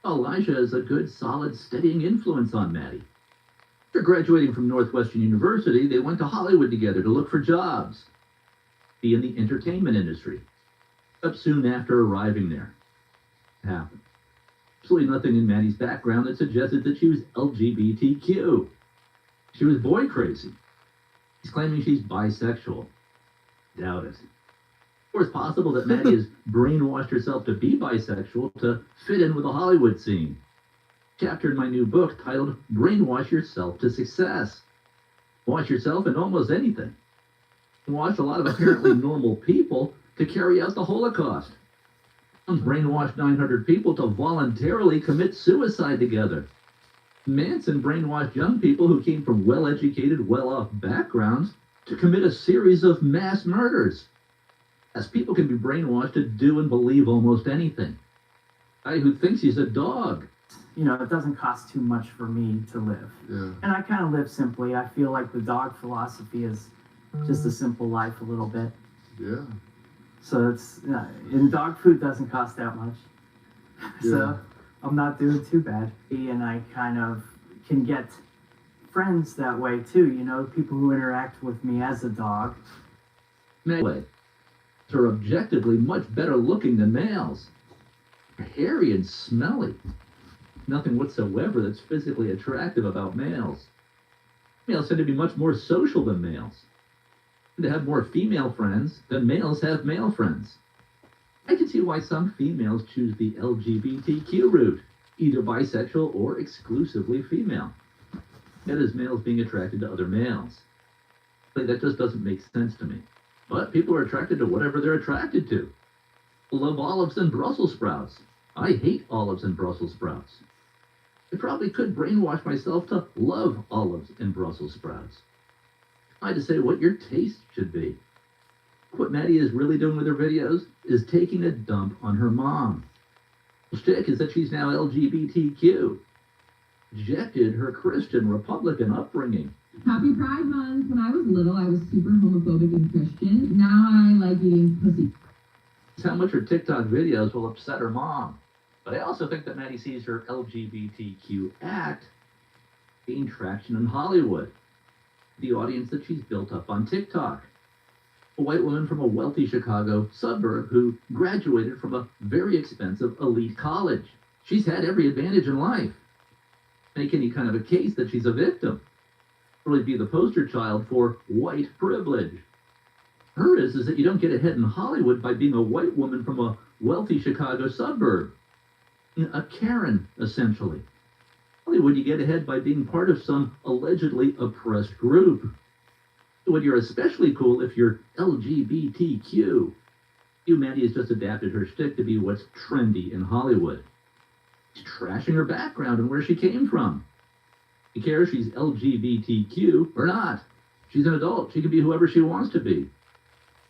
Elijah is a good, solid, steadying influence on Maddie. After graduating from Northwestern University, they went to Hollywood together to look for jobs. Be in the entertainment industry. Up soon after arriving there. It happened. Absolutely nothing in Maddie's background that suggested that she was LGBTQ. She was boy crazy. He's claiming she's bisexual. Doubt it. Or it's possible that Maddie has brainwashed herself to be bisexual to fit in with the Hollywood scene. Chapter in my new book titled Brainwash Yourself to Success. Wash yourself in almost anything. Wash a lot of apparently normal people to carry out the Holocaust. Brainwashed 900 people to voluntarily commit suicide together. Manson brainwashed young people who came from well-educated, well-off backgrounds to commit a series of mass murders. As people can be brainwashed to do and believe almost anything. A guy who thinks he's a dog. You know, it doesn't cost too much for me to live. Yeah. And I kind of live simply. I feel like the dog philosophy is just a simple life a little bit. Yeah. So it's, and dog food doesn't cost that much. So I'm not doing too bad. And I kind of can get friends that way too, you know, people who interact with me as a dog. Males are objectively much better looking than males. Hairy and smelly. Nothing whatsoever that's physically attractive about males. Males tend to be much more social than males. To have more female friends than males have male friends. I can see why some females choose the LGBTQ route, either bisexual or exclusively female. That is males being attracted to other males. That just doesn't make sense to me. But people are attracted to whatever they're attracted to. I love olives and Brussels sprouts. I hate olives and Brussels sprouts. I probably could brainwash myself to love olives and Brussels sprouts. I to say what your taste should be. What Maddie is really doing with her videos is taking a dump on her mom. The shtick is that she's now LGBTQ. Rejected her Christian Republican upbringing. Happy Pride Month. When I was little, I was super homophobic and Christian. Now I like eating pussy. It's how much her TikTok videos will upset her mom. But I also think that Maddie sees her LGBTQ act gain traction in Hollywood. The audience that she's built up on TikTok. A white woman from a wealthy Chicago suburb who graduated from a very expensive elite college. She's had every advantage in life. Make any kind of a case that she's a victim. Really be the poster child for white privilege. Her is that you don't get ahead in Hollywood by being a white woman from a wealthy Chicago suburb. A Karen, essentially. Hollywood, you get ahead by being part of some allegedly oppressed group. When you're especially cool if you're LGBTQ. Maddie has just adapted her shtick to be what's trendy in Hollywood. She's trashing her background and where she came from. She cares she's LGBTQ or not. She's an adult. She can be whoever she wants to be.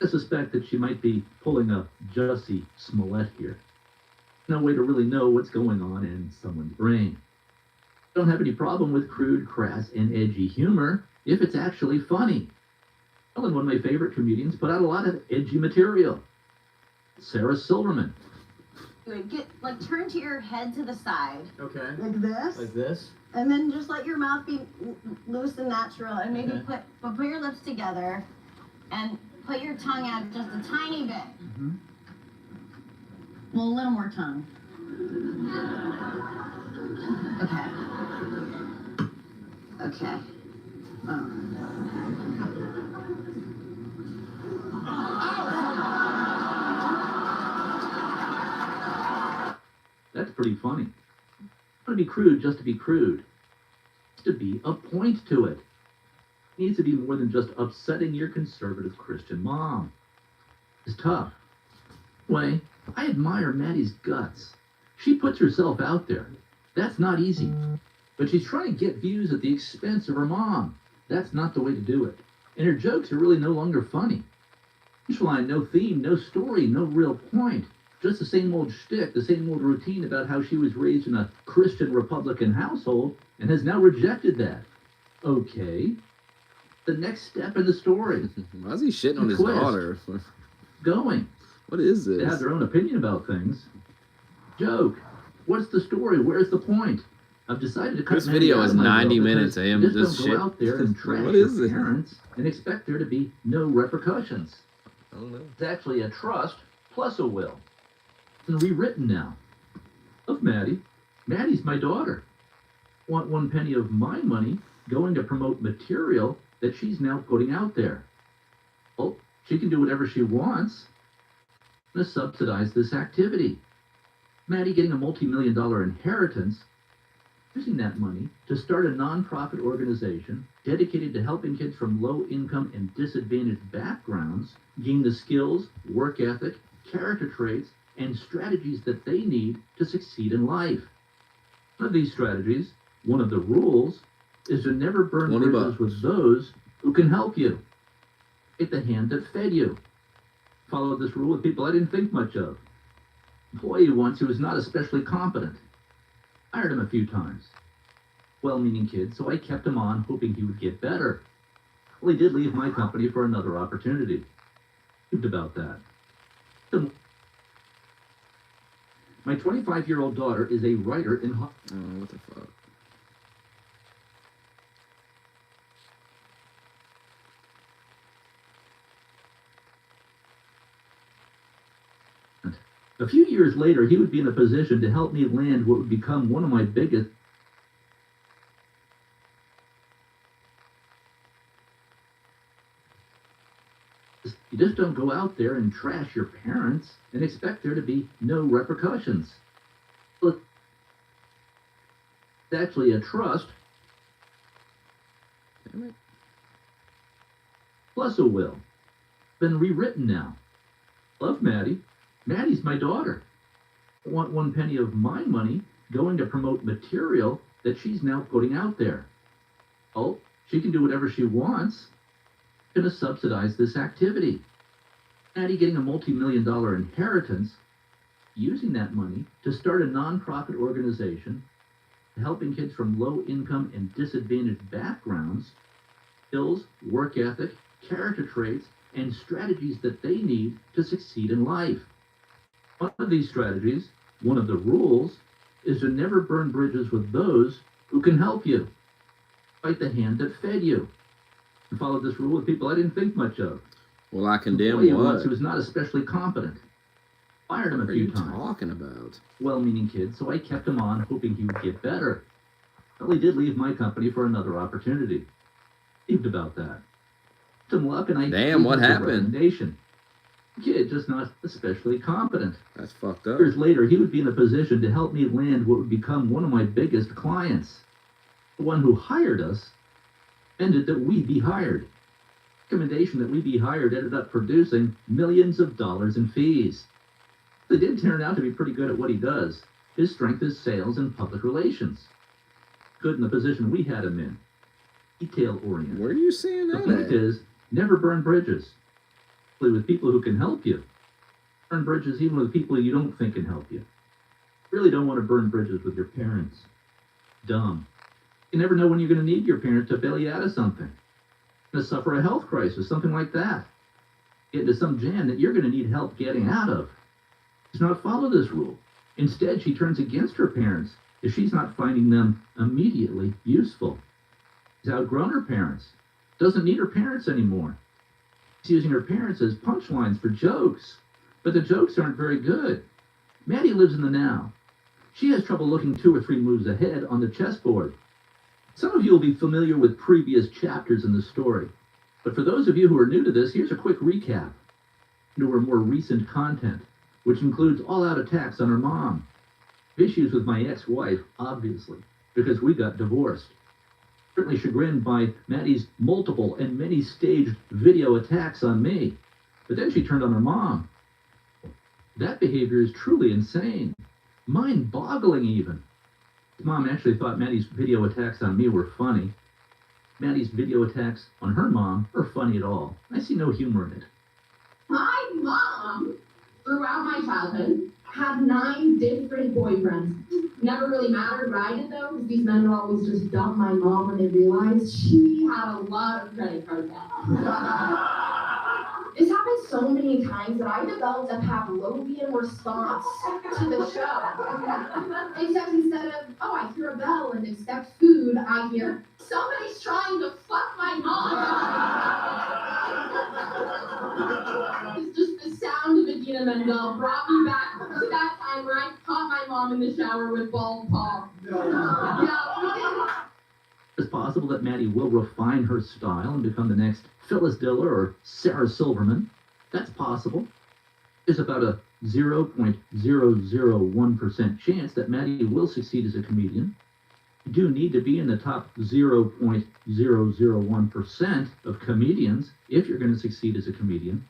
I suspect that she might be pulling a Jussie Smollett here. No way to really know what's going on in someone's brain. Don't have any problem with crude, crass, and edgy humor if it's actually funny. Ellen, one of my favorite comedians, put out a lot of edgy material. Sarah Silverman. Good. Turn to your head to the side. Okay. Like this. Like this? And then just let your mouth be loose and natural, and maybe put your lips together, and put your tongue out just a tiny bit. Mm-hmm. Well, a little more tongue. Okay. That's pretty funny. Not to be crude just to be crude. It's to be a point to it. It needs to be more than just upsetting your conservative Christian mom. It's tough. Anyway, I admire Maddie's guts. She puts herself out there. That's not easy. But she's trying to get views at the expense of her mom. That's not the way to do it. And her jokes are really no longer funny. Punchline, no theme, no story, no real point. Just the same old shtick, the same old routine about how she was raised in a Christian Republican household and has now rejected that. Okay. The next step in the story. Why is he shitting on his Twist. daughter? Going. What is They have this? their own opinion about things. Joke. What's the story? Where's the point? I've decided to cut This Maddie video out is of my 90 will minutes because of him you just don't go shit. out there and trash What is your it? parents and expect there to be no repercussions. I don't know. It's actually a trust plus a will. It's been rewritten now. Love Maddie. Maddie's my daughter. Want one penny of my money going to promote material that she's now putting out there. Well, she can do whatever she wants. I'm going to subsidize this activity. Maddie getting a multi-million-dollar inheritance, using that money to start a nonprofit organization dedicated to helping kids from low-income and disadvantaged backgrounds gain the skills, work ethic, character traits, and strategies that they need to succeed in life. One of these strategies, one of the rules, is to never burn 20 bridges bucks. with those who can help you. Get the hand that fed you. Followed this rule with people I didn't think much of. Employee once who was not especially competent. Hired him a few times. Well-meaning kid, so I kept him on, hoping he would get better. Well, he did leave my company for another opportunity. Think about that. My 25-year-old daughter is a writer in... Oh, what the fuck? A few years later, he would be in a position to help me land what would become one of my biggest... You just don't go out there and trash your parents and expect there to be no repercussions. Look, it's actually a trust Damn it. plus a will. Been rewritten now. Love Maddie. Maddie's my daughter. Want one penny of my money going to promote material that she's now putting out there. Oh, she can do whatever she wants. Gonna subsidize this activity. Maddie getting a multi-million-dollar inheritance, using that money to start a nonprofit organization helping kids from low-income and disadvantaged backgrounds, skills, work ethic, character traits, and strategies that they need to succeed in life. One of these strategies, one of the rules, is to never burn bridges with those who can help you. Fight the hand that fed you. And followed this rule with people I didn't think much of. Well, I condemn Employee what? once who was not especially competent. Fired him a What are few you times. talking about? Well-meaning kid, so I kept him on, hoping he would get better. Well, he did leave my company for another opportunity. Think about that. Some luck, and I Damn, what gave him a happened? recommendation. Kid, just not especially competent. That's fucked up. Years later, he would be in a position to help me land what would become one of my biggest clients. The one who hired us ended that we be hired. Recommendation that we be hired ended up producing millions of dollars in fees. He did turn out to be pretty good at what he does. His strength is sales and public relations. Good in the position we had him in. Detail-oriented. Where are you seeing The that point at? is, never burn bridges. With people who can help you. Burn bridges even with people you don't think can help you. Really don't want to burn bridges with your parents. Dumb. You never know when you're going to need your parents to bail you out of something. You're going to suffer a health crisis, something like that. Get into some jam that you're going to need help getting out of. Just not follow this rule. Instead, she turns against her parents if she's not finding them immediately useful. She's outgrown her parents, doesn't need her parents anymore. She's using her parents as punchlines for jokes, but the jokes aren't very good. Maddie lives in the now. She has trouble looking 2 or 3 moves ahead on the chessboard. Some of you will be familiar with previous chapters in the story, but for those of you who are new to this, here's a quick recap into her more recent content, which includes all-out attacks on her mom, issues with my ex-wife, obviously, because we got divorced, certainly chagrined by Maddie's multiple and many-staged video attacks on me, but then she turned on her mom. That behavior is truly insane, mind-boggling even. Mom actually thought Maddie's video attacks on me were funny. Maddie's video attacks on her mom are funny at all. I see no humor in it. My mom, throughout my childhood, had 9 different boyfriends. Never really mattered what I did though, because these men would always just dump my mom when they realized she had a lot of credit card debt. This happened so many times that I developed a Pavlovian response to the show. Except instead of, oh, I hear a bell and expect food, I hear, somebody's trying to fuck my mom. It's just the sound of Adina Menzel brought me back to that time where I caught my mom in the shower with bald paw. Yeah. It's possible that Maddie will refine her style and become the next Phyllis Diller or Sarah Silverman. That's possible. There's about a 0.001% chance that Maddie will succeed as a comedian. You do need to be in the top 0.001% of comedians if you're going to succeed as a comedian.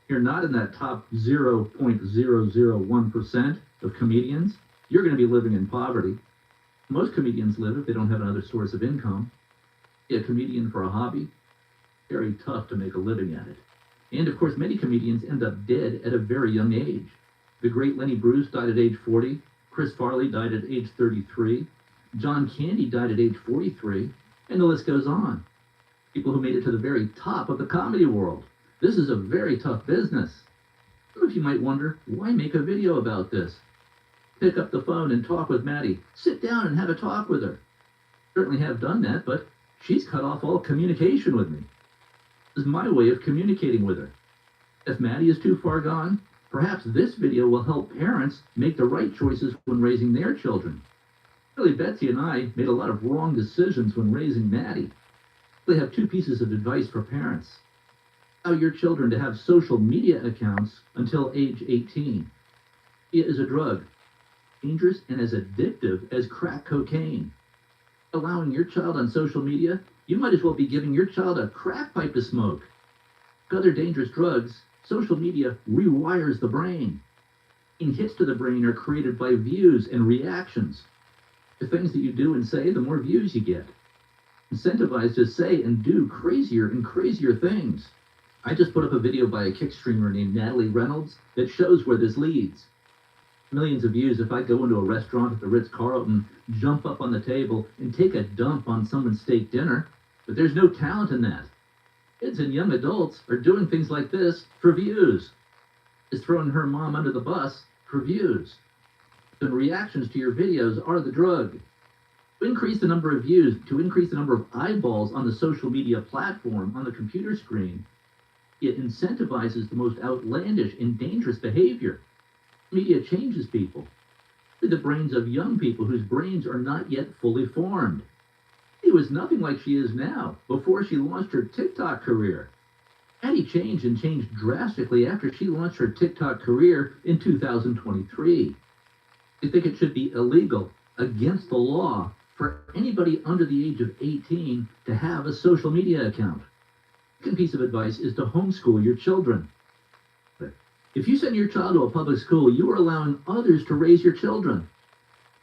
If you're not in that top 0.001% of comedians, you're going to be living in poverty. Most comedians live if they don't have another source of income. Be a comedian for a hobby, very tough to make a living at it. And of course, many comedians end up dead at a very young age. The great Lenny Bruce died at age 40. Chris Farley died at age 33. John Candy died at age 43. And the list goes on. People who made it to the very top of the comedy world. This is a very tough business. Some of you might wonder, why make a video about this? Pick up the phone and talk with Maddie. Sit down and have a talk with her. Certainly have done that, but she's cut off all communication with me. This is my way of communicating with her. If Maddie is too far gone, perhaps this video will help parents make the right choices when raising their children. Really, Betsy and I made a lot of wrong decisions when raising Maddie. They have 2 pieces of advice for parents. Allow your children to have social media accounts until age 18. It is a drug, dangerous and as addictive as crack cocaine. Allowing your child on social media, you might as well be giving your child a crack pipe to smoke. Like other dangerous drugs, social media rewires the brain. Hits to the brain are created by views and reactions. The things that you do and say, the more views you get. Incentivized to say and do crazier and crazier things. I just put up a video by a kick streamer named Natalie Reynolds that shows where this leads. Millions of views if I go into a restaurant at the Ritz-Carlton, jump up on the table, and take a dump on someone's steak dinner. But there's no talent in that. Kids and young adults are doing things like this for views. Is throwing her mom under the bus for views. And reactions to your videos are the drug. To increase the number of views, to increase the number of eyeballs on the social media platform, on the computer screen, it incentivizes the most outlandish and dangerous behavior. Media changes people. The brains of young people whose brains are not yet fully formed. She was nothing like she is now before she launched her TikTok career. Maddie changed and changed drastically after she launched her TikTok career in 2023. I think it should be illegal, against the law, for anybody under the age of 18 to have a social media account. The second piece of advice is to homeschool your children. If you send your child to a public school, you are allowing others to raise your children.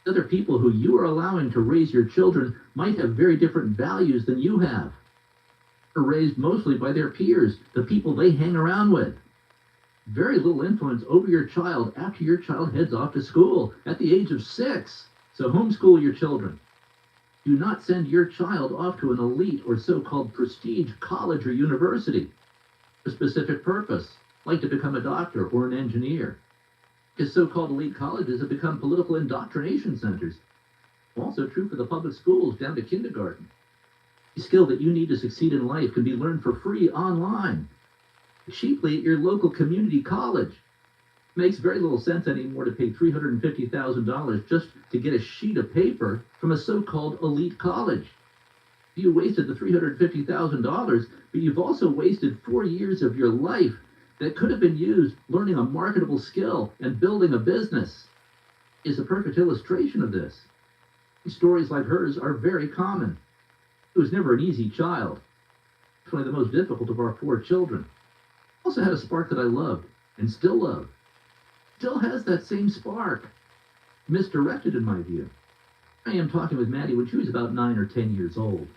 Other people who you are allowing to raise your children might have very different values than you have. They're raised mostly by their peers, the people they hang around with. Very little influence over your child after your child heads off to school at the age of 6. So homeschool your children. Do not send your child off to an elite or so-called prestige college or university for a specific purpose, like to become a doctor or an engineer. Because so-called elite colleges have become political indoctrination centers. Also true for the public schools down to kindergarten. The skill that you need to succeed in life can be learned for free online, cheaply at your local community college. It makes very little sense anymore to pay $350,000 just to get a sheet of paper from a so-called elite college. You wasted the $350,000, but you've also wasted 4 years of your life that could have been used learning a marketable skill and building a business. Is a perfect illustration of this. Stories like hers are very common. It was never an easy child. It's one of the most difficult of our 4 children. Also had a spark that I loved and still love. Still has that same spark. Misdirected in my view. I am talking with Maddie when she was about 9 or 10 years old.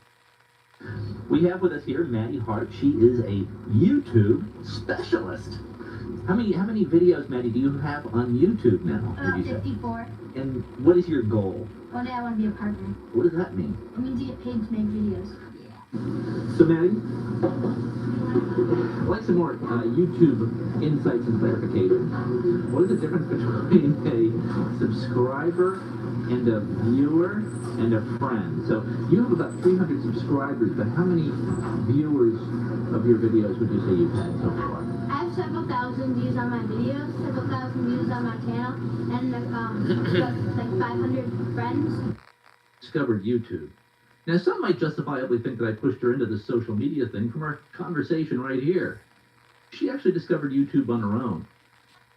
We have with us here Maddie Hart. She is a YouTube specialist. How many videos, Maddie, do you have on YouTube now? About 54. And what is your goal? One day I want to be a partner. What does that mean? It means you get paid to make videos. So, Maddie, I'd like some more YouTube insights and clarification. What is the difference between a subscriber and a viewer and a friend? So, you have about 300 subscribers, but how many viewers of your videos would you say you've had so far? I have several thousand views on my videos, several thousand views on my channel, and like 500 friends. Discovered YouTube. Now, some might justifiably think that I pushed her into the social media thing from our conversation right here. She actually discovered YouTube on her own.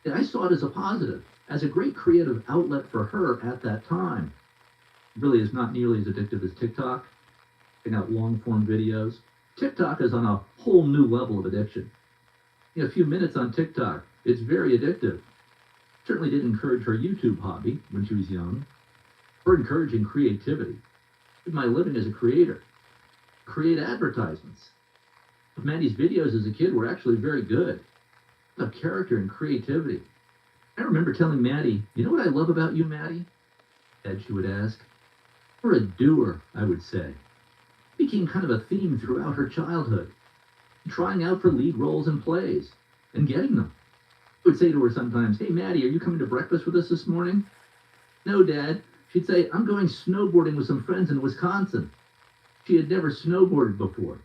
And I saw it as a positive, as a great creative outlet for her at that time. It really is not nearly as addictive as TikTok. Checking out long-form videos. TikTok is on a whole new level of addiction. A few minutes on TikTok, it's very addictive. Certainly did encourage her YouTube hobby when she was young. Or encouraging creativity. My living as a creator. Create advertisements. Maddie's videos as a kid were actually very good. Of character and creativity. I remember telling Maddie, you know what I love about you, Maddie? Dad, she would ask. You're a doer, I would say. It became kind of a theme throughout her childhood. Trying out for lead roles in plays. And getting them. I would say to her sometimes, hey, Maddie, are you coming to breakfast with us this morning? No, Dad. She'd say, I'm going snowboarding with some friends in Wisconsin. She had never snowboarded before.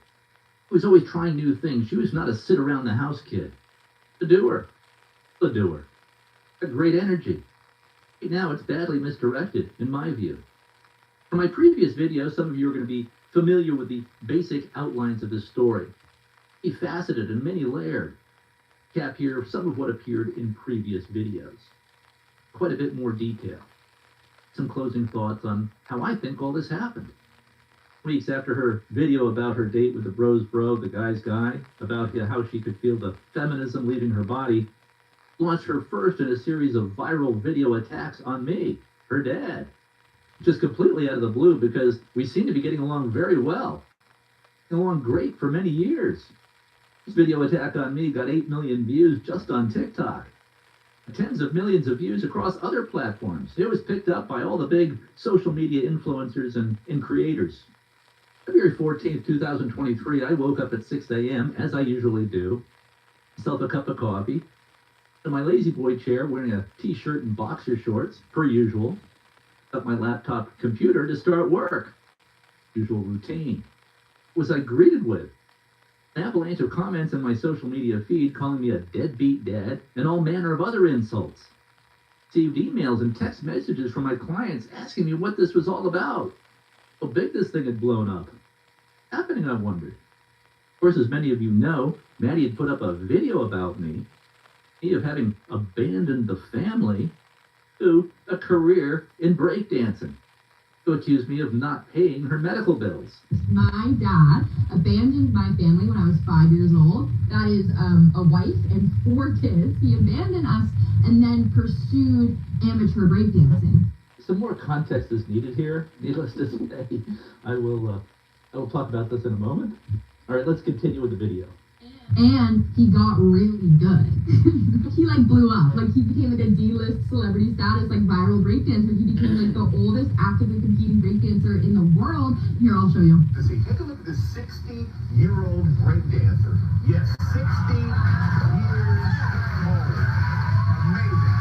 She was always trying new things. She was not a sit-around-the-house kid. A doer. A doer. A great energy. Right now, it's badly misdirected, in my view. From my previous video, some of you are going to be familiar with the basic outlines of this story. Be faceted and many-layered. Cap here some of what appeared in previous videos. Quite a bit more detail. Some closing thoughts on how I think all this happened. Weeks after her video about her date with the bro's bro, the guy's guy, about how she could feel the feminism leaving her body, launched her first in a series of viral video attacks on me, her dad. Just completely out of the blue because we seem to be getting along very well. Getting along great for many years. This video attack on me got 8 million views just on TikTok. Tens of millions of views across other platforms. It was picked up by all the big social media influencers and creators. February 14th, 2023, I woke up at 6 a.m., as I usually do, myself a cup of coffee, in my lazy boy chair wearing a t-shirt and boxer shorts, per usual, up my laptop computer to start work. Usual routine. What was I greeted with? An avalanche of comments in my social media feed calling me a deadbeat dad and all manner of other insults. Received emails and text messages from my clients asking me what this was all about. How big this thing had blown up. Happening, I wondered. Of course, as many of you know, Maddie had put up a video about me of having abandoned the family to a career in breakdancing. To accuse me of not paying her medical bills. My dad abandoned my family when I was 5 years old. That is a wife and 4 kids. He abandoned us and then pursued amateur breakdancing. Some more context is needed here. Needless to say, I will talk about this in a moment. All right, let's continue with the video. And he got really good. He blew up. He became a D-list celebrity status, viral breakdancer. He became the oldest actively competing breakdancer in the world. Here, I'll show you. See, take a look at this 60-year-old breakdancer. Yes, 60 years old. Amazing.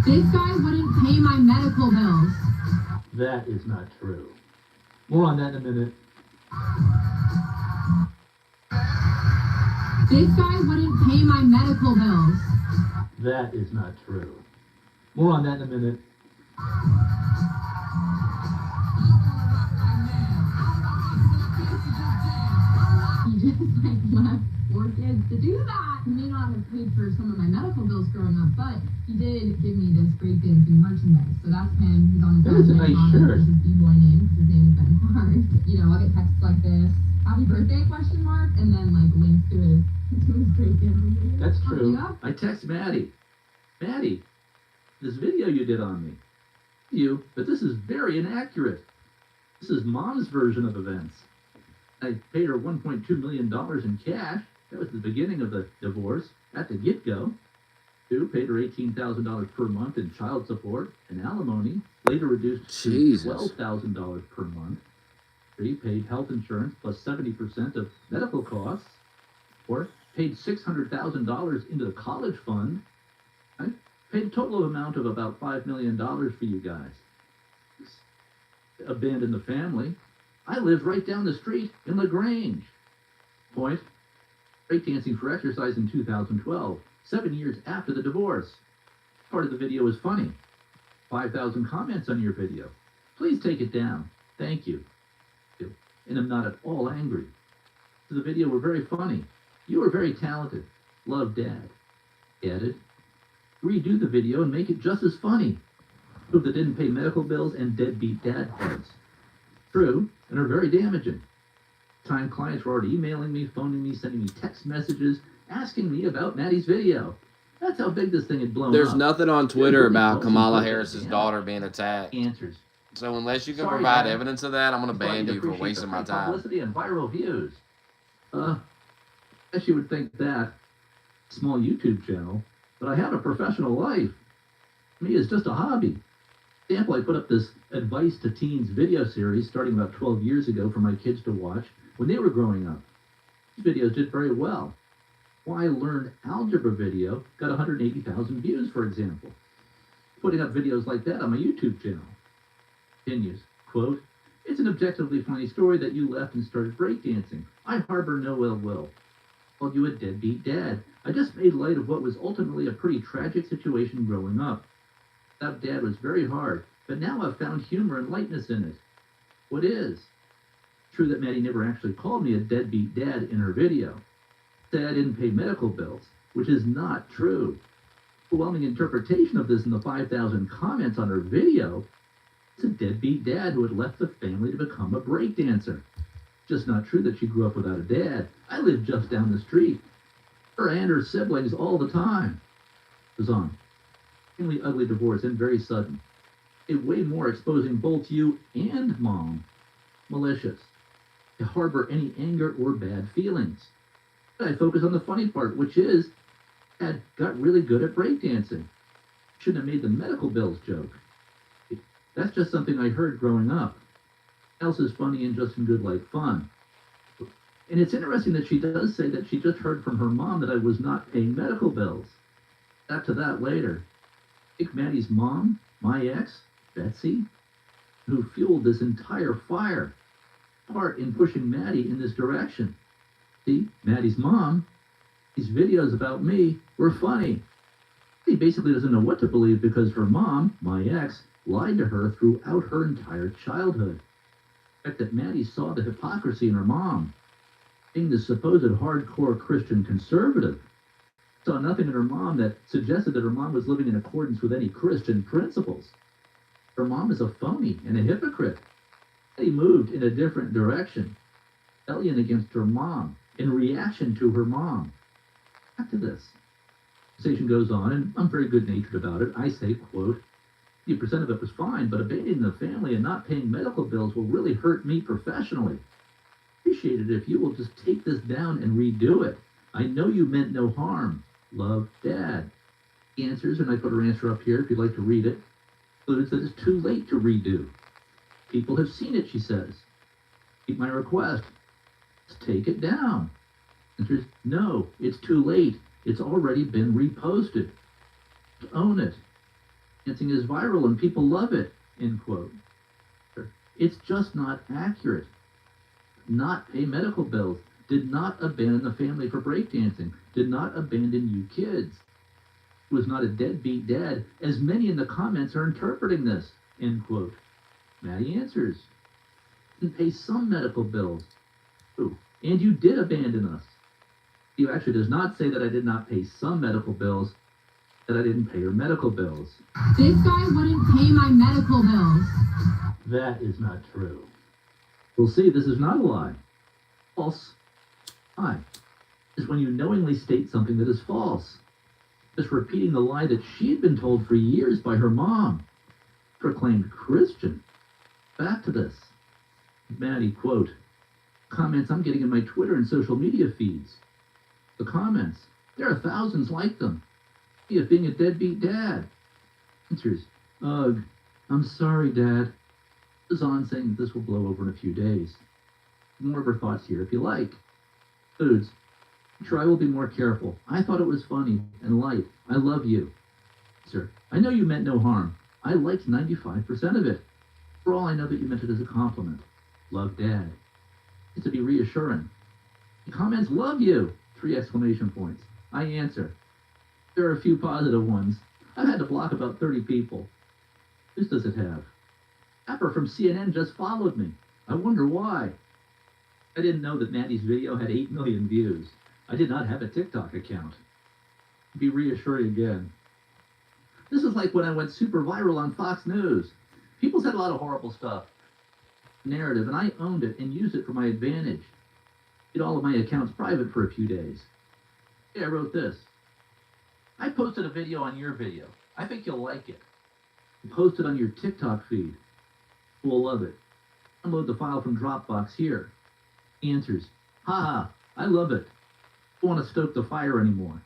This guy wouldn't pay my medical bills. That is not true. More on that in a minute. This guy wouldn't pay my medical bills. That is not true. More on that in a minute. He just left 4 kids to do that. He may not have paid for some of my medical bills growing up, but he did give me this breakdancing merchandise. So that's him. He's on his That's a nice shirt. His B-boy name, because his name is Ben Hart. I'll get texts like this, happy birthday, ? And then links to his breakdancing video. That's true. Yeah. I text Maddie. Maddie, this video you did on me. But this is very inaccurate. This is Mom's version of events. I paid her $1.2 million in cash. That was the beginning of the divorce at the get-go. 2, paid her $18,000 per month in child support and alimony, later reduced to $12,000 per month. 3, paid health insurance plus 70% of medical costs. 4, paid $600,000 into the college fund. I paid a total amount of about $5 million for you guys. Abandoned the family. I lived right down the street in LaGrange. Point. Breakdancing for exercise in 2012, 7 years after the divorce. Part of the video is funny. 5,000 comments on your video. Please take it down. Thank you. And I'm not at all angry. The video were very funny. You were very talented. Love, Dad. Added. Redo the video and make it just as funny. Prove that didn't pay medical bills and deadbeat dad heads. True, and are very damaging. Time clients were already emailing me, phoning me, sending me text messages, asking me about Maddie's video. That's how big this thing had blown There's up. nothing on Twitter about Kamala Harris's daughter being attacked. Answers. So unless you can Sorry, provide Dad. evidence of that, I'm going to ban You'd you for appreciate wasting the my free time. Publicity and viral views. I guess you would think that small YouTube channel, but I have a professional life. Me is just a hobby. For example, I put up this advice to teens video series starting about 12 years ago for my kids to watch when they were growing up. These videos did very well. Why I learned algebra video got 180,000 views, for example. Putting up videos like that on my YouTube channel. Continues, quote, "It's an objectively funny story that you left and started breakdancing. I harbor no ill will. Called you a deadbeat dad. I just made light of what was ultimately a pretty tragic situation growing up. That dad was very hard, but now I've found humor and lightness in it. What is? True that Maddie never actually called me a deadbeat dad in her video. Said I didn't pay medical bills, which is not true. Overwhelming interpretation of this in the 5,000 comments on her video. It's a deadbeat dad who had left the family to become a breakdancer. Just not true that she grew up without a dad. I lived just down the street. Her and her siblings all the time." It was on. Extremely ugly divorce and very sudden. A way more exposing both you and Mom. Malicious. To harbor any anger or bad feelings. I focus on the funny part, which is, Dad got really good at breakdancing. Shouldn't have made the medical bills joke. That's just something I heard growing up. Else is funny and just in good like fun. And it's interesting that she does say that she just heard from her mom that I was not paying medical bills. Back to that later. I think Maddie's mom, my ex, Betsy, who fueled this entire fire, part in pushing Maddie in this direction. See, Maddie's mom, these videos about me were funny. She basically doesn't know what to believe because her mom, my ex, lied to her throughout her entire childhood. The fact that Maddie saw the hypocrisy in her mom, being the supposed hardcore Christian conservative, saw nothing in her mom that suggested that her mom was living in accordance with any Christian principles. Her mom is a phony and a hypocrite. Maddie moved in a different direction, rebellion against her mom, in reaction to her mom. Back to this. The conversation goes on, and I'm very good-natured about it. I say, quote, 50% of it was fine, but abandoning the family and not paying medical bills will really hurt me professionally. Appreciate it if you will just take this down and redo it. I know you meant no harm. Love, Dad. He answers, and I put her answer up here if you'd like to read it. Includes that it's too late to redo. People have seen it, she says. Keep my request. Just take it down. Answers, no, it's too late. It's already been reposted. Own it. Dancing is viral and people love it, end quote. It's just not accurate. Not pay medical bills. Did not abandon the family for breakdancing. Did not abandon you kids. Was not a deadbeat dad, as many in the comments are interpreting this, end quote. Maddie answers. Didn't pay some medical bills. Ooh, and you did abandon us. Steve actually does not say that I did not pay some medical bills, that I didn't pay her medical bills. This guy wouldn't pay my medical bills. That is not true. We'll see, this is not a lie. False. Lie is when you knowingly state something that is false. Just repeating the lie that she had been told for years by her mom. Proclaimed Christian. Back to this. Maddie, quote, comments I'm getting in my Twitter and social media feeds. The comments, there are thousands like them. Of being a deadbeat dad. Answers, ugh, I'm sorry, Dad. Goes on saying that this will blow over in a few days. More of her thoughts here if you like. Foods. Sure, I will be more careful. I thought it was funny and light. I love you. Sir, I know you meant no harm. I liked 95% of it. For all I know that you meant it as a compliment. Love, Dad. It's to be reassuring. The comments, love you! 3 exclamation points. I answer. There are a few positive ones. I've had to block about 30 people. Whose does it have? Pepper from CNN just followed me. I wonder why. I didn't know that Maddie's video had 8 million views. I did not have a TikTok account. Be reassuring again. This is like when I went super viral on Fox News. People said a lot of horrible stuff. Narrative, and I owned it and used it for my advantage. Did all of my accounts private for a few days. Yeah, I wrote this. I posted a video on your video. I think you'll like it. Post it on your TikTok feed. We'll love it. Download the file from Dropbox here. Answers. Haha, I love it. Don't want to stoke the fire anymore.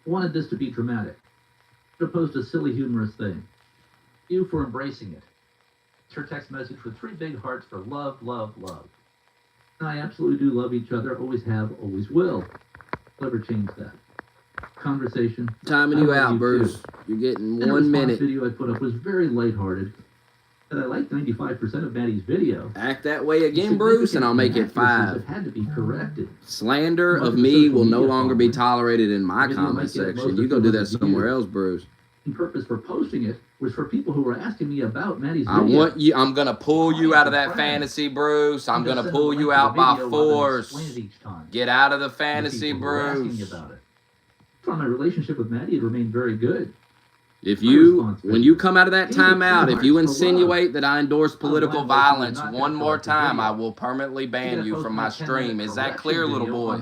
Wanted this to be dramatic. To post a silly, humorous thing. You for embracing it. It's her text message with 3 big hearts for love, love, love. And I absolutely do love each other. Always have, always will. Never change that. Conversation. Timing you out, Bruce. You're getting 1 minute. The video I put up was very lighthearted. And I liked 95% of Maddie's video. Act that way again, Bruce, and I'll make it 5. Had to be corrected. Slander of me will no longer be tolerated in my comment section. You go do that somewhere else, Bruce. The purpose for posting it was for people who were asking me about Maddie's video. I want you. I'm gonna pull you out of that fantasy, Bruce. I'm gonna pull you out by force. Get out of the fantasy, Bruce. For my relationship with Maddie had remained very good. If you, when you come out of that timeout, if you insinuate that I endorse political violence one more time, I will permanently ban you from my stream. Is that clear, little boy?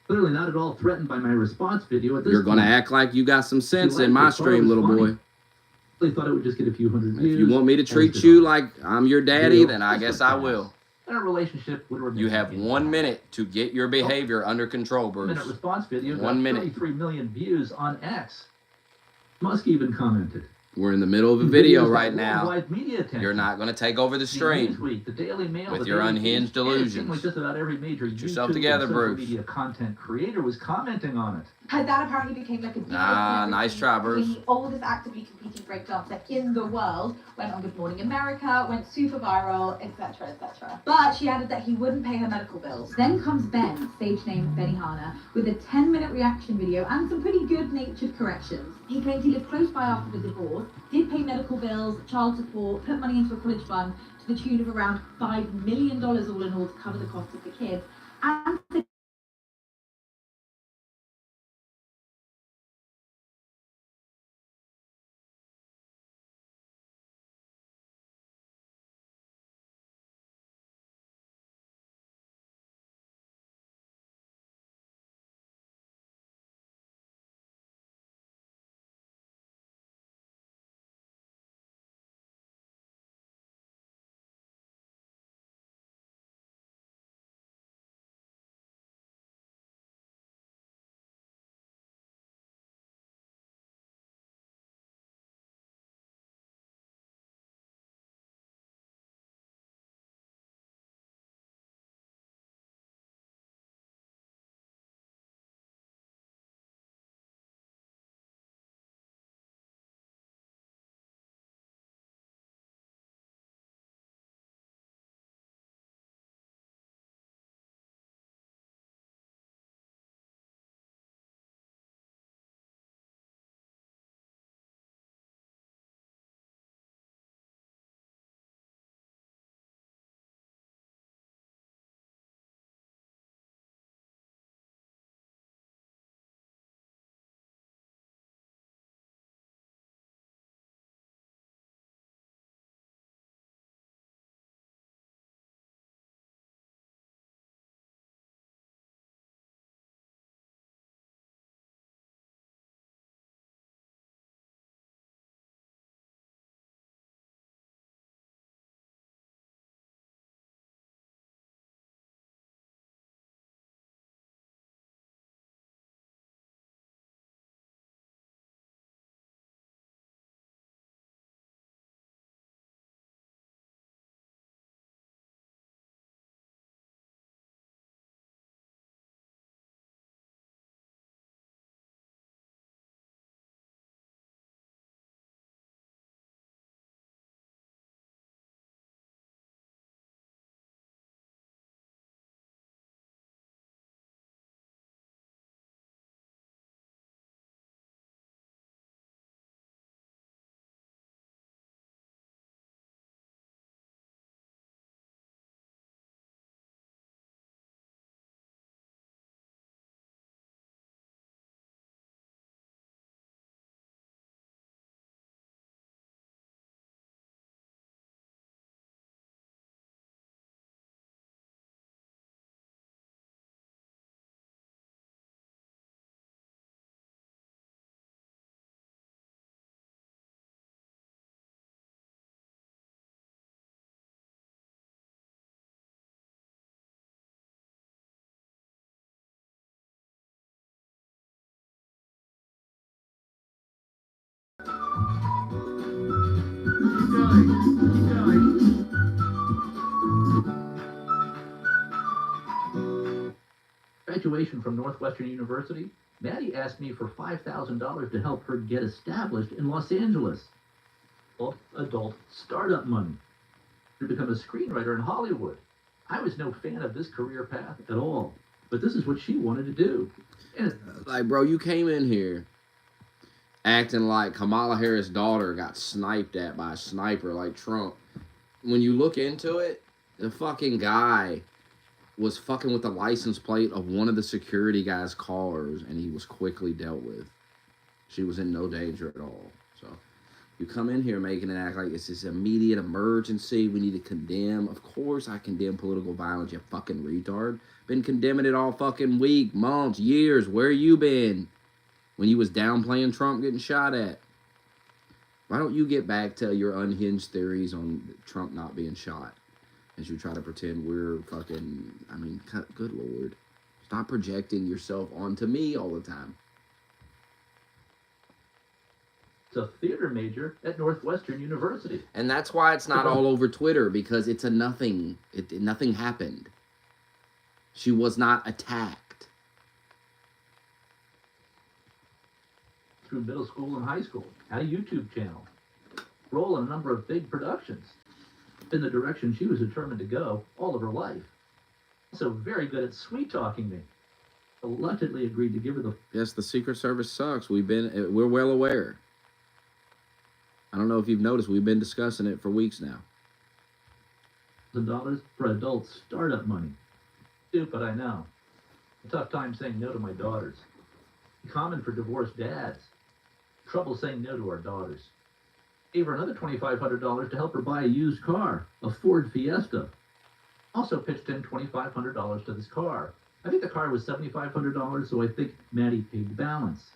Clearly not at all threatened by my response video at this You're gonna act like you got some sense in my stream, little boy. I thought it would just get a few hundred views. If you want me to treat you like I'm your daddy, then I guess I will. And our relationship would remain. You have 1 minute to get your behavior under control, Bruce. Minute response video. 1 minute. 33 million views on X. Musk even commented. We're in the middle of a video right now. Media You're not going to take over the stream Newsweek, the Daily Mail, with the your Daily unhinged Beast, delusions. like just about every major Get yourself YouTube together, and social Bruce. media content creator was commenting on it. Her dad apparently became like a Nice try, Bruce. The oldest actively competing breakdancer in the world, went on Good Morning America, went super viral, etc., etc. But she added that he wouldn't pay her medical bills. Then comes Ben, stage name Benihana, with a 10-minute reaction video and some pretty good-natured corrections. He claimed he lived close by after the divorce, did pay medical bills, child support, put money into a college fund to the tune of around $5 million all in all to cover the cost of the kids, and Graduation from Northwestern University, Maddie asked me for $5,000 to help her get established in Los Angeles. Well, adult startup money. To become a screenwriter in Hollywood. I was no fan of this career path at all, but this is what she wanted to do. And like, bro, you came in here acting like Kamala Harris' daughter got sniped at by a sniper like Trump. When you look into it, the fucking guy was fucking with the license plate of one of the security guys' cars, and he was quickly dealt with. She was in no danger at all. So you come in here making it act like it's this immediate emergency. We need to condemn. Of course I condemn political violence, you fucking retard. Been condemning it all fucking week, months, years. Where you been when you was downplaying Trump getting shot at? Why don't you get back to your unhinged theories on Trump not being shot as you try to pretend we're fucking, I mean, good Lord. Stop projecting yourself onto me all the time. it's a theater major at Northwestern University. And that's why it's not all over Twitter, because it's a nothing. Nothing happened. She was not attacked. Through middle school and high school, had a YouTube channel, role in a number of big productions, in the direction she was determined to go all of her life. Also very good at sweet-talking me. Reluctantly agreed to give her the... Yes, the Secret Service sucks. We're well aware. I don't know if you've noticed, we've been discussing it for weeks now. $1,000 for adult startup money. Stupid, I know. A tough time saying no to my daughters. Common for divorced dads. Trouble saying no to our daughters. Gave her another $2,500 to help her buy a used car, a Ford Fiesta. Also pitched in $2,500 to this car. I think the car was $7,500, so I think Maddie paid the balance.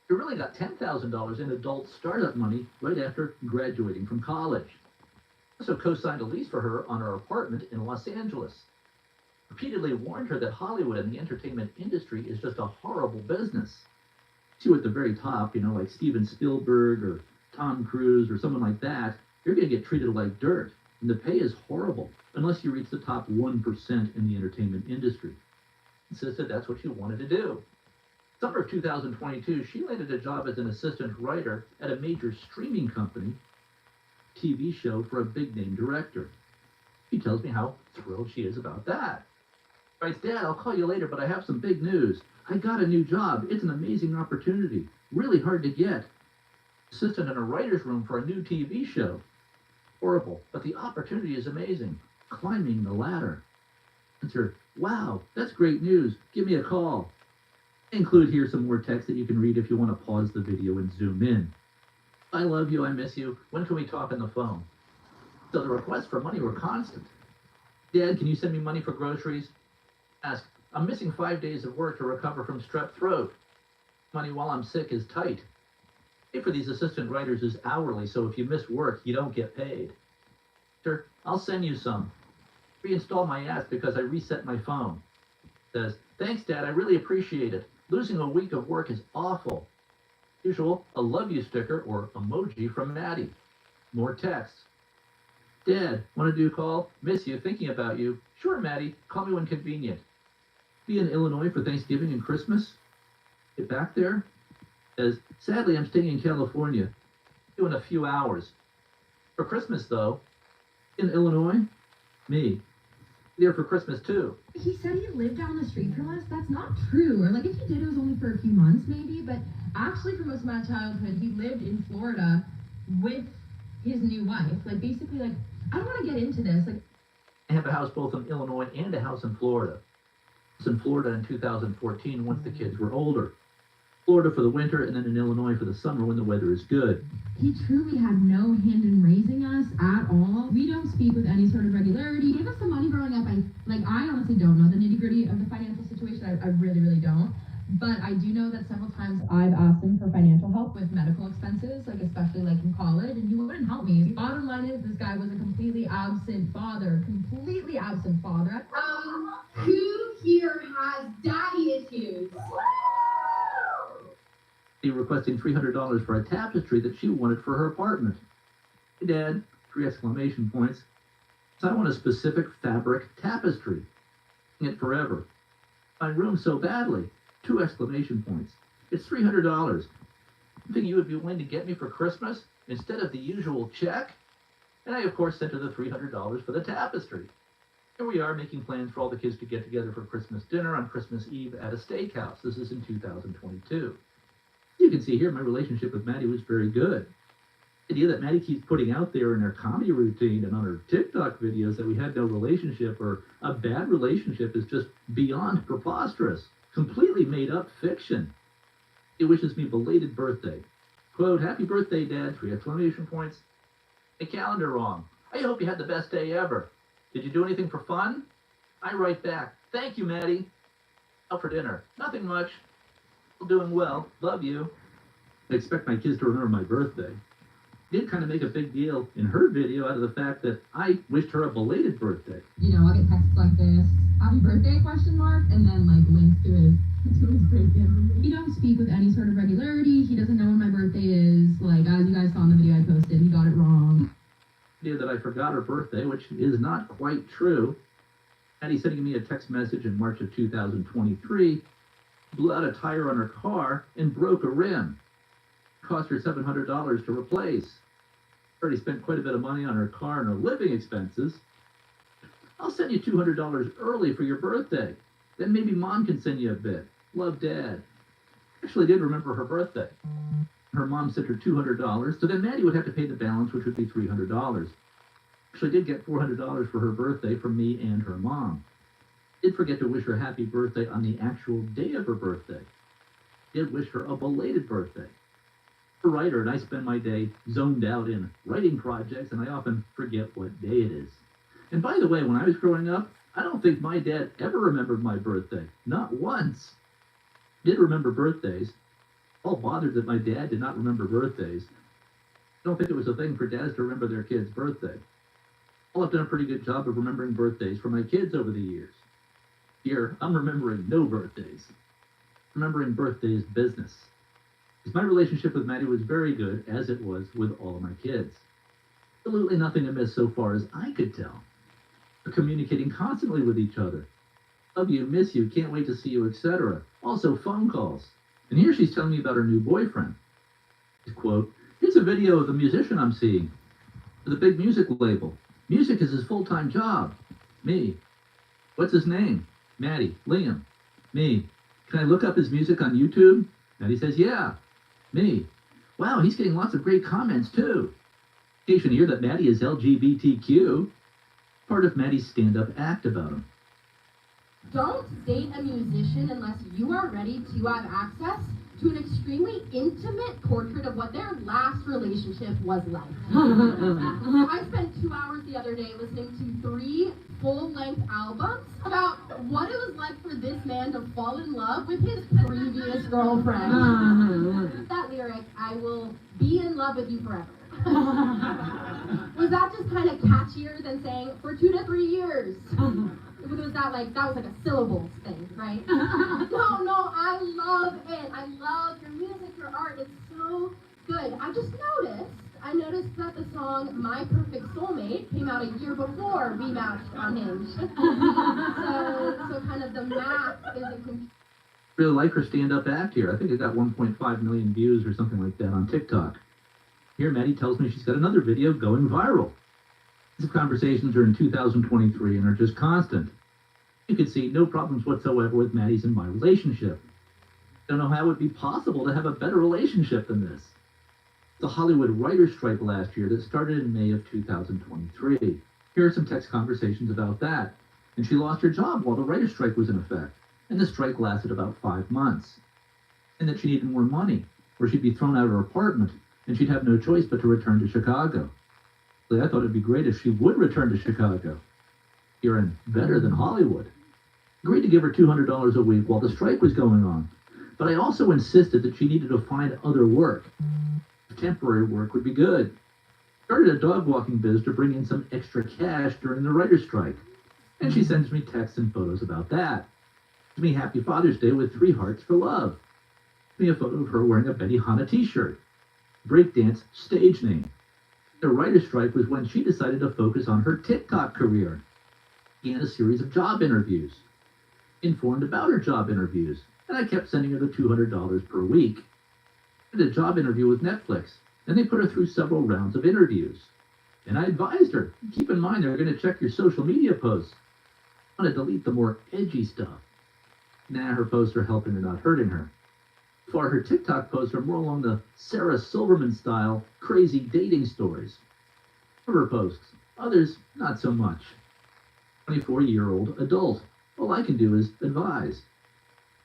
She really got $10,000 in adult startup money right after graduating from college. Also co-signed a lease for her on her apartment in Los Angeles. Repeatedly warned her that Hollywood and the entertainment industry is just a horrible business. See, at the very top, like Steven Spielberg or Tom Cruise or someone like that, you're going to get treated like dirt, and the pay is horrible unless you reach the top 1% in the entertainment industry. Insisted that's what she wanted to do. Summer of 2022, she landed a job as an assistant writer at a major streaming company, TV show for a big-name director. She tells me how thrilled she is about that. Writes, Dad, I'll call you later, but I have some big news. I got a new job. It's an amazing opportunity. Really hard to get. Assistant in a writer's room for a new TV show. Horrible, but the opportunity is amazing. Climbing the ladder. Answer, wow, that's great news. Give me a call. I include here some more text that you can read if you want to pause the video and zoom in. I love you, I miss you. When can we talk on the phone? So the requests for money were constant. Dad, can you send me money for groceries? Ask, I'm missing 5 days of work to recover from strep throat. Money while I'm sick is tight. Pay for these assistant writers is hourly, so if you miss work, you don't get paid. Sure, I'll send you some. Reinstall my app because I reset my phone. Says, thanks, Dad, I really appreciate it. Losing a week of work is awful. Usual, a love you sticker or emoji from Maddie. More texts. Dad, want to do a call? Miss you, thinking about you. Sure, Maddie, call me when convenient. Be in Illinois for Thanksgiving and Christmas? Get back there? Says, sadly, I'm staying in California. Due in a few hours. For Christmas, though. In Illinois? Me. There for Christmas, too. He said he lived down the street from us. That's not true. Or, if he did, it was only for a few months, maybe. But actually, for most of my childhood, he lived in Florida with his new wife. Basically, I don't want to get into this. I have a house both in Illinois and a house in Florida. I was in Florida in 2014 once the kids were older. Florida for the winter, and then in Illinois for the summer when the weather is good. He truly had no hand in raising us at all. We don't speak with any sort of regularity. He gave us some money growing up. I honestly don't know the nitty-gritty of the financial situation. I really, really don't. But I do know that several times I've asked him for financial help with medical expenses, especially in college, and he wouldn't help me. The bottom line is this guy was a completely absent father. Who here has daddy issues? Requesting $300 for a tapestry that she wanted for her apartment. Hey, Dad, 3 exclamation points. So I want a specific fabric tapestry. It forever. My room so badly. 2 exclamation points. It's $300. Think you would be willing to get me for Christmas instead of the usual check? And I, of course, sent her the $300 for the tapestry. Here we are making plans for all the kids to get together for Christmas dinner on Christmas Eve at a steakhouse. This is in 2022. You can see here my relationship with Maddie was very good. The idea that Maddie keeps putting out there in her comedy routine and on her TikTok videos that we had no relationship or a bad relationship is just beyond preposterous. Completely made up fiction. He wishes me belated birthday. Quote, happy birthday, Dad, 3 exclamation points. A calendar wrong. I hope you had the best day ever. Did you do anything for fun? I write back, thank you, Maddie. Out for dinner. Nothing much. Still doing well. Love you. I expect my kids to remember my birthday. Did kind of make a big deal in her video out of the fact that I wished her a belated birthday. You know, I'll get texts like this, happy birthday, question mark, and then like links to his birthday. We don't speak with any sort of regularity. He doesn't know when my birthday is. Like, as you guys saw in the video I posted, he got it wrong. Idea that I forgot her birthday, which is not quite true. Maddie sending me a text message in March of 2023, blew out a tire on her car and broke a rim. Cost her $700 to replace. Already spent quite a bit of money on her car and her living expenses. I'll send you $200 early for your birthday. Then maybe Mom can send you a bit. Love, Dad. Actually did remember her birthday. Her mom sent her $200, so then Maddie would have to pay the balance, which would be $300. Actually did get $400 for her birthday from me and her mom. Did forget to wish her happy birthday on the actual day of her birthday. Did wish her a belated birthday. I'm a writer, and I spend my day zoned out in writing projects, and I often forget what day it is. And by the way, when I was growing up, I don't think my dad ever remembered my birthday. Not once. Did remember birthdays. All bothered that my dad did not remember birthdays. I don't think it was a thing for dads to remember their kid's birthday. Well, I've done a pretty good job of remembering birthdays for my kids over the years. Here, I'm remembering no birthdays. Remembering birthdays business. Because my relationship with Maddie was very good, as it was with all of my kids. Absolutely nothing amiss so far as I could tell. We're communicating constantly with each other. Love you, miss you, can't wait to see you, etc. Also phone calls. And here she's telling me about her new boyfriend. Quote, here's a video of the musician I'm seeing. With a big music label. Music is his full-time job. Me. What's his name? Maddie. Liam. Me. Can I look up his music on YouTube? Maddie says, yeah. Me. Wow, he's getting lots of great comments, too. Occasion here that Maddie is LGBTQ. Part of Maddie's stand-up act about him. Don't date a musician unless you are ready to have access to an extremely intimate portrait of what their last relationship was like. I spent 2 hours the other day listening to 3 full-length albums about what it was like for this man to fall in love with his previous girlfriend. That lyric, I will be in love with you forever. Was that just kind of catchier than saying for 2 to 3 years? Was that was like a syllables thing, right? No, I love it. I love your music, your art. It's so good. I noticed that the song My Perfect Soulmate came out a year before we matched on Hinge. so kind of the math isn't Really like her stand-up act here. I think it got 1.5 million views or something like that on TikTok. Here, Maddie tells me she's got another video going viral. These conversations are in 2023 and are just constant. You can see no problems whatsoever with Maddie's and my relationship. Don't know how it would be possible to have a better relationship than this. The Hollywood writer's strike last year that started in May of 2023. Here are some text conversations about that. And she lost her job while the writer's strike was in effect. And the strike lasted about 5 months. And that she needed more money, or she'd be thrown out of her apartment, and she'd have no choice but to return to Chicago. I thought it'd be great if she would return to Chicago. Here in better than Hollywood. Agreed to give her $200 a week while the strike was going on. But I also insisted that she needed to find other work. Temporary work would be good. Started a dog walking biz to bring in some extra cash during the writer's strike. And she sends me texts and photos about that. Gives me Happy Father's Day with 3 hearts for love. Gives me a photo of her wearing a Benihana t-shirt. Breakdance stage name. The writer's strike was when she decided to focus on her TikTok career. Began a series of job interviews. Informed about her job interviews, and I kept sending her the $200 per week. I did a job interview with Netflix, and they put her through several rounds of interviews. And I advised her, keep in mind they're going to check your social media posts. I want to delete the more edgy stuff. Nah, her posts are helping her, not hurting her. For her TikTok posts are more along the Sarah Silverman style, crazy dating stories. Some of her posts, others not so much. 24-year-old adult. All I can do is advise.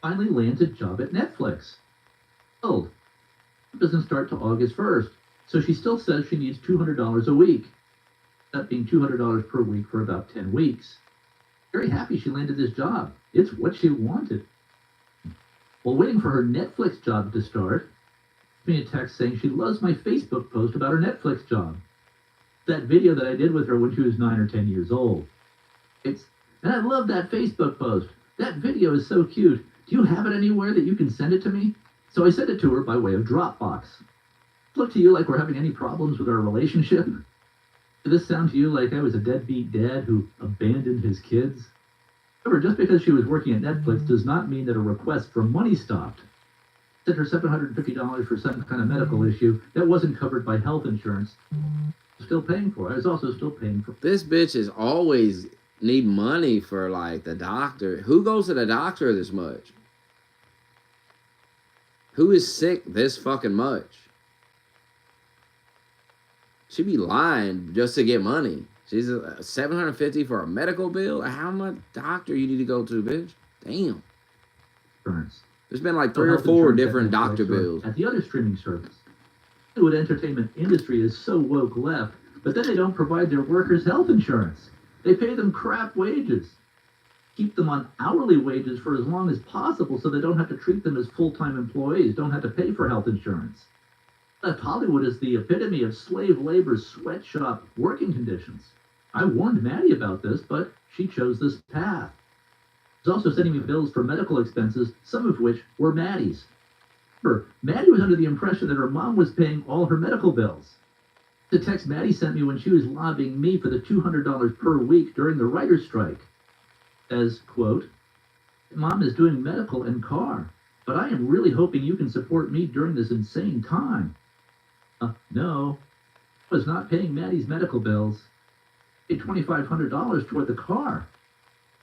Finally lands a job at Netflix. It doesn't start till August 1st, so she still says she needs $200 a week. That being $200 per week for about 10 weeks. Very happy she landed this job. It's what she wanted. While waiting for her Netflix job to start, she sent me a text saying she loves my Facebook post about her Netflix job. That video that I did with her when she was 9 or 10 years old. And I love that Facebook post. That video is so cute. Do you have it anywhere that you can send it to me? So I sent it to her by way of Dropbox. Look to you like we're having any problems with our relationship? Did this sound to you like I was a deadbeat dad who abandoned his kids? However, just because she was working at Netflix does not mean that a request for money stopped. I sent her $750 for some kind of medical issue that wasn't covered by health insurance. Still paying for it. I was also still paying for it. This bitch is always need money for like the doctor. Who goes to the doctor this much? Who is sick this fucking much? She be lying just to get money. She's $750 for a medical bill. How much doctor you need to go to, bitch? Damn. There's been like 3 or 4 different doctor bills. At the other streaming service. The Hollywood entertainment industry is so woke left, but then they don't provide their workers health insurance. They pay them crap wages. Keep them on hourly wages for as long as possible so they don't have to treat them as full-time employees, don't have to pay for health insurance. Left Hollywood is the epitome of slave labor sweatshop working conditions. I warned Maddie about this, but she chose this path. She's also sending me bills for medical expenses, some of which were Maddie's. Remember, Maddie was under the impression that her mom was paying all her medical bills. The text Maddie sent me when she was lobbying me for the $200 per week during the writer's strike says, quote, Mom is doing medical and car, but I am really hoping you can support me during this insane time. No, I was not paying Maddie's medical bills. I paid $2,500 toward the car.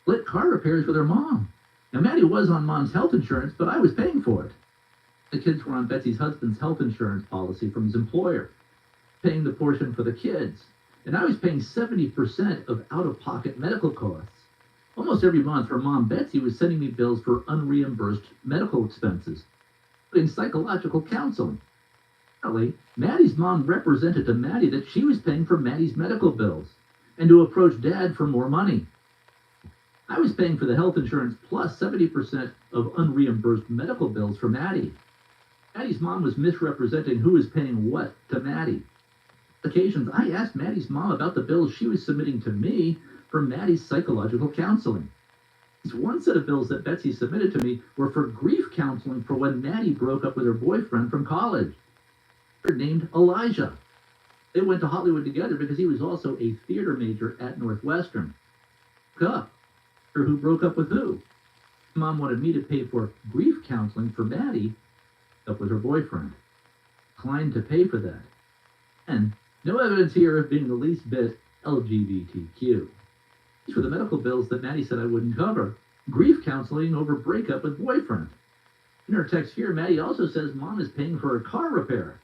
Split car repairs with her mom. Now, Maddie was on Mom's health insurance, but I was paying for it. The kids were on Betsy's husband's health insurance policy from his employer, paying the portion for the kids. And I was paying 70% of out-of-pocket medical costs. Almost every month, her mom, Betsy, was sending me bills for unreimbursed medical expenses, including psychological counseling. Apparently, Maddie's mom represented to Maddie that she was paying for Maddie's medical bills and to approach Dad for more money. I was paying for the health insurance plus 70% of unreimbursed medical bills for Maddie. Maddie's mom was misrepresenting who was paying what to Maddie. On occasions, I asked Maddie's mom about the bills she was submitting to me for Maddie's psychological counseling. One set of bills that Betsy submitted to me were for grief counseling for when Maddie broke up with her boyfriend from college. They're named Elijah. They went to Hollywood together because he was also a theater major at Northwestern. Who broke up with who? Mom wanted me to pay for grief counseling for Maddie, up with her boyfriend. Declined to pay for that. And no evidence here of being the least bit LGBTQ. These were the medical bills that Maddie said I wouldn't cover. Grief counseling over breakup with boyfriend. In her text here, Maddie also says Mom is paying for a car repair.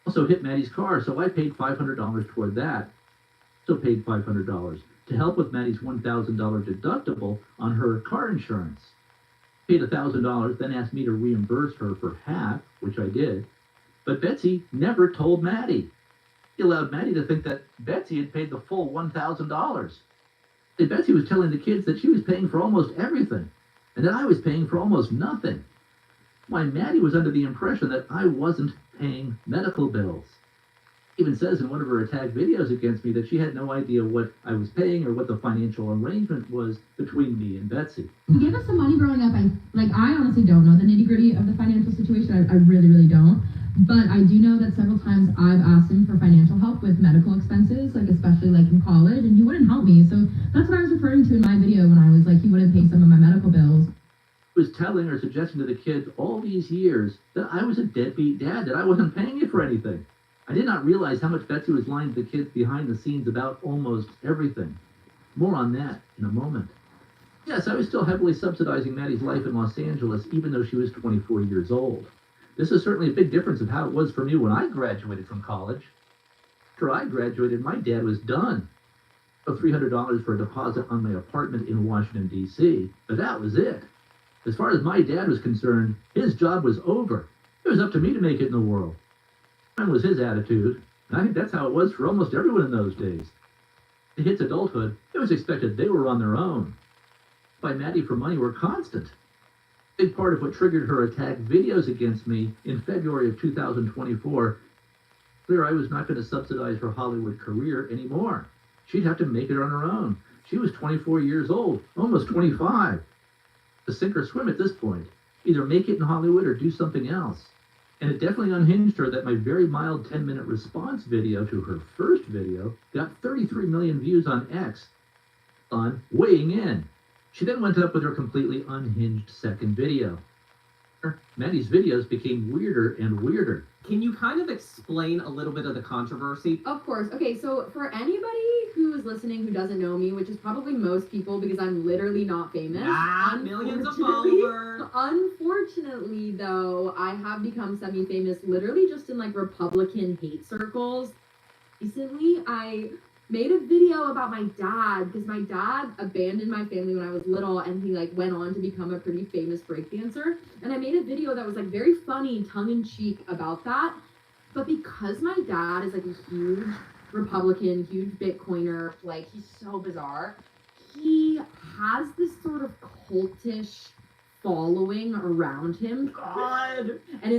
Also hit Maddie's car, so I paid $500 toward that. Also paid $500 to help with Maddie's $1,000 deductible on her car insurance. Paid $1,000, then asked me to reimburse her for half, which I did. But Betsy never told Maddie. He allowed Maddie to think that Betsy had paid the full $1,000. And Betsy was telling the kids that she was paying for almost everything, and that I was paying for almost nothing. Why, Maddie was under the impression that I wasn't paying medical bills. Even says in one of her attack videos against me that she had no idea what I was paying or what the financial arrangement was between me and Betsy. He gave us some money growing up. I honestly don't know the nitty-gritty of the financial situation. I really, really don't. But I do know that several times I've asked him for financial help help with medical expenses, like especially like in college, and he wouldn't help me. So that's what I was referring to in my video when I was like, he wouldn't pay some of my medical bills. Was telling or suggesting to the kids all these years that I was a deadbeat dad, that I wasn't paying you for anything. I did not realize how much Betsy was lying to the kids behind the scenes about almost everything. More on that in a moment. Yes, I was still heavily subsidizing Maddie's life in Los Angeles, even though she was 24 years old. This is certainly a big difference of how it was for me when I graduated from college. After I graduated, my dad was done. $300 for a deposit on my apartment in Washington, D.C., but that was it. As far as my dad was concerned, his job was over. It was up to me to make it in the world. That was his attitude, and I think that's how it was for almost everyone in those days. It hits adulthood, it was expected they were on their own. By Maddie for money were constant. A big part of what triggered her attack videos against me in February of 2024, clear I was not going to subsidize her Hollywood career anymore. She'd have to make it on her own. She was 24 years old, almost 25. To sink or swim at this point. Either make it in Hollywood or do something else. And it definitely unhinged her that my very mild 10-minute response video to her first video got 33 million views on X on weighing in. She then went up with her completely unhinged second video. Maddie's videos became weirder and weirder. Can you kind of explain a little bit of the controversy? Of course. Okay, so for anybody who is listening who doesn't know me, which is probably most people because I'm literally not famous. Millions of followers. Unfortunately, though, I have become semi-famous literally just in like Republican hate circles. Recently, I made a video about my dad because my dad abandoned my family when I was little and he like went on to become a pretty famous breakdancer. And I made a video that was like very funny, tongue-in-cheek about that. But because my dad is like a huge Republican, huge Bitcoiner, like he's so bizarre, he has this sort of cultish following around him. God. And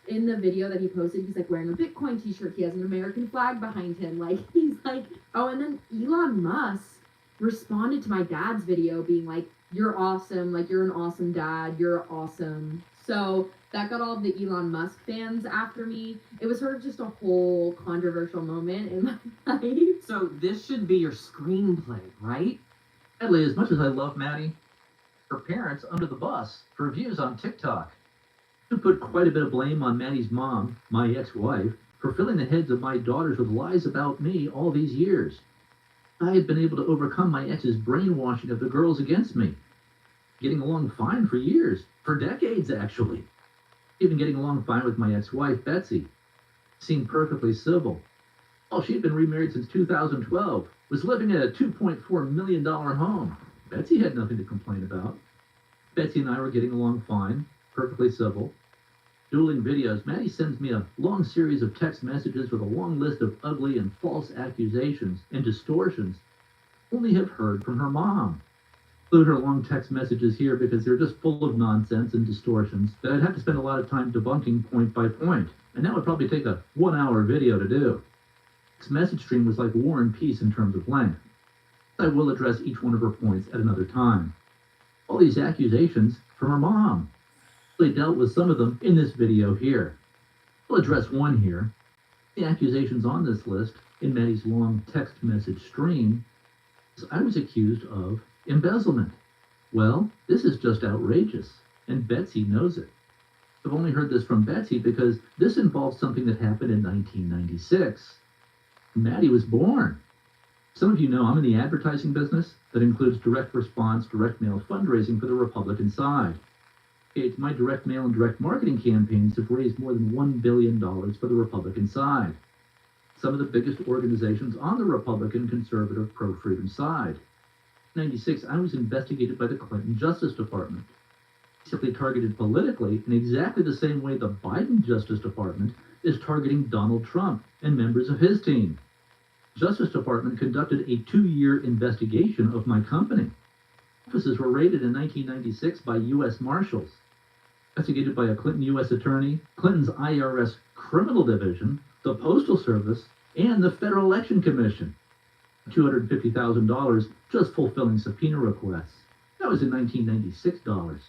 in the video that he posted, he's like wearing a Bitcoin t-shirt. He has an American flag behind him. Like he's like, oh, and then Elon Musk responded to my dad's video being like, you're awesome. Like you're an awesome dad. You're awesome. So that got all of the Elon Musk fans after me. It was sort of just a whole controversial moment in my life. So this should be your screenplay, right? Sadly, as much as I love Maddie, her parents under the bus for views on TikTok. To put quite a bit of blame on Maddie's mom, my ex-wife, for filling the heads of my daughters with lies about me all these years. I had been able to overcome my ex's brainwashing of the girls against me. Getting along fine for years, for decades actually. Even getting along fine with my ex-wife, Betsy. Seemed perfectly civil. Oh, she'd been remarried since 2012, was living in a $2.4 million home. Betsy had nothing to complain about. Betsy and I were getting along fine, perfectly civil. Dueling videos, Maddie sends me a long series of text messages with a long list of ugly and false accusations and distortions only have heard from her mom. Include her long text messages here because they're just full of nonsense and distortions that I'd have to spend a lot of time debunking point by point, and that would probably take a 1-hour video to do. This message stream was like War and Peace in terms of length. I will address each one of her points at another time. All these accusations from her mom. I dealt with some of them in this video here. I'll address one here. The accusations on this list in Maddie's long text message stream is I was accused of embezzlement. Well, this is just outrageous, and Betsy knows it. I've only heard this from Betsy because this involves something that happened in 1996. Maddie was born. Some of you know I'm in the advertising business that includes direct response, direct mail fundraising for the Republican side. It's my direct mail and direct marketing campaigns have raised more than $1 billion for the Republican side. Some of the biggest organizations on the Republican, conservative, pro-freedom side. In 1996, I was investigated by the Clinton Justice Department. Simply targeted politically in exactly the same way the Biden Justice Department is targeting Donald Trump and members of his team. Justice Department conducted a 2-year investigation of my company. Offices were raided in 1996 by U.S. Marshals, investigated by a Clinton U.S. attorney, Clinton's IRS criminal division, the Postal Service, and the Federal Election Commission. $250,000 just fulfilling subpoena requests. That was in 1996 dollars.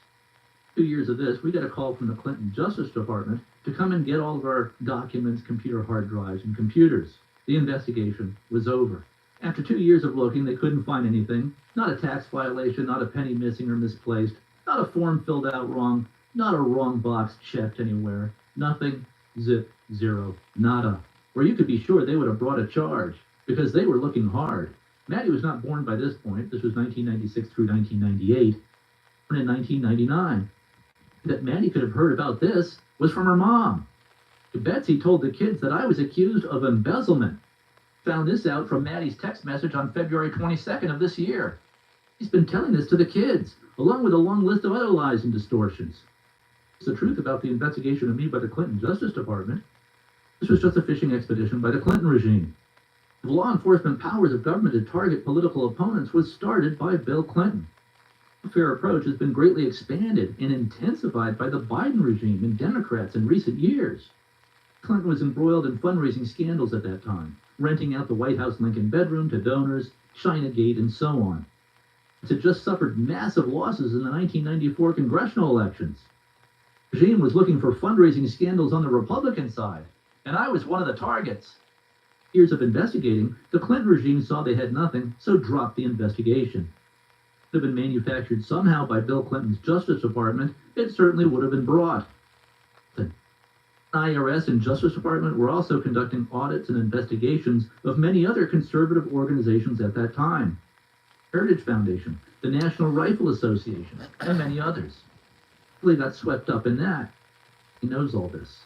2 years of this, we got a call from the Clinton Justice Department to come and get all of our documents, computer hard drives, and computers. The investigation was over. After 2 years of looking, they couldn't find anything. Not a tax violation, not a penny missing or misplaced, not a form filled out wrong, not a wrong box checked anywhere. Nothing, zip, zero, nada. Where you could be sure they would have brought a charge, because they were looking hard. Maddie was not born by this point. This was 1996 through 1998. Born in 1999. That Maddie could have heard about this was from her mom. Betsy told the kids that I was accused of embezzlement. Found this out from Maddie's text message on February 22nd of this year. He's been telling this to the kids, along with a long list of other lies and distortions. It's the truth about the investigation of me by the Clinton Justice Department. This was just a fishing expedition by the Clinton regime. The law enforcement powers of government to target political opponents was started by Bill Clinton. The fair approach has been greatly expanded and intensified by the Biden regime and Democrats in recent years. Clinton was embroiled in fundraising scandals at that time, renting out the White House Lincoln bedroom to donors, Chinagate, and so on. It had just suffered massive losses in the 1994 congressional elections. The regime was looking for fundraising scandals on the Republican side, and I was one of the targets. Years of investigating, the Clinton regime saw they had nothing, so dropped the investigation. If it had been manufactured somehow by Bill Clinton's Justice Department, it certainly would have been brought. The IRS and Justice Department were also conducting audits and investigations of many other conservative organizations at that time. Heritage Foundation, the National Rifle Association, and many others. Really got swept up in that. He knows all this.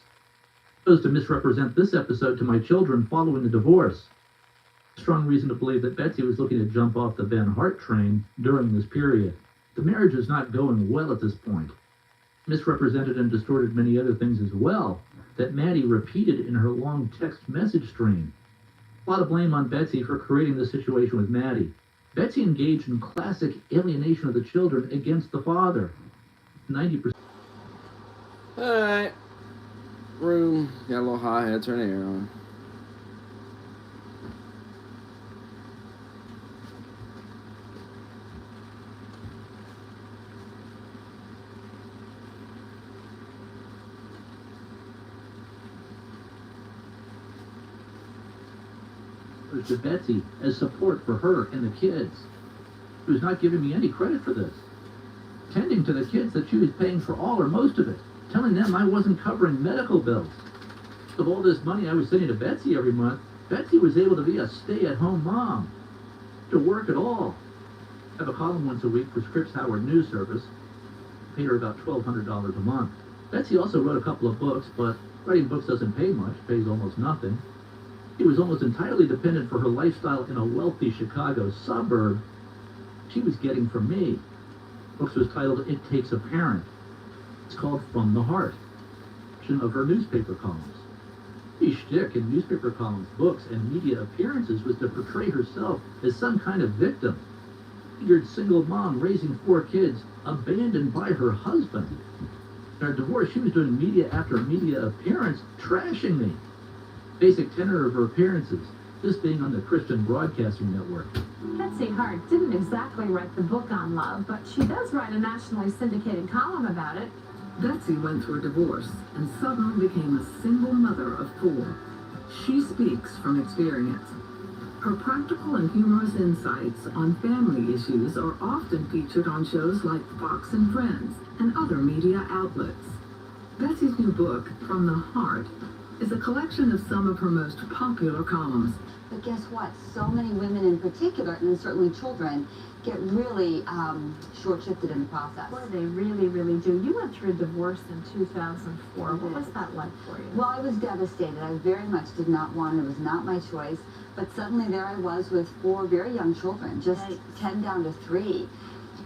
He chose to misrepresent this episode to my children following the divorce. Strong reason to believe that Betsy was looking to jump off the Ben Hart train during this period. The marriage is not going well at this point. Misrepresented and distorted many other things as well that Maddie repeated in her long text message stream. A lot of blame on Betsy for creating this situation with Maddie. Betsy engaged in classic alienation of the children against the father. 90%. Alright. Room. Got a little hi-hat, turn the air on. To Betsy as support for her and the kids. She was not giving me any credit for this. Tending to the kids that she was paying for all or most of it. Telling them I wasn't covering medical bills. Of all this money I was sending to Betsy every month, Betsy was able to be a stay-at-home mom. To work at all. I have a column once a week for Scripps Howard News Service. Paid her about $1,200 a month. Betsy also wrote a couple of books, but writing books doesn't pay much, pays almost nothing. She was almost entirely dependent for her lifestyle in a wealthy Chicago suburb. She was getting from me. The book was titled It Takes a Parent. It's called From the Heart, of her newspaper columns. Her shtick in newspaper columns, books, and media appearances was to portray herself as some kind of victim. Figured single mom raising 4 kids, abandoned by her husband. In our divorce, she was doing media after media appearance, trashing me. Basic tenor of her appearances, this being on the Christian Broadcasting Network. Betsy Hart didn't exactly write the book on love, but she does write a nationally syndicated column about it. Betsy went through a divorce and suddenly became a single mother of 4. She speaks from experience. Her practical and humorous insights on family issues are often featured on shows like Fox and Friends and other media outlets. Betsy's new book, From the Heart, is a collection of some of her most popular columns. But guess what? So many women in particular, and certainly children, get really short-shifted in the process. Boy, they really, really do. You went through a divorce in 2004. What was that like for you? Well, I was devastated. I very much did not want it. It was not my choice. But suddenly there I was with 4 very young children, just 10 down to 3.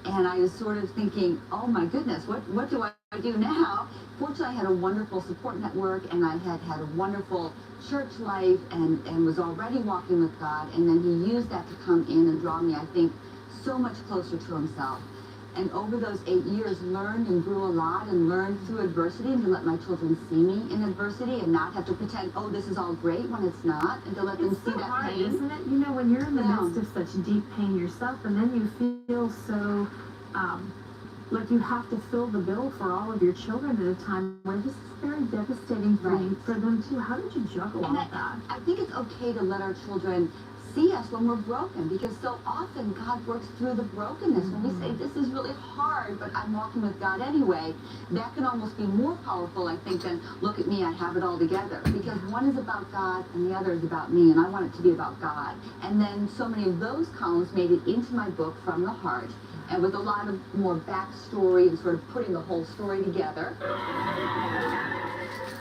And I was sort of thinking, oh my goodness, what do I do now? Fortunately, I had a wonderful support network, and I had a wonderful church life and was already walking with God. And then he used that to come in and draw me, I think, so much closer to himself. And over those 8 years, learned and grew a lot, and learned through adversity, and to let my children see me in adversity and not have to pretend, oh, this is all great when it's not, and to let them see so that hard, pain. Isn't it? You know, when you're in the midst of such deep pain yourself, and then you feel so like you have to fill the bill for all of your children at a time when this is very devastating for them too. How did you juggle all of that? I think it's okay to let our children see us when we're broken, because so often God works through the brokenness. When we say, this is really hard, but I'm walking with God anyway, that can almost be more powerful, I think, than look at me, I have it all together. Because one is about God and the other is about me, and I want it to be about God. And then so many of those columns made it into my book, From the Heart, and with a lot of more backstory and sort of putting the whole story together.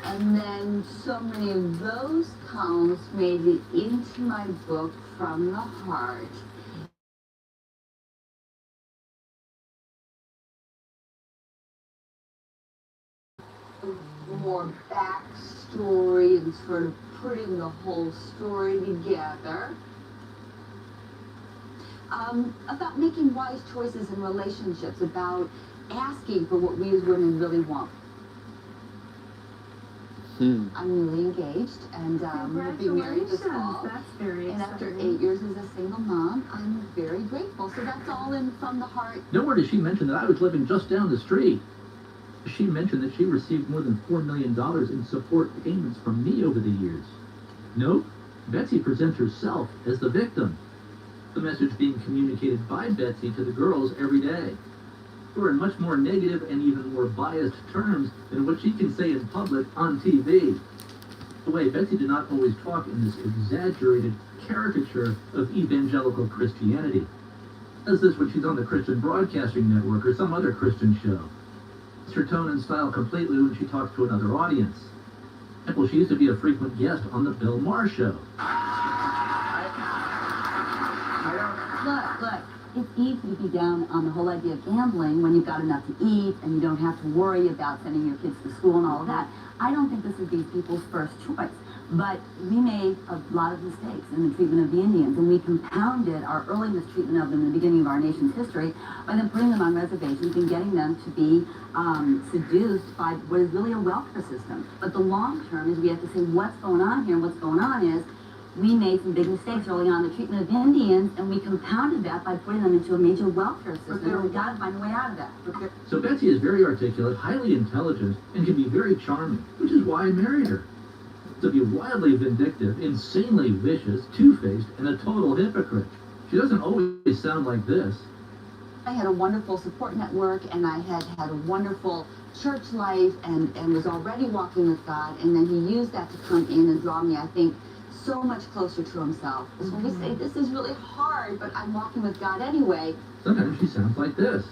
And then so many of those columns made it into my book, From the Heart. More backstory and sort of putting the whole story together. About making wise choices in relationships, about asking for what we as women really want. I'm newly engaged, and we'll be married this fall. That's very exciting. And after 8 years as a single mom, I'm very grateful. So that's all in From the Heart. Nowhere did she mention that I was living just down the street. She mentioned that she received more than $4 million in support payments from me over the years. Nope, Betsy presents herself as the victim. The message being communicated by Betsy to the girls every day. Or in much more negative and even more biased terms than what she can say in public on TV. The way Betsy did not always talk in this exaggerated caricature of evangelical Christianity. Does this when she's on the Christian Broadcasting Network or some other Christian show. It's her tone and style completely when she talks to another audience. Well, she used to be a frequent guest on the Bill Maher Show. Look, it's easy to be down on the whole idea of gambling when you've got enough to eat and you don't have to worry about sending your kids to school and all of that. I don't think this is these people's first choice. But we made a lot of mistakes in the treatment of the Indians, and we compounded our early mistreatment of them in the beginning of our nation's history by then putting them on reservations and getting them to be seduced by what is really a welfare system. But the long term is we have to say what's going on here, and what's going on is we made some big mistakes early on in the treatment of Indians, and we compounded that by putting them into a major welfare system, and we've got to find a way out of that. So Betsy is very articulate, highly intelligent, and can be very charming, which is why I married her. To be wildly vindictive, insanely vicious, two-faced, and a total hypocrite. She doesn't always sound like this. I had a wonderful support network, and I had a wonderful church life, and was already walking with God, and then he used that to come in and draw me, I think, so much closer to himself. Because when we say, this is really hard, but I'm walking with God anyway. Sometimes she sounds like this.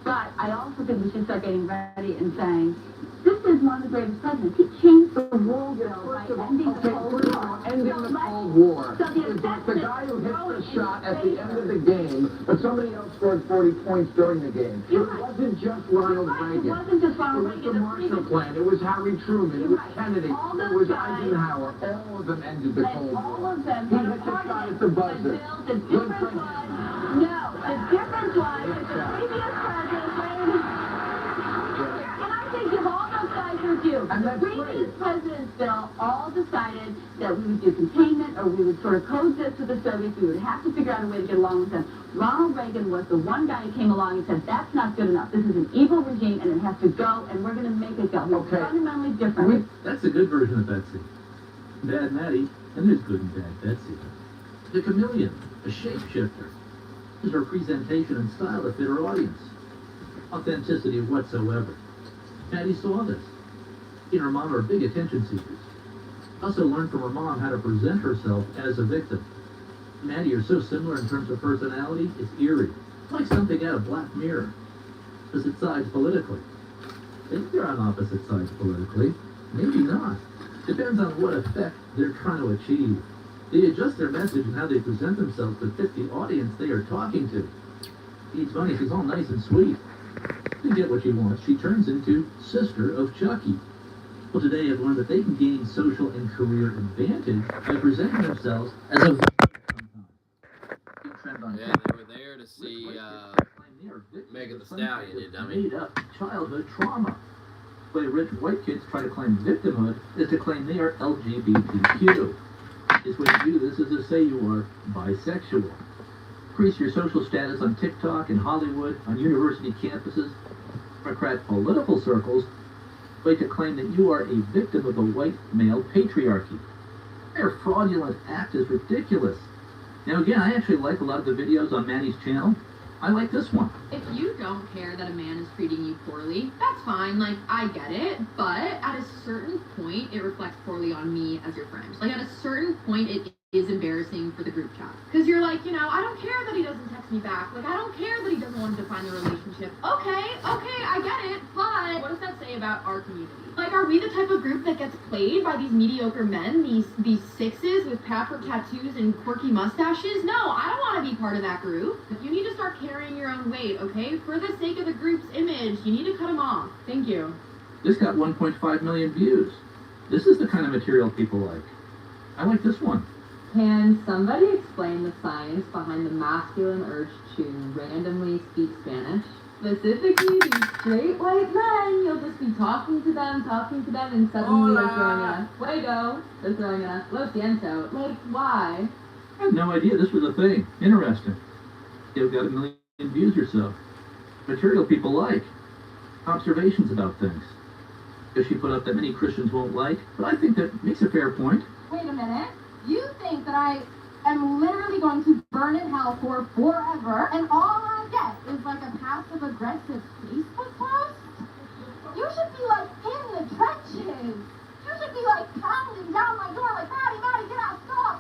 But I also think we should start getting ready and saying, this is one of the greatest presidents. He changed the world by ending the Cold War. Ending the Cold War. It was the guy who hit the shot at the end of the game, but somebody else scored 40 points during the game. It wasn't just Ronald Reagan. It wasn't just Ronald Reagan. It was the Marshall Plan. It was Harry Truman. It was Kennedy. It was Eisenhower. All of them ended the Cold War. All of them He hit the shot at the buzzer. The difference was, no, the difference was that the previous president, and I think of all those guys who do, the previous presidents, Bill, all decided that we would do containment or we would sort of coexist with the Soviets. We would have to figure out a way to get along with them. Ronald Reagan was the one guy who came along and said, that's not good enough. This is an evil regime and it has to go and we're going to make it go. We're fundamentally different. That's a good version of Betsy. Bad Maddie, and there's good and bad Betsy. The chameleon, a shapeshifter. Is her presentation and style to fit her audience. Authenticity whatsoever. Maddie saw this. She and her mom are big attention seekers. Also learned from her mom how to present herself as a victim. Maddie are so similar in terms of personality, it's eerie. It's like something out of Black Mirror. Opposite sides politically. Think they're on opposite sides politically. Maybe not. Depends on what effect they're trying to achieve. They adjust their message and how they present themselves to fit the audience they are talking to. It's funny, she's all nice and sweet. To get what she wants, she turns into Sister of Chucky. Well, today I've learned that they can gain social and career advantage by presenting themselves as a Yeah, they were there to see Megan Thee Stallion, did I mean? Made up childhood trauma. The way rich white kids try to claim victimhood is to claim they are LGBTQ. Is when you do this is to say you are bisexual. increase your social status on TikTok, in Hollywood, on university campuses. Democrat political circles way to claim that you are a victim of the white male patriarchy. Their fraudulent act is ridiculous. Now again, I actually like a lot of the videos on Manny's channel. I like this one. If you don't care that a man is treating you poorly, that's fine, like, I get it, but at a certain point, it reflects poorly on me as your friend. Like, at a certain point, it is embarrassing for the group chat. Because you're like, you know, I don't care that he doesn't text me back. Like, I don't care that he doesn't want to define the relationship. Okay, I get it, but what does that say about our community? Like, are we the type of group that gets played by these mediocre men, these sixes with patchwork tattoos and quirky mustaches? No, I don't want to be part of that group. You need to start carrying your own weight, okay? For the sake of the group's image, you need to cut them off. Thank you. This got 1.5 million views. This is the kind of material people like. I like this one. Can somebody explain the science behind the masculine urge to randomly speak Spanish? Specifically, these straight white men, you'll just be talking to them, and suddenly they're throwing a fuego, they're throwing a lo siento. Like, why? I had no idea this was a thing. Interesting. You've got 1 million views or so. Material people like. Observations about things. If she put up that many Christians won't like, but I think that makes a fair point. Wait a minute. You think that I am literally going to burn in hell for forever, and all I get is like a passive-aggressive Facebook post? You should be like in the trenches. You should be like pounding down my door like, Maddie, get out, stop.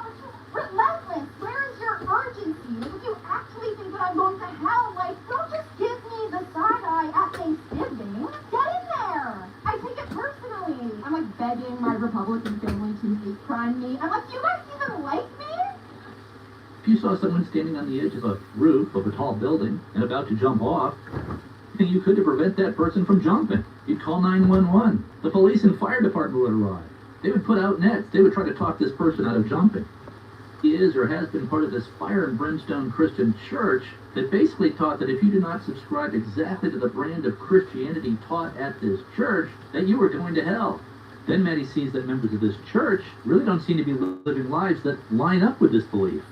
It's relentless. Where is your urgency? Like, if you actually think that I'm going to hell, like, don't just give me the side eye at Thanksgiving. Get in there. I take it personally. I'm like begging my Republican family to hate crime me. I'm like, do you guys even like me? If you saw someone standing on the edge of a roof of a tall building and about to jump off, you could to prevent that person from jumping. You'd call 911. The police and fire department would arrive. They would put out nets. They would try to talk this person out of jumping. He is or has been part of this fire and brimstone Christian church that basically taught that if you do not subscribe exactly to the brand of Christianity taught at this church, that you are going to hell. Then Maddie sees that members of this church really don't seem to be living lives that line up with this belief.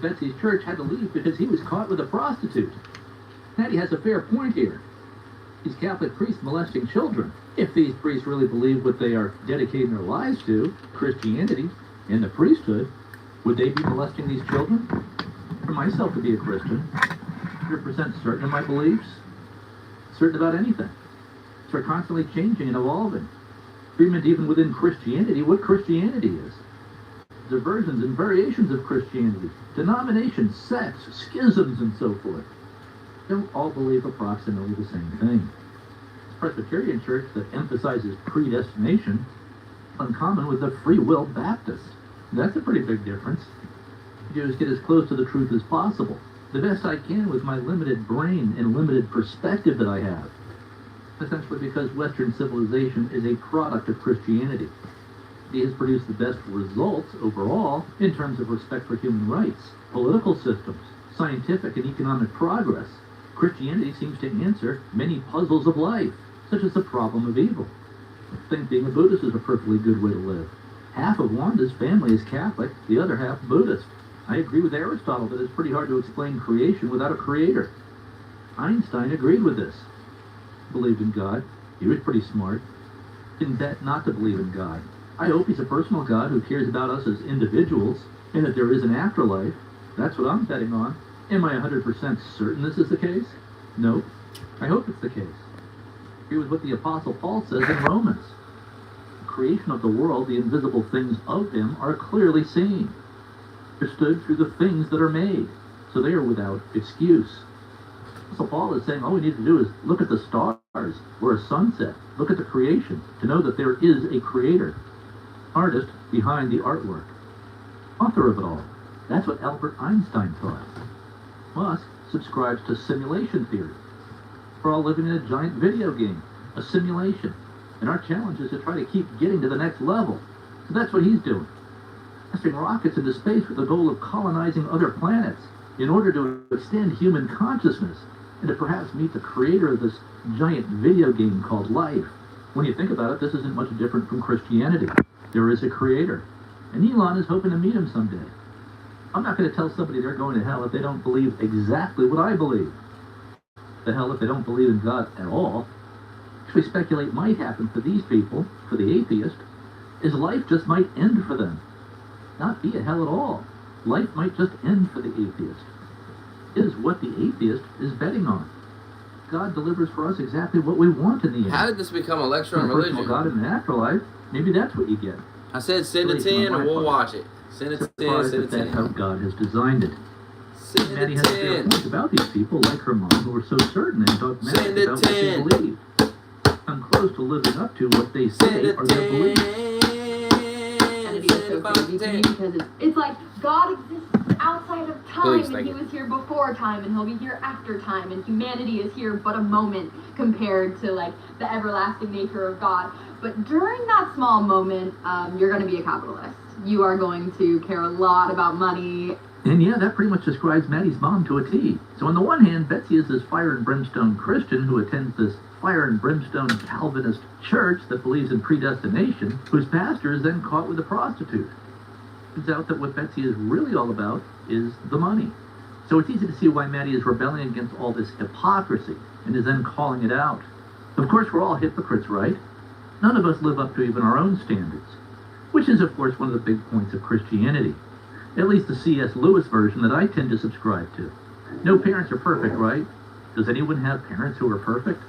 Betsy's church had to leave because he was caught with a prostitute. Maddie has a fair point here. These Catholic priests molesting children. If these priests really believe what they are dedicating their lives to, Christianity and the priesthood, would they be molesting these children? For myself to be a Christian, 100% certain of my beliefs, certain about anything. So we're constantly changing and evolving. Agreement even within Christianity, what Christianity is. The versions and variations of Christianity, denominations, sects, schisms, and so forth. Don't all believe approximately the same thing. Presbyterian church that emphasizes predestination, uncommon with the free will Baptist. That's a pretty big difference. You just get as close to the truth as possible. The best I can with my limited brain and limited perspective that I have. Essentially because Western civilization is a product of Christianity. It has produced the best results overall in terms of respect for human rights, political systems, scientific and economic progress. Christianity seems to answer many puzzles of life, such as the problem of evil. I think being a Buddhist is a perfectly good way to live. Half of Wanda's family is Catholic, the other half Buddhist. I agree with Aristotle that it's pretty hard to explain creation without a creator. Einstein agreed with this. Believed in God. He was pretty smart. Didn't bet not to believe in God. I hope he's a personal God who cares about us as individuals and that there is an afterlife. That's what I'm betting on. Am I 100% certain this is the case? No. I hope it's the case. I agree with what the Apostle Paul says in Romans. The creation of the world, the invisible things of him, are clearly seen, understood through the things that are made. So they are without excuse. So Paul is saying all we need to do is look at the stars or a sunset. Look at the creation to know that there is a creator. Artist behind the artwork. Author of it all. That's what Albert Einstein thought. Musk subscribes to simulation theory. We're all living in a giant video game, a simulation. And our challenge is to try to keep getting to the next level. So that's what he's doing. Testing rockets into space with the goal of colonizing other planets in order to extend human consciousness and to perhaps meet the creator of this giant video game called life. When you think about it, this isn't much different from Christianity. There is a creator, and Elon is hoping to meet him someday. I'm not going to tell somebody they're going to hell if they don't believe exactly what I believe. The hell if they don't believe in God at all. Which we speculate might happen for these people, for the atheist, is life just might end for them. Not be a hell at all. Life might just end for the atheist. Is what the atheist is betting on. God delivers for us exactly what we want in the end. How did this become a lecture on Personal religion? God in the afterlife, maybe that's what you get. I said send it 10 and we'll watch it. Send it 10, send it 10. That's how God has designed it. Send Maddie it has fair 10. points about these people, like her mom, who are so certain and dogmatic Send it about what they 10. believe. Come close to living up to what they say are their beliefs. Because it's like God exists outside of time, Please, and thank he you. was here before time, and he'll be here after time, and humanity is here but a moment compared to like the everlasting nature of God. But during that small moment, you're going to be a capitalist. You are going to care a lot about money. And yeah, that pretty much describes Maddie's mom to a T. So on the one hand, Betsy is this fire and brimstone Christian who attends this fire and brimstone Calvinist church that believes in predestination, whose pastor is then caught with a prostitute. Turns out that what Betsy is really all about is the money. So it's easy to see why Maddie is rebelling against all this hypocrisy and is then calling it out. Of course, we're all hypocrites, right? None of us live up to even our own standards, which is, of course, one of the big points of Christianity. At least the C.S. Lewis version that I tend to subscribe to. No parents are perfect, right? Does anyone have parents who are perfect?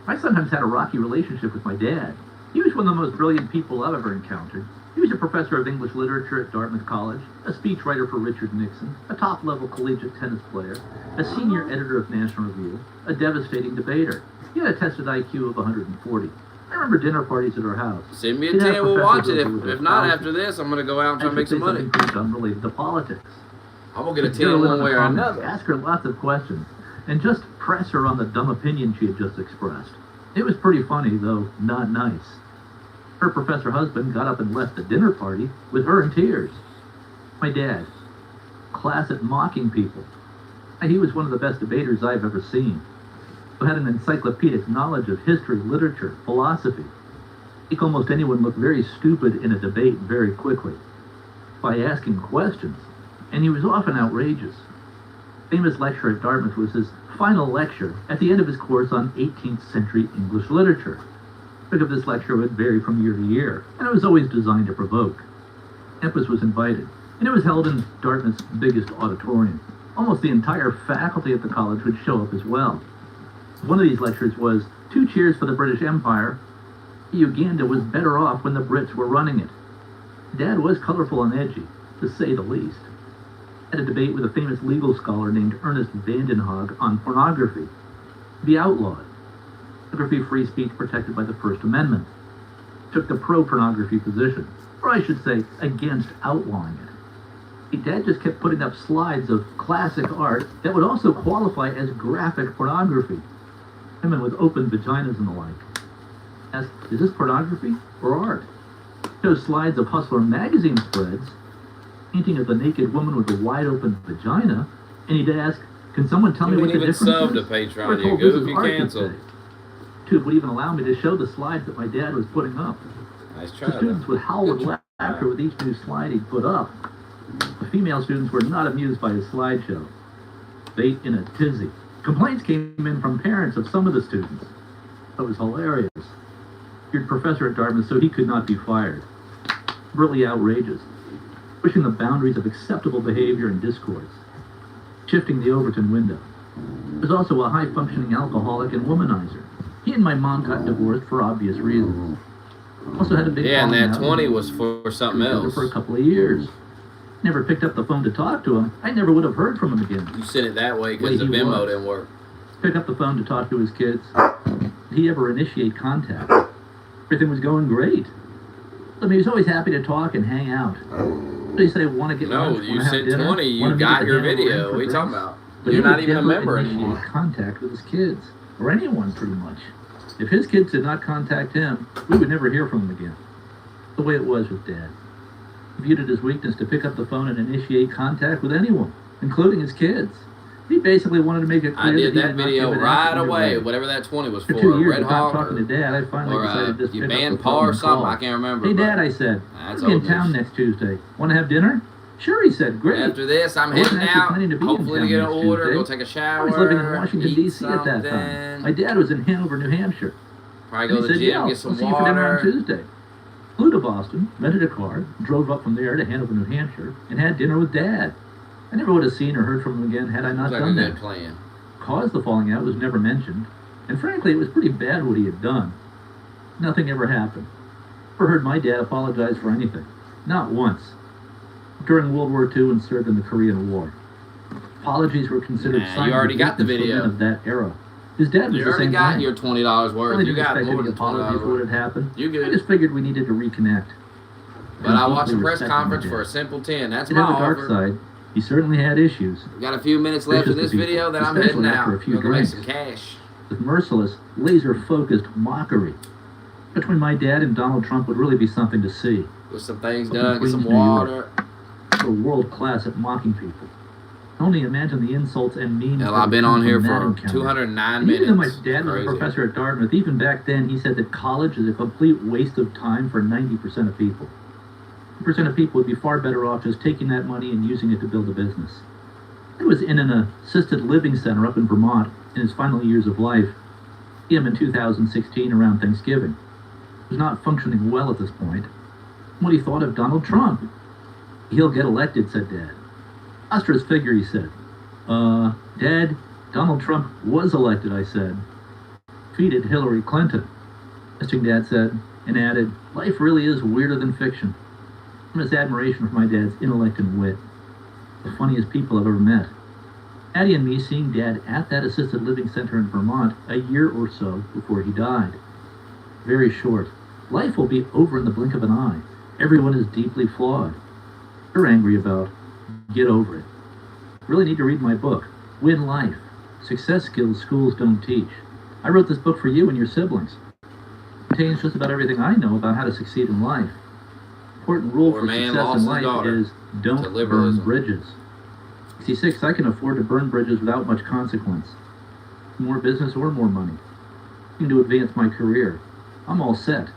I sometimes had a rocky relationship with my dad. He was one of the most brilliant people I've ever encountered. He was a professor of English literature at Dartmouth College, a speechwriter for Richard Nixon, a top-level collegiate tennis player, a senior editor of National Review, a devastating debater. He had a tested IQ of 140. I remember dinner parties at our house. Send me a He'd have 10, we'll watch it. professors over If with not, thousands. after this, I'm going to go out and try to make some money. Something pretty unrelated to politics. I'm going to get a Get her 10 in one the way or comments, another. Ask her lots of questions, and just press her on the dumb opinion she had just expressed. It was pretty funny, though not nice. Her professor husband got up and left the dinner party with her in tears. My dad, class at mocking people. He was one of the best debaters I've ever seen, who had an encyclopedic knowledge of history, literature, philosophy. Make almost anyone look very stupid in a debate very quickly by asking questions, and he was often outrageous. Famous lecture at Dartmouth was his final lecture at the end of his course on 18th century English literature. The topic of this lecture would vary from year to year, and it was always designed to provoke. Campus was invited, and it was held in Dartmouth's biggest auditorium. Almost the entire faculty at the college would show up as well. One of these lectures was 2 Cheers for the British Empire. Uganda was better off when the Brits were running it. Dad was colorful and edgy, to say the least. Had a debate with a famous legal scholar named Ernest Vandenhoegh on pornography. Be outlawed. Pornography-free speech protected by the First Amendment. Took the pro-pornography position, or I should say, against outlawing it. Dad just kept putting up slides of classic art that would also qualify as graphic pornography. Women with open vaginas and the like. Asked, is this pornography or art? Shows slides of Hustler magazine spreads, painting of the naked woman with a wide open vagina, and he'd ask, can someone tell me what the difference is? You didn't even sub to Patreon, We're you told this goof, is you art, he'd canceled. say. Tube would even allow me to show the slides that my dad was putting up. Nice try, The students would howl with laughter with each new slide he'd put up. The female students were not amused by his slideshow. They in a tizzy. Complaints came in from parents of some of the students. That was hilarious. You're professor at Dartmouth, so he could not be fired. Really outrageous. Pushing the boundaries of acceptable behavior and discourse. Shifting the Overton window. There's also a high-functioning alcoholic and womanizer. He and my mom got divorced for obvious reasons. Also had a big Yeah, and falling that out 20 was for something together else. for a couple of years. Never picked up the phone to talk to him. I never would have heard from him again. You sent it that way because Way the he Venmo was. didn't work. Pick up the phone to talk to his kids. Did he ever initiate contact? Everything was going great. I mean, he was always happy to talk and hang out. What do you say, want to get No, lunch, you wanna have said dinner, 20, you wanna meet at got the your Hanover Inn video. for What are you talking drinks? about? But You're he not would even a never member initiate anymore. contact with his kids, or anyone pretty much. If his kids did not contact him, we would never hear from him again. The way it was with Dad. He viewed it as weakness to pick up the phone and initiate contact with anyone, including his kids. He basically wanted to make it clear I did he that did not video give it right after away, Red. whatever that 20 was For for. 2 years, Red without Hawk talking to Dad, I finally or decided to just you pick up banned the Par phone or and something, call. I can't remember. Hey, but Dad, I said, that's I'll be in old town news. next Tuesday. Want to have dinner? Sure, he said, great. After this, I'm I wasn't heading actually out, planning to be in hopefully to town get an next order, Tuesday. go take a shower, I was living in Washington, eat D.C. at that time. something. My dad was in Hanover, New Hampshire. Probably And go he to the said, gym, yeah, get some I'll see you for dinner on water. Tuesday. Flew to Boston, rented a car, drove up from there to Hanover, New Hampshire, and had dinner with Dad. I never would have seen or heard from him again had I not Looks like done a that. good plan. Cause the falling out was never mentioned, and frankly, it was pretty bad what he had done. Nothing ever happened. Never heard my dad apologize for anything. Not once. During World War II and served in the Korean War. Apologies were considered Nah, signs you already of got the weakness for video. men of that era. His dad was You the already same got way. your $20 worth. Really You didn't got expect more any than apologies for what $20 had happened. You good. I just figured we needed to reconnect. But I watched deeply the press respected my conference dad. for a simple 10. That's And my on the dark offer. side, he certainly had issues. We got a few minutes left in Vicious this to people, video, then I'm especially heading after out. a few Go make drinks. some cash. With merciless, laser-focused mockery. Between my dad and Donald Trump would really be something to see. With some things Up in done, get some Queens, New York. water. We're world-class at mocking people. Only imagine the insults and memes. Hell, that I've been would come on here from that for encounter. 209 And minutes. even though my dad was Crazy. a professor at Dartmouth, even back then he said that college is a complete waste of time for 90% of people. 90% of people would be far better off just taking that money and using it to build a business. I was in an assisted living center up in Vermont in his final years of life. Him in 2016 around Thanksgiving. He was not functioning well at this point. What he thought of Donald Trump. He'll get elected, said Dad. Ostrow's figure, he said. Dad, Donald Trump was elected, I said. Defeated Hillary Clinton. Mr. Dad said, and added, life really is weirder than fiction. From his admiration for my dad's intellect and wit. The funniest people I've ever met. Addie and me seeing Dad at that assisted living center in Vermont a year or so before he died. Very short. Life will be over in the blink of an eye. Everyone is deeply flawed. You're angry about. Get over it. Really need to read my book, Win Life. Success Skills Schools Don't Teach. I wrote this book for you and your siblings. It contains just about everything I know about how to succeed in life. Important rule Poor for man success lost in his life daughter is don't to burn liberalism. bridges. 66, I can afford to burn bridges without much consequence. More business or more money. Looking to advance my career. I'm all set.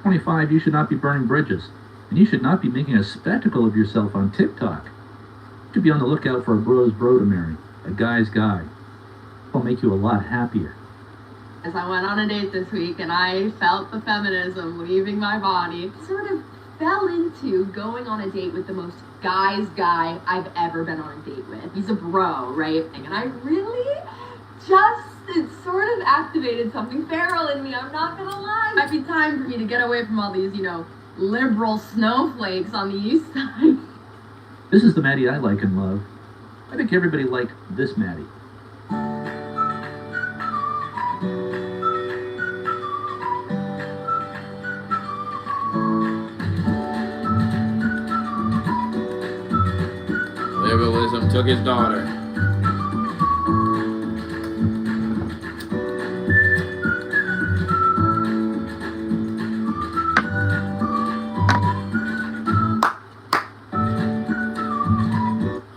25, you should not be burning bridges. And you should not be making a spectacle of yourself on TikTok. You should be on the lookout for a bro's bro to marry. A guy's guy. It'll make you a lot happier. As I went on a date this week and I felt the feminism leaving my body, sort of fell into going on a date with the most guy's guy I've ever been on a date with. He's a bro, right? And I really it sort of activated something feral in me, I'm not gonna lie. Might be time for me to get away from all these, liberal snowflakes on the east side. This is the Maddie I like and love. I think everybody liked this Maddie. Liberalism took his daughter.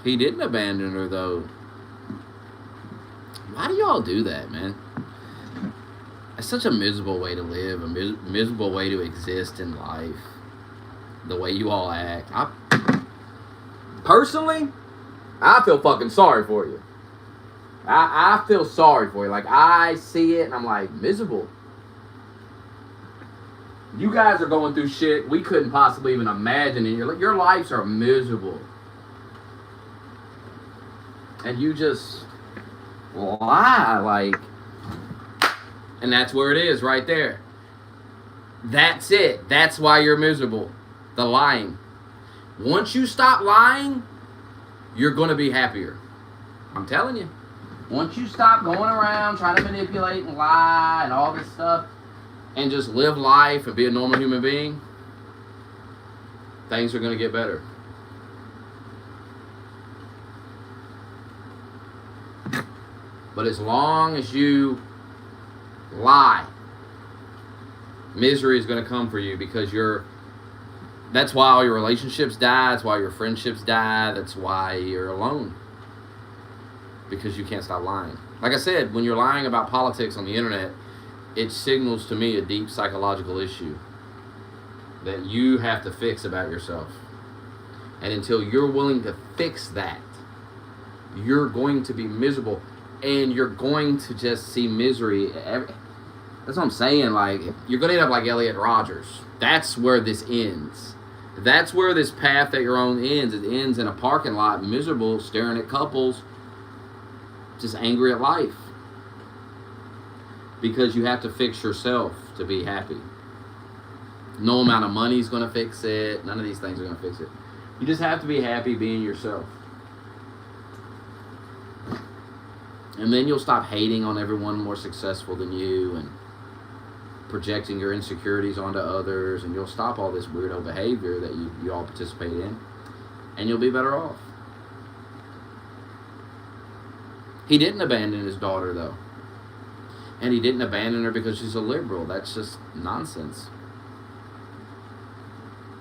He didn't abandon her, though. Why do y'all do that, man? It's such a miserable way to live, a miserable way to exist in life. The way you all act. Personally, I feel fucking sorry for you. I feel sorry for you. Like, I see it and I'm like, miserable. You guys are going through shit we couldn't possibly even imagine. And your lives are miserable. And you just lie, like, and that's where it is, right there. That's it. That's why you're miserable. The lying. Once you stop lying, you're going to be happier. I'm telling you. Once you stop going around trying to manipulate and lie and all this stuff, and just live life and be a normal human being, things are going to get better. But as long as you lie, misery is going to come for you because that's why all your relationships die. That's why your friendships die. That's why you're alone. Because you can't stop lying. Like I said, when you're lying about politics on the internet, it signals to me a deep psychological issue that you have to fix about yourself. And until you're willing to fix that, you're going to be miserable, and you're going to just see misery. That's what I'm saying. Like, you're going to end up like Elliot Rodgers. That's where this ends. That's where this path that you're on ends. It ends in a parking lot, miserable, staring at couples, just angry at life. Because you have to fix yourself to be happy. No amount of money is going to fix it. None of these things are going to fix it. You just have to be happy being yourself. And then you'll stop hating on everyone more successful than you and projecting your insecurities onto others, and you'll stop all this weirdo behavior that you all participate in, and you'll be better off. He didn't abandon his daughter, though. And he didn't abandon her because she's a liberal. That's just nonsense.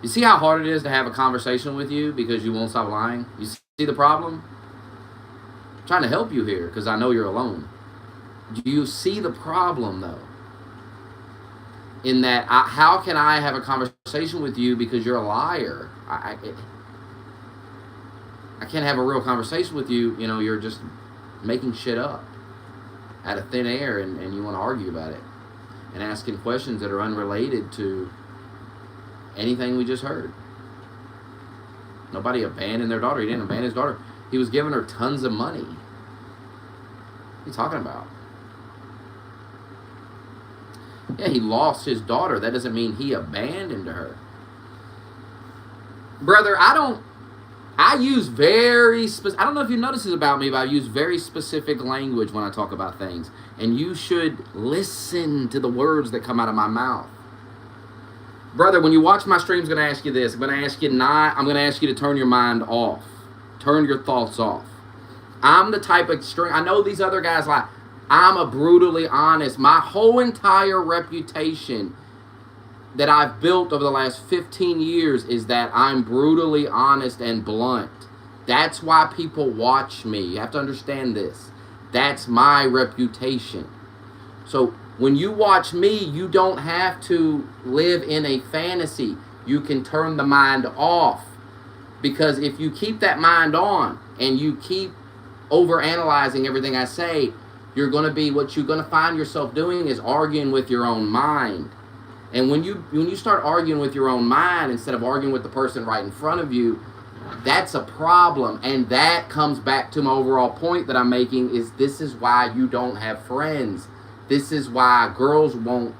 You see how hard it is to have a conversation with you because you won't stop lying? You see the problem? I'm trying to help you here because I know you're alone. Do you see the problem, though? In that, how can I have a conversation with you because you're a liar? I can't have a real conversation with you. You know, you're just making shit up out of thin air, and you want to argue about it and asking questions that are unrelated to anything we just heard. Nobody abandoned their daughter. He didn't abandon his daughter. He was giving her tons of money. What are you talking about? Yeah, he lost his daughter. That doesn't mean he abandoned her. Brother, I use very specific, I don't know if you notice this about me, but I use very specific language when I talk about things. And you should listen to the words that come out of my mouth. Brother, when you watch my stream, I'm going to ask you this. I'm going to ask you to turn your mind off. Turn your thoughts off. I'm the type of stream, I know these other guys lie. I'm a brutally honest. My whole entire reputation that I've built over the last 15 years is that I'm brutally honest and blunt. That's why people watch me. You have to understand this. That's my reputation. So when you watch me, you don't have to live in a fantasy. You can turn the mind off. Because if you keep that mind on and you keep overanalyzing everything I say, you're going to be, what you're going to find yourself doing is arguing with your own mind. And when you start arguing with your own mind instead of arguing with the person right in front of you, that's a problem. And that comes back to my overall point that I'm making, is this is why you don't have friends. This is why girls won't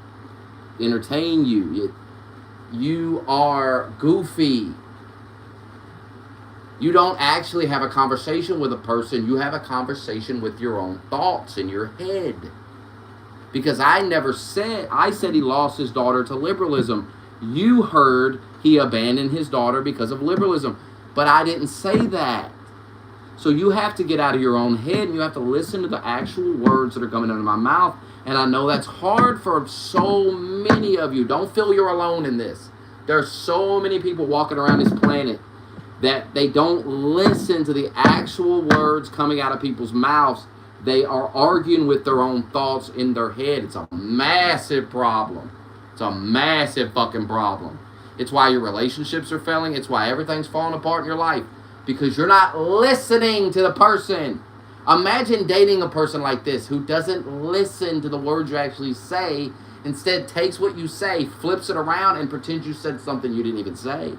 entertain you. You are goofy. You don't actually have a conversation with a person. You have a conversation with your own thoughts in your head. Because I said he lost his daughter to liberalism. You heard he abandoned his daughter because of liberalism. But I didn't say that. So you have to get out of your own head and you have to listen to the actual words that are coming out of my mouth. And I know that's hard for so many of you. Don't feel you're alone in this. There are so many people walking around this planet that they don't listen to the actual words coming out of people's mouths. They are arguing with their own thoughts in their head. It's a massive problem. It's a massive fucking problem. It's why your relationships are failing. It's why everything's falling apart in your life. Because you're not listening to the person. Imagine dating a person like this who doesn't listen to the words you actually say. Instead takes what you say, flips it around, and pretends you said something you didn't even say.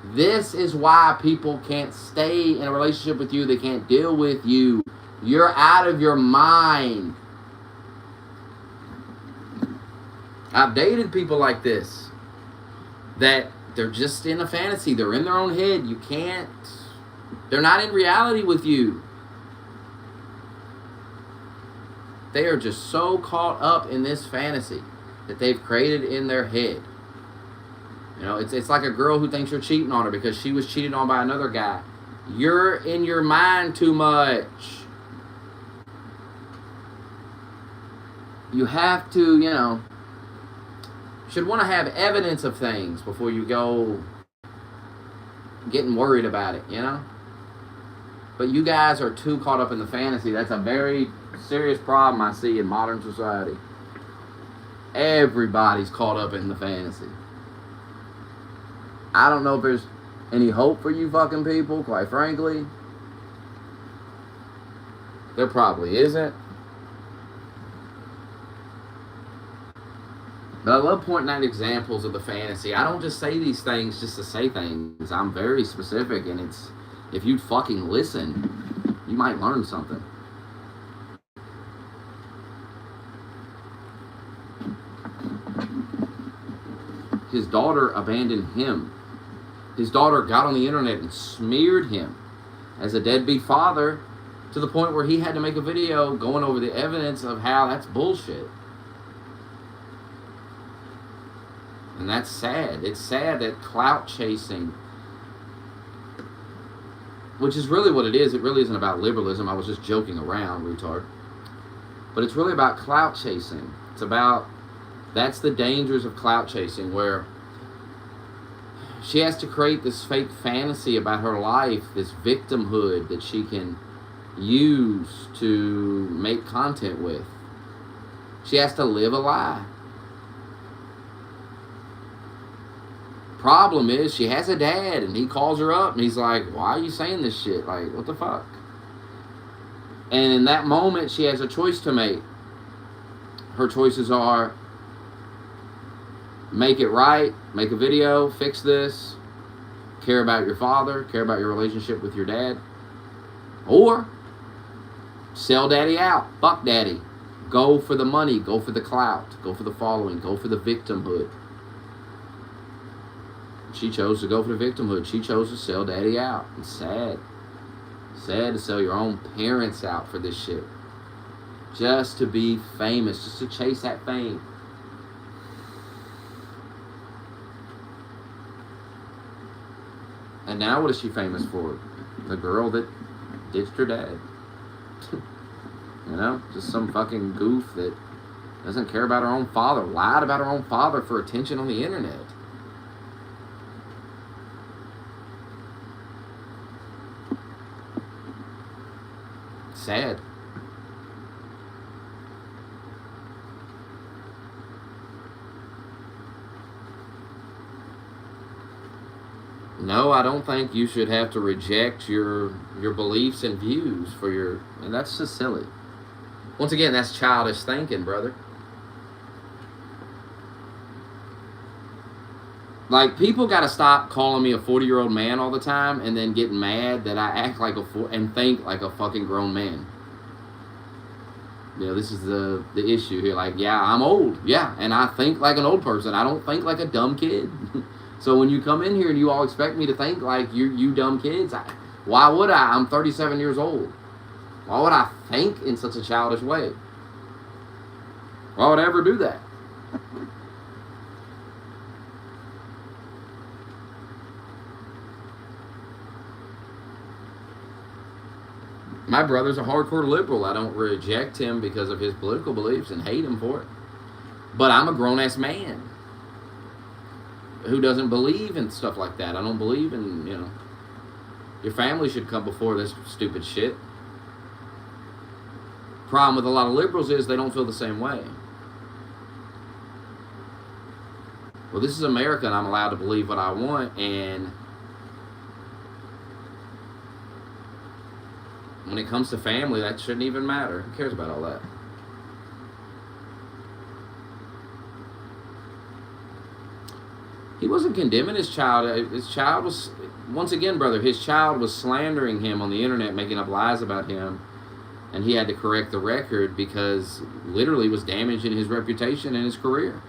This is why people can't stay in a relationship with you. They can't deal with you. You're out of your mind. I've dated people like this that they're just in a fantasy. They're in their own head. They're not in reality with you. They are just so caught up in this fantasy that they've created in their head. You know, it's like a girl who thinks you're cheating on her because she was cheated on by another guy. You're in your mind too much. You have to, should want to have evidence of things before you go getting worried about it, But you guys are too caught up in the fantasy. That's a very serious problem I see in modern society. Everybody's caught up in the fantasy. I don't know if there's any hope for you fucking people, quite frankly? There probably isn't. But I love pointing out examples of the fantasy. I don't just say these things just to say things. I'm very specific, and it's, if you'd fucking listen, you might learn something. His daughter abandoned him. His daughter got on the internet and smeared him as a deadbeat father, to the point where he had to make a video going over the evidence of how that's bullshit. And that's sad. It's sad that clout chasing, which is really what it is. It really isn't about liberalism. I was just joking around, retard. But it's really about clout chasing. It's about, that's the dangers of clout chasing, where she has to create this fake fantasy about her life, this victimhood that she can use to make content with. She has to live a lie. Problem is, she has a dad, and he calls her up, and he's like, why are you saying this shit? Like, what the fuck? And in that moment, she has a choice to make. Her choices are, make it right, make a video, fix this, care about your father, care about your relationship with your dad, or sell daddy out, fuck daddy, go for the money, go for the clout, go for the following, go for the victimhood. She chose to go for the victimhood. She chose to sell daddy out. It's sad. Sad to sell your own parents out for this shit. Just to be famous, just to chase that fame. And now what is she famous for? The girl that ditched her dad. You know, just some fucking goof that doesn't care about her own father, lied about her own father for attention on the internet. Sad. No, I don't think you should have to reject your beliefs and views for your, and that's just silly. Once again, that's childish thinking, brother. Like, people got to stop calling me a 40-year-old man all the time and then getting mad that I act like and think like a fucking grown man. You know, this is the issue here. Like, yeah, I'm old. Yeah, and I think like an old person. I don't think like a dumb kid. So when you come in here and you all expect me to think like you dumb kids, why would I? I'm 37 years old. Why would I think in such a childish way? Why would I ever do that? My brother's a hardcore liberal. I don't reject him because of his political beliefs and hate him for it. But I'm a grown-ass man who doesn't believe in stuff like that. I don't believe in, you know, your family should come before this stupid shit. Problem with a lot of liberals is they don't feel the same way. Well, this is America, and I'm allowed to believe what I want, and when it comes to family, that shouldn't even matter. Who cares about all that? He wasn't condemning his child. His child was, once again, brother, his child was slandering him on the internet, making up lies about him, and he had to correct the record because literally was damaging his reputation and his career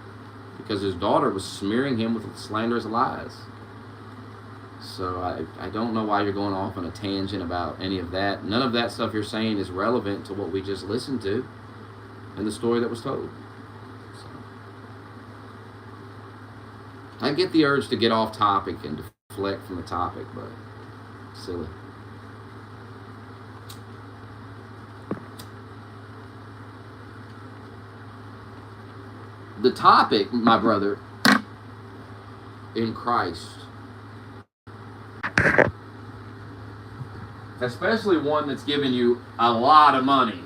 because his daughter was smearing him with slanderous lies. So I don't know why you're going off on a tangent about any of that. None of that stuff you're saying is relevant to what we just listened to and the story that was told. So, I get the urge to get off topic and deflect from the topic, but silly. The topic, my brother, in Christ, especially one that's giving you a lot of money,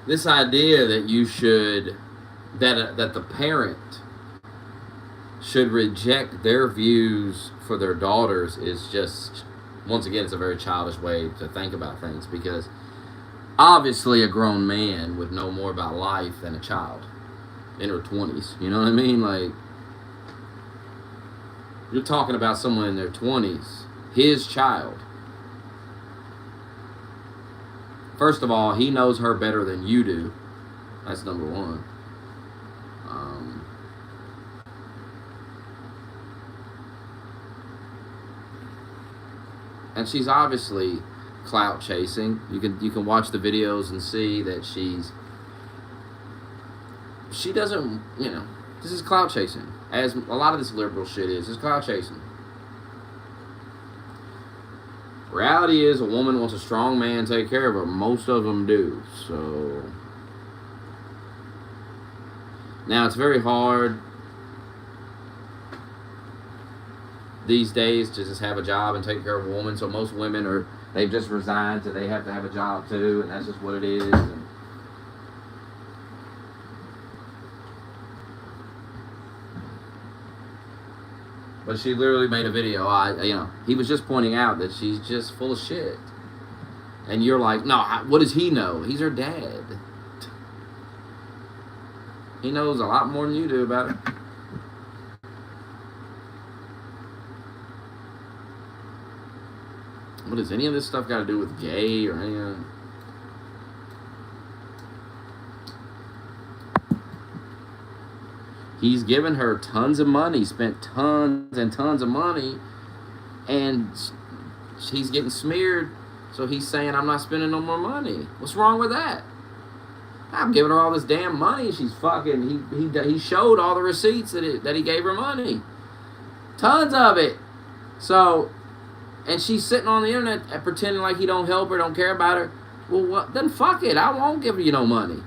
this idea that you should, that the parent should reject their views for their daughters is just, once again, it's a very childish way to think about things, because obviously a grown man would know more about life than a child in her 20s. You know what I mean? Like, you're talking about someone in their 20s, his child. First of all, he knows her better than you do. That's number one. And she's obviously clout chasing. You can watch the videos and see that she doesn't, you know, this is clout chasing. As a lot of this liberal shit is clout chasing. Reality is, a woman wants a strong man to take care of her. Most of them do. So now it's very hard these days to just have a job and take care of a woman. So most women they've just resigned, so they have to have a job too, and that's just what it is. But she literally made a video. He was just pointing out that she's just full of shit. And you're like, no, what does he know? He's her dad. He knows a lot more than you do about her. What does any of this stuff got to do with gay or anything? He's given her tons of money, spent tons and tons of money, and she's getting smeared. So he's saying, I'm not spending no more money. What's wrong with that? I'm giving her all this damn money. She's fucking, he showed all the receipts that he gave her money. Tons of it. So, and she's sitting on the internet pretending like he don't help her, don't care about her. Well, what? Then fuck it. I won't give you no money.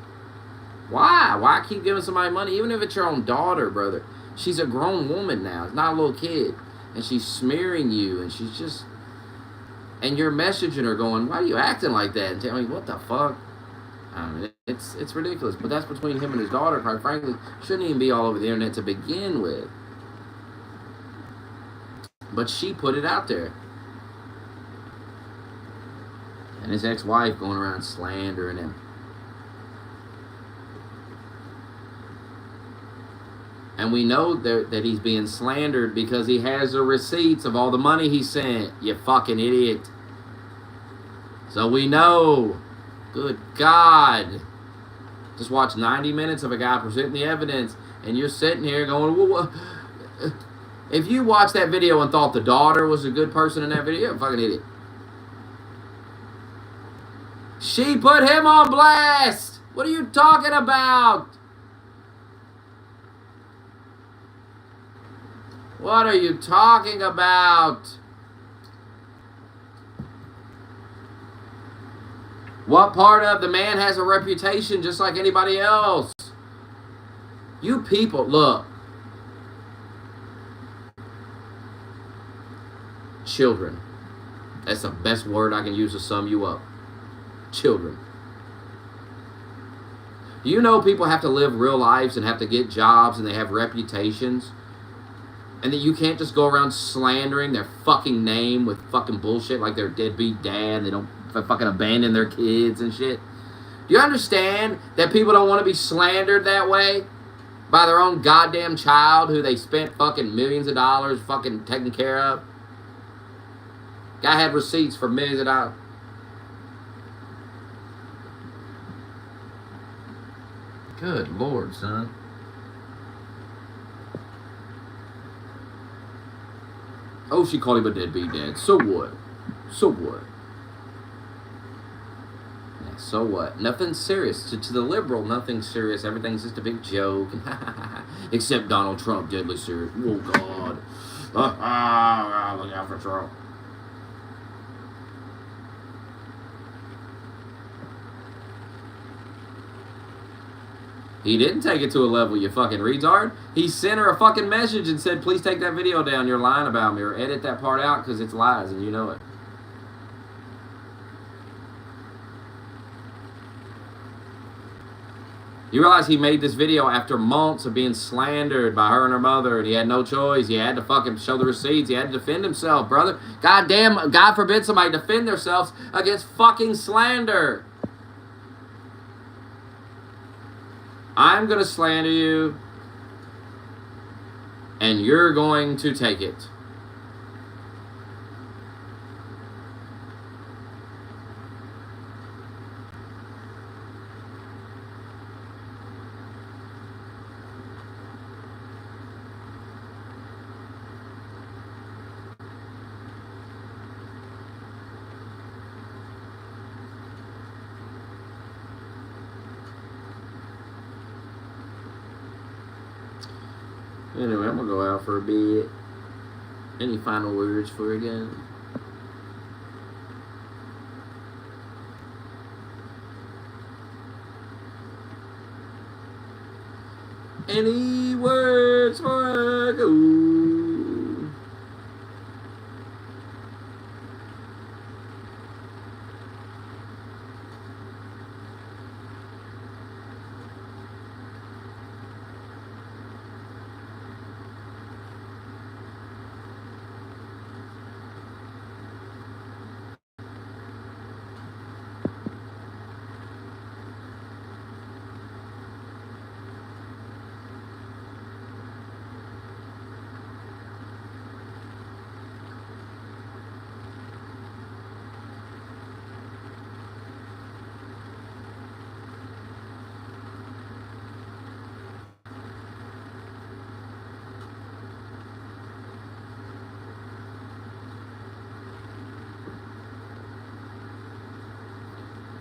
Why? Why keep giving somebody money? Even if it's your own daughter, brother. She's a grown woman now. It's not a little kid. And she's smearing you, and she's just... And you're messaging her going, why are you acting like that? And telling me, what the fuck? I mean, it's ridiculous. But that's between him and his daughter, quite frankly. Shouldn't even be all over the internet to begin with. But she put it out there. And his ex-wife going around slandering him. And we know that he's being slandered because he has the receipts of all the money he sent. You fucking idiot. So we know. Good God. Just watch 90 minutes of a guy presenting the evidence, and you're sitting here going, well, if you watched that video and thought the daughter was a good person in that video, you're a fucking idiot. She put him on blast. What are you talking about? What are you talking about? What part of the man has a reputation just like anybody else? You people, look. Children. That's the best word I can use to sum you up. Children. Do you know people have to live real lives and have to get jobs and they have reputations? And that you can't just go around slandering their fucking name with fucking bullshit like they're a deadbeat dad. They don't fucking abandon their kids and shit. Do you understand that people don't want to be slandered that way by their own goddamn child who they spent fucking millions of dollars fucking taking care of? Guy had receipts for millions of dollars. Good Lord, son. Oh, she called him a deadbeat dad. So what? So what? Yeah, so what? Nothing serious. To the liberal, nothing serious. Everything's just a big joke. Except Donald Trump, deadly serious. Oh, God. Look out for Trump. He didn't take it to a level, you fucking retard. He sent her a fucking message and said, please take that video down. You're lying about me. Or edit that part out because it's lies and you know it. You realize he made this video after months of being slandered by her and her mother, and he had no choice. He had to fucking show the receipts. He had to defend himself, brother. God damn, God forbid somebody defend themselves against fucking slander. I'm going to slander you, and you're going to take it. Anyway, I'm going to go out for a bit. Any final words for you guys? Any words for I go?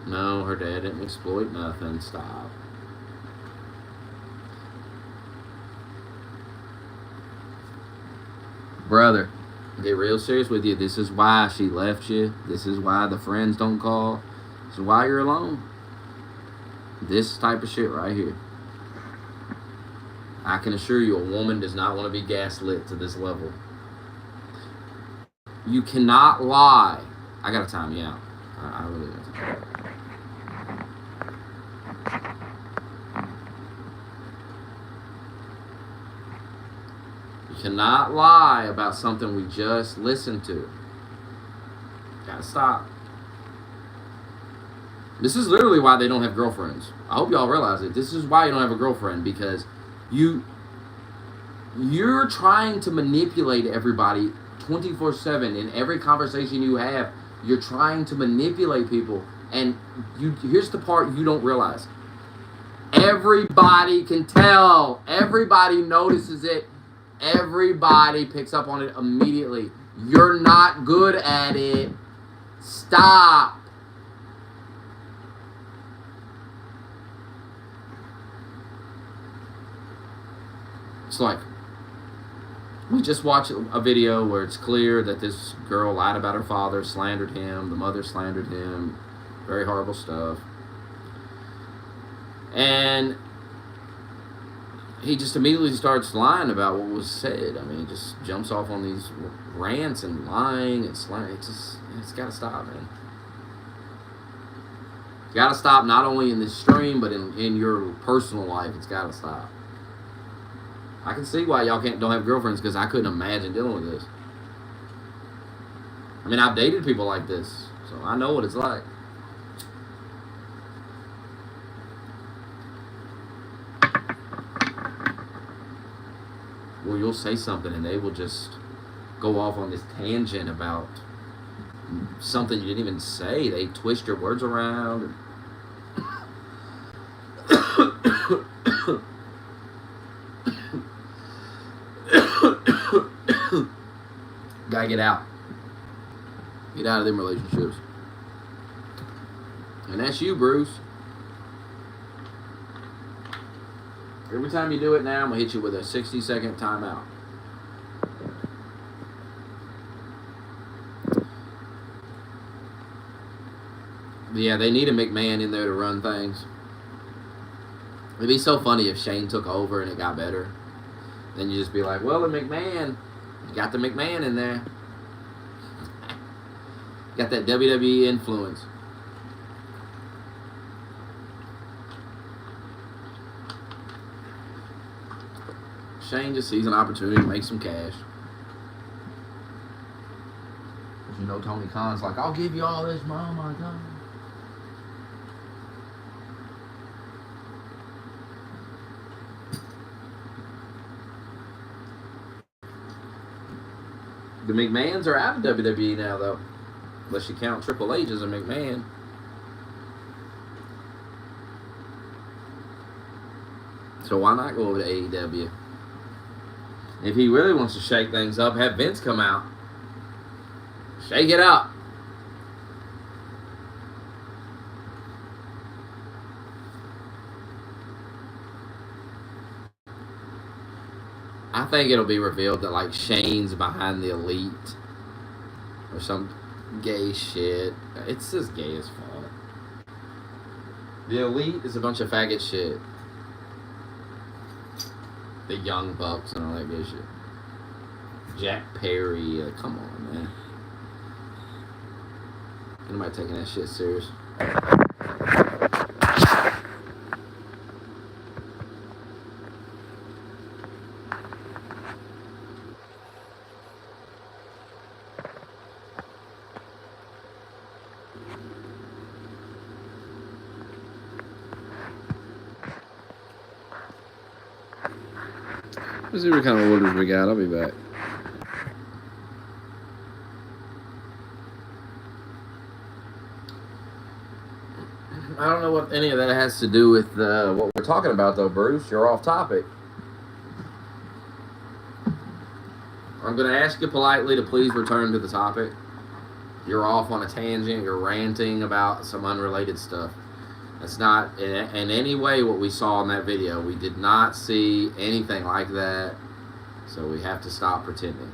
No, her dad didn't exploit nothing. Stop. Brother, get real serious with you. This is why she left you. This is why the friends don't call. This is why you're alone. This type of shit right here. I can assure you a woman does not want to be gaslit to this level. You cannot lie. I gotta time you out. I really do. You cannot lie about something we just listened to. Gotta stop. This is literally why they don't have girlfriends. I hope y'all realize it. This is why you don't have a girlfriend, because you're trying to manipulate everybody 24/7 in every conversation you have. You're trying to manipulate people, and here's the part you don't realize. Everybody can tell. Everybody notices it. Everybody picks up on it immediately. You're not good at it. Stop. It's like, we just watched a video where it's clear that this girl lied about her father, slandered him, the mother slandered him, very horrible stuff. And he just immediately starts lying about what was said. I mean, he just jumps off on these rants and lying and slang. It's got to stop, man. It's got to stop, not only in this stream, but in your personal life. It's got to stop. I can see why y'all don't have girlfriends, because I couldn't imagine dealing with this. I mean, I've dated people like this, so I know what it's like. Where you'll say something and they will just go off on this tangent about something you didn't even say. They twist your words around. Gotta get out. Get out of them relationships. And that's you, Bruce. Every time you do it now, I'm going to hit you with a 60-second timeout. Yeah, they need a McMahon in there to run things. It'd be so funny if Shane took over and it got better. Then you just be like, well, the McMahon, you got the McMahon in there. Got that WWE influence. Shane just sees an opportunity to make some cash. You know, Tony Khan's like, I'll give you all this, oh my God. The McMahons are out of WWE now, though. Unless you count Triple H as a McMahon. So why not go over to AEW? If he really wants to shake things up, have Vince come out. Shake it up. I think it'll be revealed that like Shane's behind the Elite or some gay shit. It's just gay as fuck. The Elite is a bunch of faggot shit. The Young Bucks and all that gay shit. Jack Perry, come on, man. Anybody taking that shit serious? Let's see what kind of orders we got. I'll be back. I don't know what any of that has to do with what we're talking about, though, Bruce. You're off topic. I'm going to ask you politely to please return to the topic. You're off on a tangent. You're ranting about some unrelated stuff. That's not in any way what we saw in that video. We did not see anything like that. So we have to stop pretending.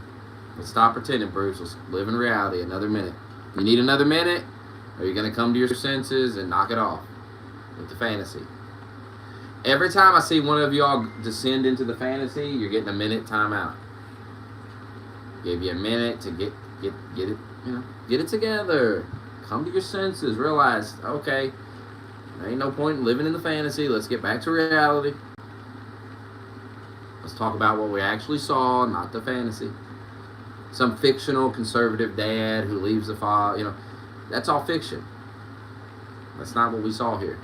Let's stop pretending, Bruce. Let's live in reality. Another minute. You need another minute? Or are you going to come to your senses and knock it off with the fantasy? Every time I see one of y'all descend into the fantasy, you're getting a minute timeout. Give you a minute to get it, get it together. Come to your senses. Realize, okay, there ain't no point in living in the fantasy. Let's get back to reality. Let's talk about what we actually saw, not the fantasy. Some fictional conservative dad who leaves the father, that's all fiction. That's not what we saw here.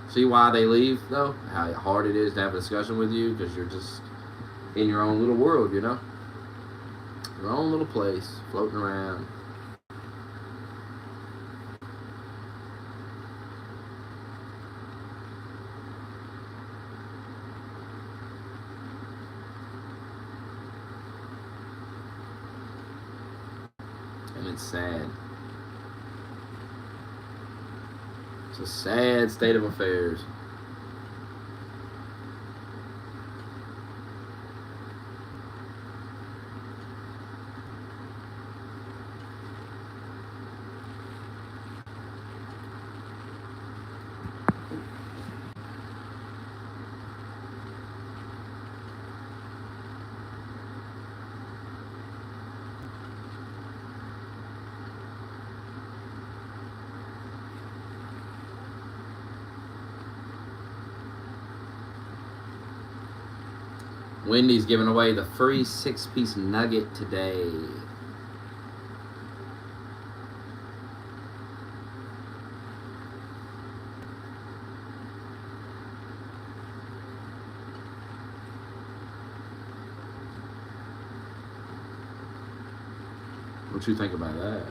See why they leave, though? How hard it is to have a discussion with you, because you're just in your own little world, Your own little place, floating around. And it's sad. It's a sad state of affairs. Wendy's giving away the free 6-piece nugget today. What you think about that?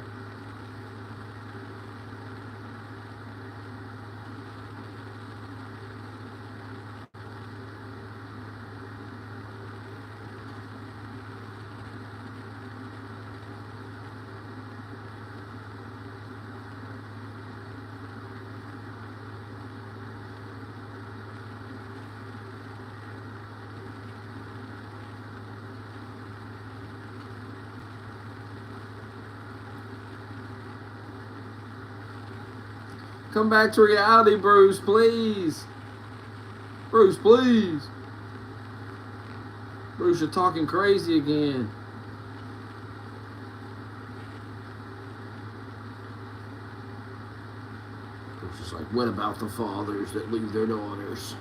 Come back to reality, Bruce, please. Bruce, please. Bruce, you're talking crazy again. It's just like, what about the fathers that leave their daughters?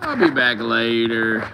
I'll be back later.